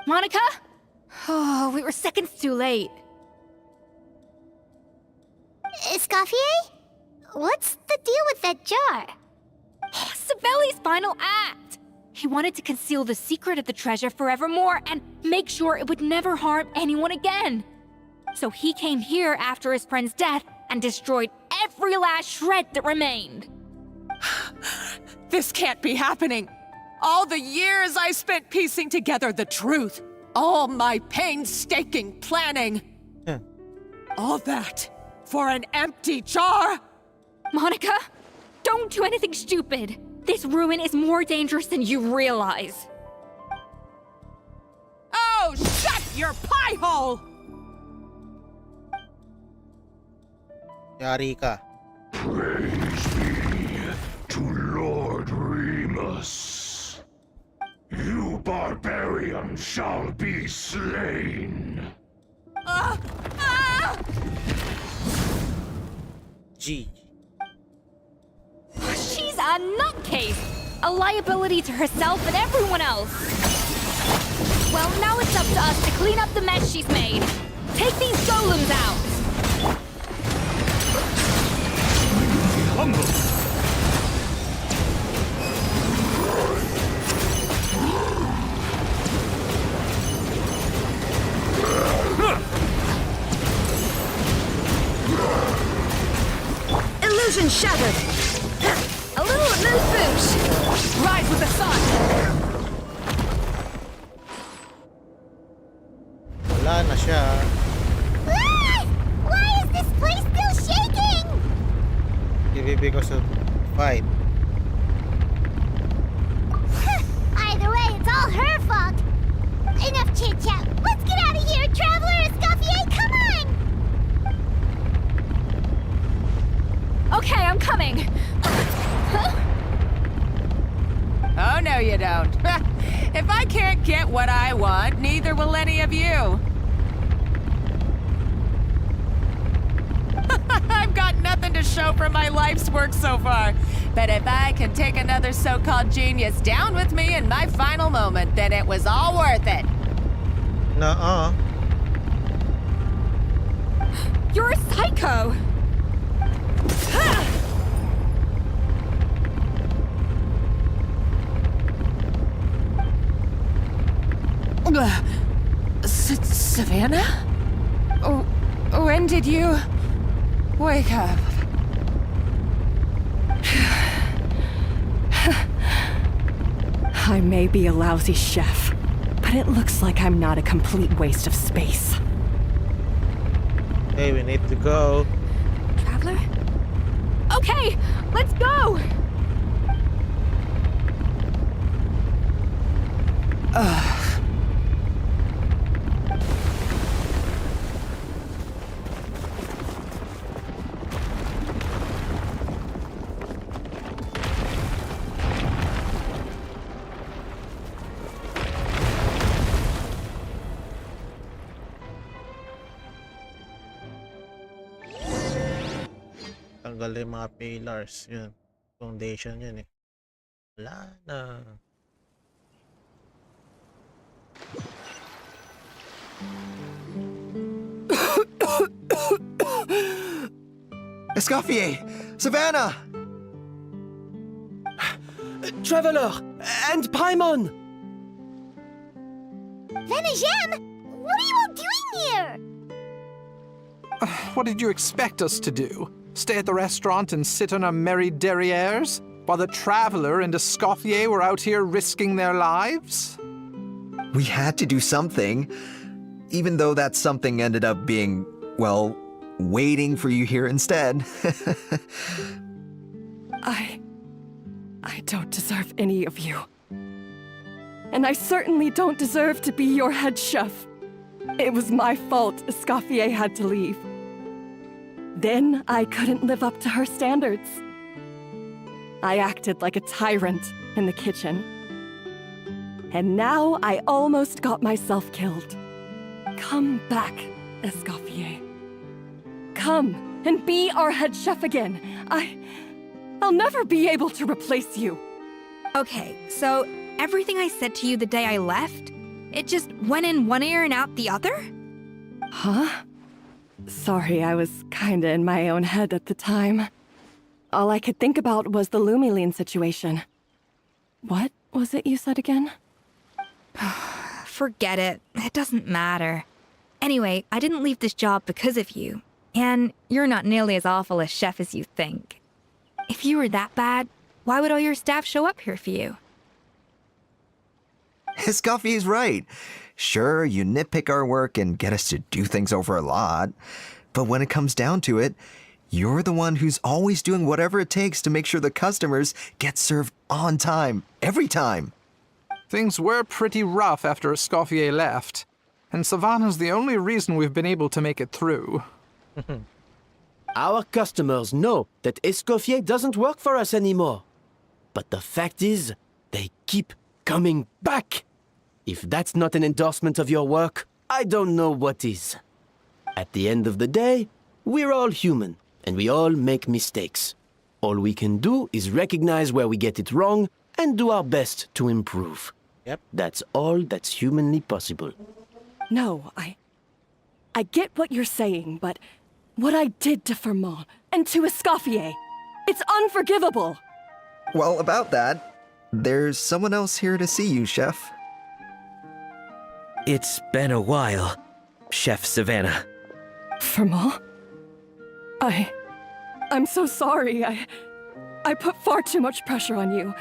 Monica? Oh, we were seconds too late. Escoffier? What's the deal with that jar? Savelli's final act! He wanted to conceal the secret of the treasure forevermore and make sure it would never harm anyone again. So he came here after his friend's death and destroyed every last shred that remained. This can't be happening. All the years I spent piecing together the truth. All my painstaking planning. All that for an empty jar? Monica, don't do anything stupid. This ruin is more dangerous than you realize. Oh, shut your pie hole! Yari ka. Praise be to Lord Remus. You barbarian shall be slain. G. She's a nutcase! A liability to herself and everyone else. Well, now it's up to us to clean up the mess she's made. Take these golems out! Humble! Illusion shattered! A little moose boosh! Rise with the sun! Wala na siya. Why is this place still shaking? Maybe because of fight. Either way, it's all her fault. Enough chit-chat. Let's get out of here, Traveler Escoffier, come on! Okay, I'm coming. Oh, no you don't. If I can't get what I want, neither will any of you. I've got nothing to show for my life's work so far. But if I can take another so-called genius down with me in my final moment, then it was all worth it. Nuh-uh. You're a psycho! Savannah? Oh, when did you wake up? I may be a lousy chef, but it looks like I'm not a complete waste of space. Hey, we need to go. Traveler? Okay, let's go! Tanggal yung mga pillars. Yun. Foundation yun eh. Wala na. Escoffier! Savannah! Traveler! And Paimon! Venejem! What are you all doing here? What did you expect us to do? Stay at the restaurant and sit on our merry derrieres? While the Traveler and Escoffier were out here risking their lives? We had to do something, even though that something ended up being, well, waiting for you here instead. I don't deserve any of you. And I certainly don't deserve to be your head chef. It was my fault Escoffier had to leave. Then I couldn't live up to her standards. I acted like a tyrant in the kitchen. And now I almost got myself killed. Come back, Escoffier. Come and be our head chef again. I'll never be able to replace you. Okay, so everything I said to you the day I left, it just went in one ear and out the other? Huh? Sorry, I was kinda in my own head at the time. All I could think about was the Lumiline situation. What was it you said again? Forget it. It doesn't matter. Anyway, I didn't leave this job because of you. And you're not nearly as awful a chef as you think. If you were that bad, why would all your staff show up here for you? Escoffier's right. Sure, you nitpick our work and get us to do things over a lot. But when it comes down to it, you're the one who's always doing whatever it takes to make sure the customers get served on time, every time. Things were pretty rough after Escoffier left, and Savannah's the only reason we've been able to make it through. Our customers know that Escoffier doesn't work for us anymore. But the fact is, they keep coming back. If that's not an endorsement of your work, I don't know what is. At the end of the day, we're all human, and we all make mistakes. All we can do is recognize where we get it wrong and do our best to improve. Yep. That's all that's humanly possible. No, I get what you're saying, but what I did to Firmin and to Escoffier, it's unforgivable. Well, about that, there's someone else here to see you, Chef. It's been a while, Chef Savannah. Firmin? I'm so sorry. I put far too much pressure on you.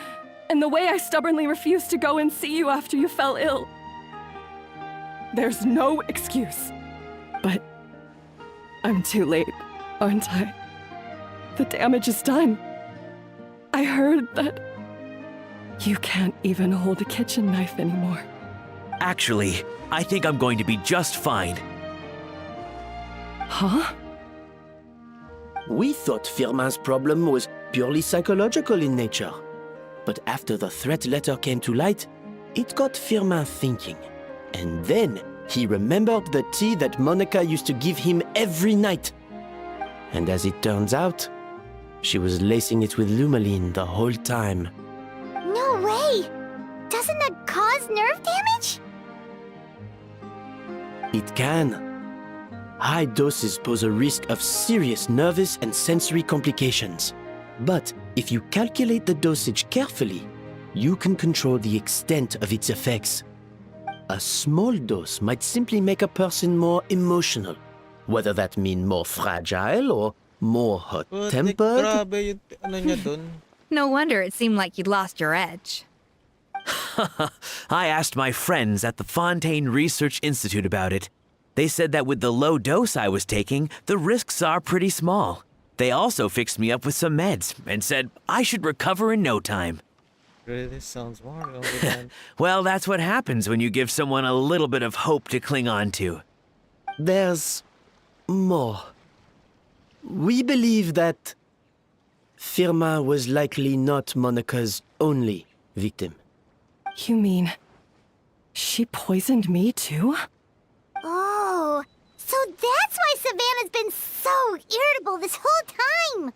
And the way I stubbornly refused to go and see you after you fell ill. There's no excuse. But I'm too late, aren't I? The damage is done. I heard that you can't even hold a kitchen knife anymore. Actually, I think I'm going to be just fine. Huh? We thought Firmin's problem was purely psychological in nature. But after the threat letter came to light, it got Firmin thinking. And then he remembered the tea that Monica used to give him every night. And as it turns out, she was lacing it with Lumiline the whole time. No way! Doesn't that cause nerve damage? It can. High doses pose a risk of serious nervous and sensory complications. But if you calculate the dosage carefully, you can control the extent of its effects. A small dose might simply make a person more emotional, whether that mean more fragile or more hot-tempered. Grabe yung ano niya dun. No wonder it seemed like you'd lost your edge. I asked my friends at the Fontaine Research Institute about it. They said that with the low dose I was taking, the risks are pretty small. They also fixed me up with some meds and said I should recover in no time. Really sounds more than... Well, that's what happens when you give someone a little bit of hope to cling on to. There's more. We believe that Firmin was likely not Monica's only victim. You mean she poisoned me too? Oh, so that's why Savannah's been so irritable this whole time!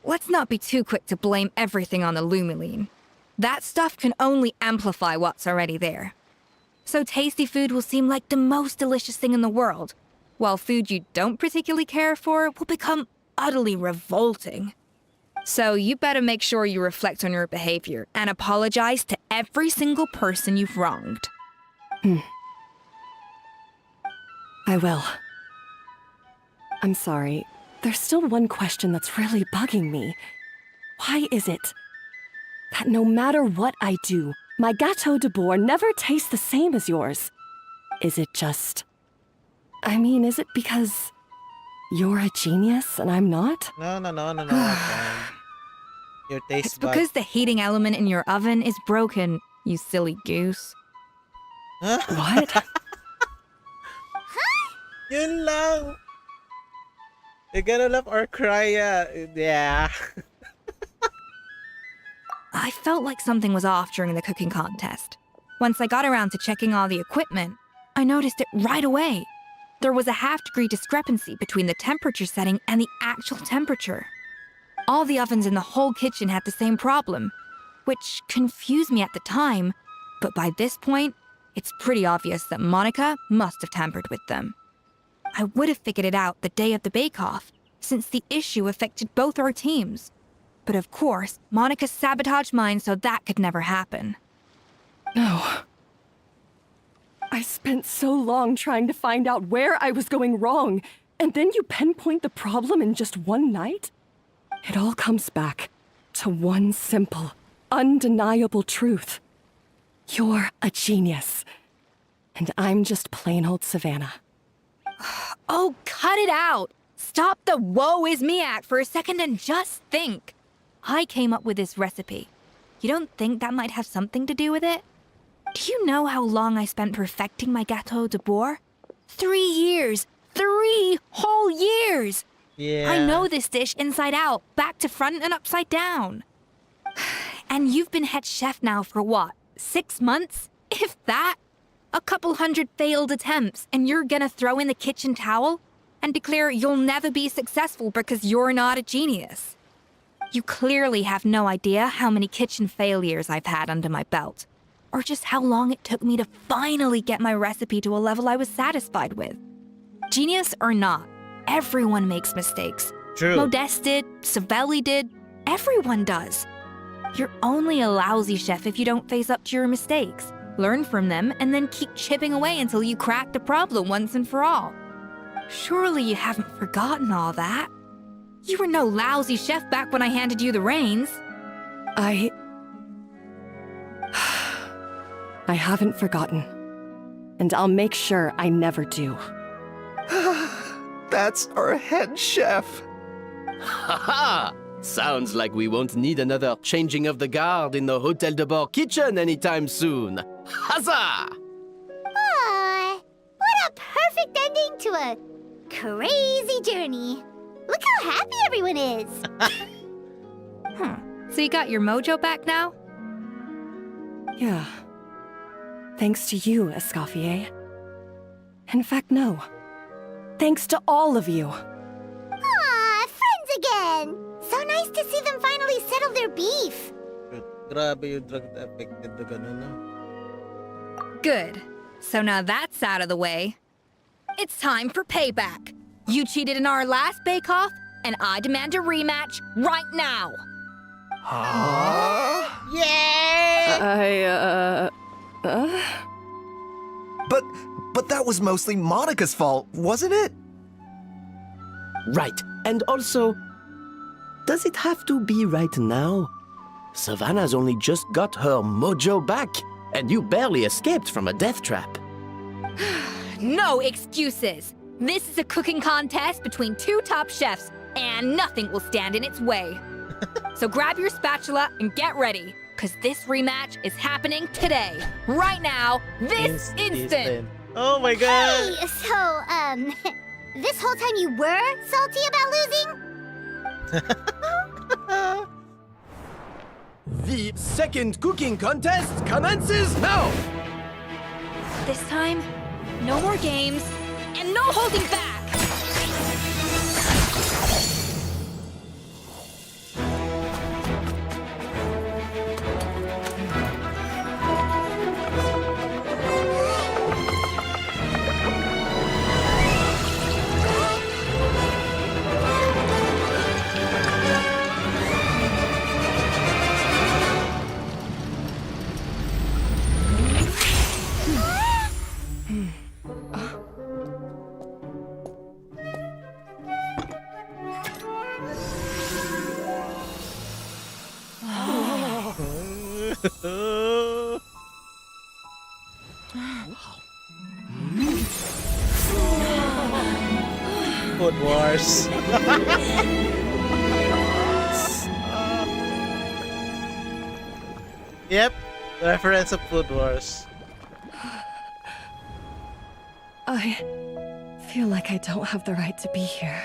Let's not be too quick to blame everything on the Lumiline. That stuff can only amplify what's already there. So tasty food will seem like the most delicious thing in the world, while food you don't particularly care for will become utterly revolting. So you better make sure you reflect on your behavior and apologize to every single person you've wronged. I will. I'm sorry. There's still one question that's really bugging me. Why is it that no matter what I do, my Gâteau de Bourg never tastes the same as yours? Is it just... I mean, is it because you're a genius and I'm not? No. Your taste It's because the heating element in your oven is broken, you silly goose. What? Yun lang. You're gonna laugh or cry, yeah. I felt like something was off during the cooking contest. Once I got around to checking all the equipment, I noticed it right away. There was a half-degree discrepancy between the temperature setting and the actual temperature. All the ovens in the whole kitchen had the same problem, which confused me at the time, but by this point, it's pretty obvious that Monica must have tampered with them. I would have figured it out the day of the bake-off, since the issue affected both our teams. But of course, Monica sabotaged mine so that could never happen. No. I spent so long trying to find out where I was going wrong, and then you pinpoint the problem in just one night? It all comes back to one simple, undeniable truth. You're a genius, and I'm just plain old Savannah. Oh, cut it out! Stop the woe is me act for a second and just think. I came up with this recipe. You don't think that might have something to do with it? Do you know how long I spent perfecting my Gâteau de Bourg? 3 years! 3 whole years! Yeah. I know this dish inside out, back to front and upside down. And you've been head chef now for what, 6 months? If that? A couple hundred failed attempts, and you're gonna throw in the kitchen towel and declare you'll never be successful because you're not a genius. You clearly have no idea how many kitchen failures I've had under my belt, or just how long it took me to finally get my recipe to a level I was satisfied with. Genius or not, everyone makes mistakes. True. Modeste did, Savelli did, everyone does. You're only a lousy chef if you don't face up to your mistakes, learn from them, and then keep chipping away until you crack the problem once and for all. Surely you haven't forgotten all that. You were no lousy chef back when I handed you the reins. I haven't forgotten. And I'll make sure I never do. That's our head chef. Ha! Sounds like we won't need another changing of the guard in the Hôtel de Bord kitchen anytime soon. Huzzah! Aw, what a perfect ending to a crazy journey. Look how happy everyone is. So you got your mojo back now? Yeah. Thanks to you, Escoffier. In fact, no. Thanks to all of you. Aw, friends again. So nice to see them finally settle their beef. Grabe yung drug affected na ganun, no? Good. So now that's out of the way. It's time for payback. You cheated in our last bake-off, and I demand a rematch right now. Huh? Yeah! But that was mostly Monica's fault, wasn't it? Right. And also, does it have to be right now? Savannah's only just got her mojo back, and you barely escaped from a death trap. No excuses. This is a cooking contest between 2 top chefs, and nothing will stand in its way. So grab your spatula and get ready, because this rematch is happening today, right now, this instant. Oh my god! Hey, so, this whole time you were salty about losing? The second cooking contest commences now! This time, no more games, and no holding back! Food Wars. Yep, reference of Food Wars. I feel like I don't have the right to be here.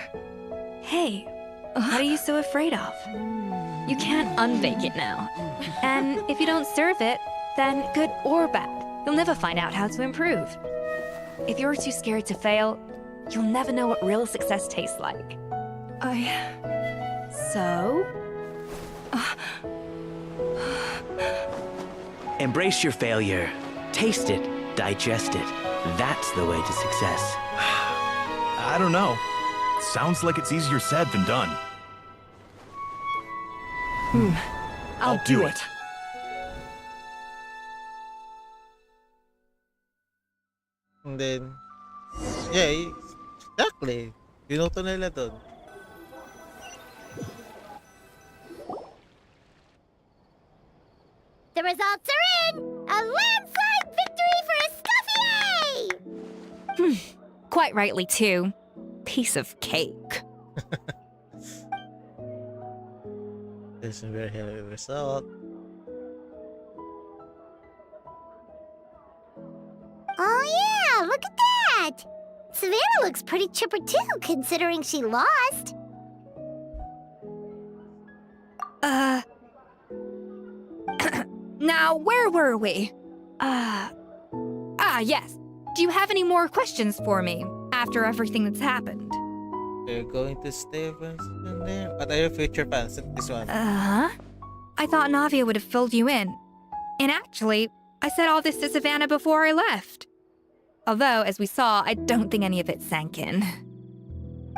Hey, what are you so afraid of? You can't unbake it now. And if you don't serve it, then good or bad, you'll never find out how to improve. If you're too scared to fail, you'll never know what real success tastes like. So? Embrace your failure. Taste it. Digest it. That's the way to success. I don't know. Sounds like it's easier said than done. I'll do it. And then, yeah, exactly. Pinuto nila dun. The results are in! A landslide victory for Escoffier! Quite rightly, too. Piece of cake. This is a very heavy result. Oh yeah, look at that! Savannah looks pretty chipper too, considering she lost. Now, where were we? Yes. Do you have any more questions for me after everything that's happened? They're going to stay in there? But are you future fans of this one? I thought Navia would have filled you in. And actually, I said all this to Savannah before I left. Although, as we saw, I don't think any of it sank in.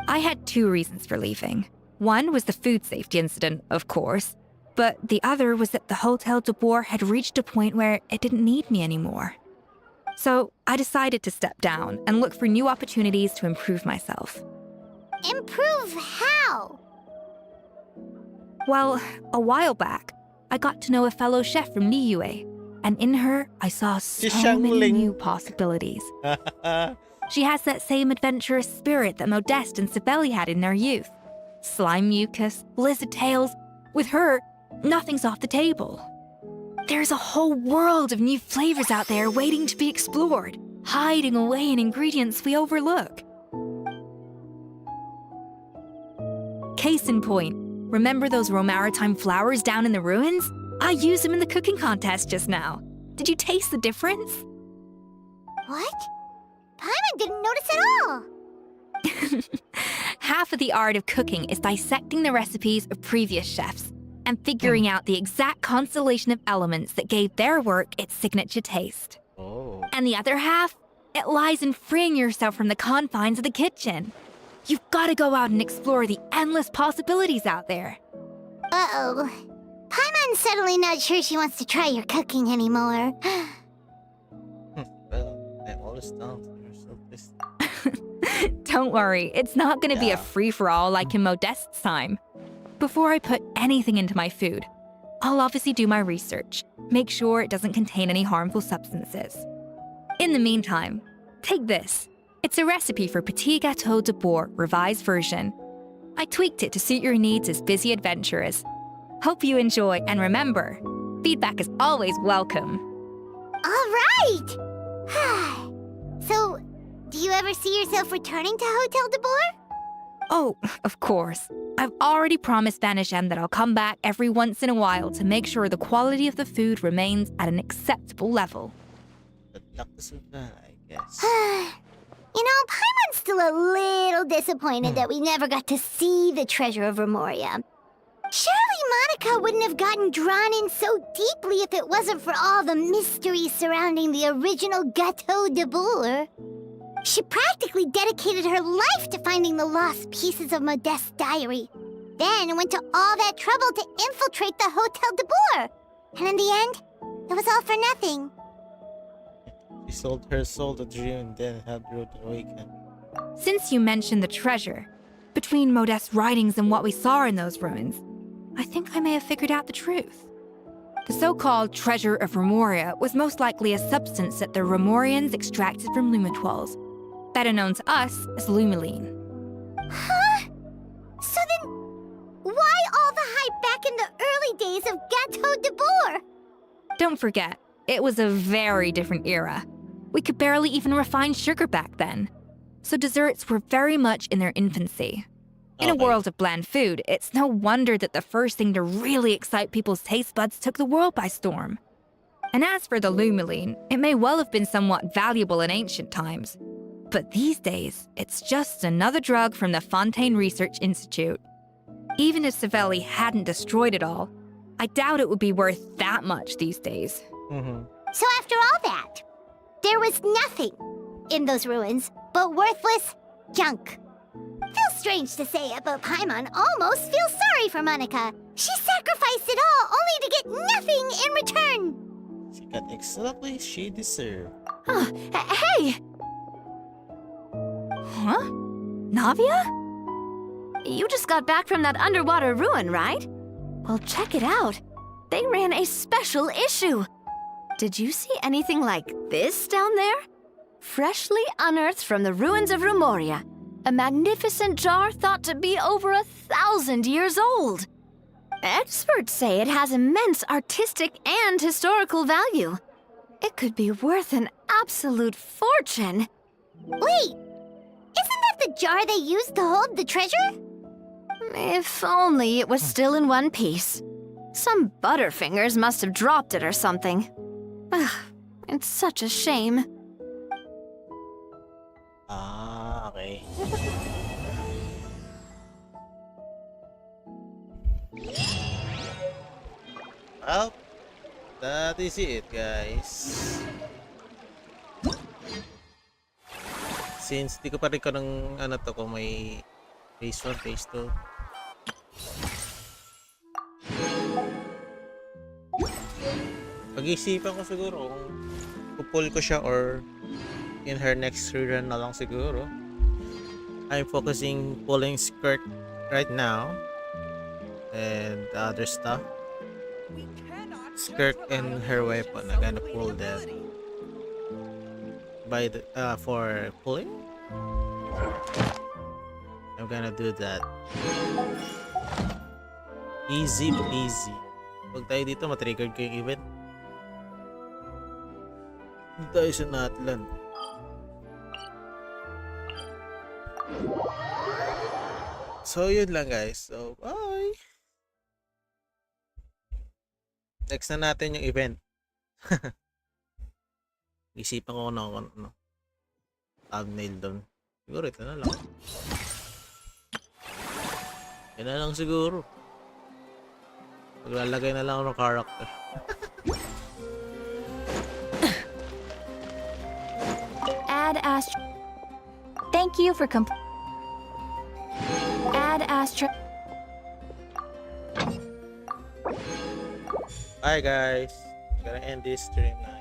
I had 2 reasons for leaving. One was the food safety incident, of course. But the other was that the Hotel de Boer had reached a point where it didn't need me anymore. So I decided to step down and look for new opportunities to improve myself. Improve how? Well, a while back, I got to know a fellow chef from Niue, and in her, I saw so many new possibilities. She has that same adventurous spirit that Modeste and Sibeli had in their youth. Slime mucus, lizard tails. With her, nothing's off the table. There's a whole world of new flavors out there waiting to be explored, hiding away in ingredients we overlook. Case in point, remember those Romaritime flowers down in the ruins? I used them in the cooking contest just now. Did you taste the difference? What? Paimon didn't notice at all! Half of the art of cooking is dissecting the recipes of previous chefs and figuring out the exact constellation of elements that gave their work its signature taste. Oh. And the other half, it lies in freeing yourself from the confines of the kitchen. You've got to go out and explore the endless possibilities out there. Uh-oh. Paimon's suddenly not sure she wants to try your cooking anymore. Well, I always don't. You're so pissed. Don't worry, it's not going to be a free-for-all like in Modeste's time. Before I put anything into my food, I'll obviously do my research, make sure it doesn't contain any harmful substances. In the meantime, take this. It's a recipe for Petit Gâteau de Boer revised version. I tweaked it to suit your needs as busy adventurers. Hope you enjoy, and remember, feedback is always welcome. All right! So, do you ever see yourself returning to Hotel de Boer? Oh, of course. I've already promised Vanisham that I'll come back every once in a while to make sure the quality of the food remains at an acceptable level. Good luck to Savannah, I guess. You know, Paimon's still a little disappointed that we never got to see the treasure of Remoria. Surely Monica wouldn't have gotten drawn in so deeply if it wasn't for all the mystery surrounding the original Gâteau de Boer. She practically dedicated her life to finding the lost pieces of Modeste's diary. Then went to all that trouble to infiltrate the Hotel de Boer. And in the end, it was all for nothing. She sold her soul to Dream and then had Road Awaken. Since you mentioned the treasure, between Modeste's writings and what we saw in those ruins, I think I may have figured out the truth. The so-called treasure of Remoria was most likely a substance that the Remorians extracted from Lumitoiles, better known to us as Lumiline. Huh? So then, why all the hype back in the early days of Gâteau de Boer? Don't forget, it was a very different era. We could barely even refine sugar back then. So desserts were very much in their infancy. In a world of bland food, it's no wonder that the first thing to really excite people's taste buds took the world by storm. And as for the Lumiline, it may well have been somewhat valuable in ancient times. But these days, it's just another drug from the Fontaine Research Institute. Even if Savelli hadn't destroyed it all, I doubt it would be worth that much these days. So after all that, there was nothing in those ruins but worthless junk. Feels strange to say it, but Paimon almost feels sorry for Monica. She sacrificed it all only to get nothing in return. She got exactly she deserved. Hey! Huh? Navia? You just got back from that underwater ruin, right? Well, check it out. They ran a special issue. Did you see anything like this down there? Freshly unearthed from the ruins of Rumoria. A magnificent jar thought to be over 1,000 years old. Experts say it has immense artistic and historical value. It could be worth an absolute fortune. Wait, isn't that the jar they used to hold the treasure? If only it was still in one piece. Some butterfingers must have dropped it or something. Ugh, it's such a shame. Okay. Well, that is it, guys. Since di ko pa rin ko ng ano to kung may phase 1, phase 2. Pag-isipan ko siguro kung pupull ko siya or in her next rerun na lang siguro. I'm focusing pulling skirt right now and the other stuff. Skirt and her weapon. I'm gonna pull that by the for pulling. I'm gonna do that. Easy peasy. Pag tayo dito, matriggered ko yung event. Dito tayo sa Natlan. So, yun lang guys. So, bye! Next na natin yung event. Isipan ko na ano. Thumbnail doon. Siguro ito na lang. Yan na lang siguro. Paglalagay na lang ako ng character. Add Astra. Thank you for Add Astra. Bye guys. Gonna end this stream now.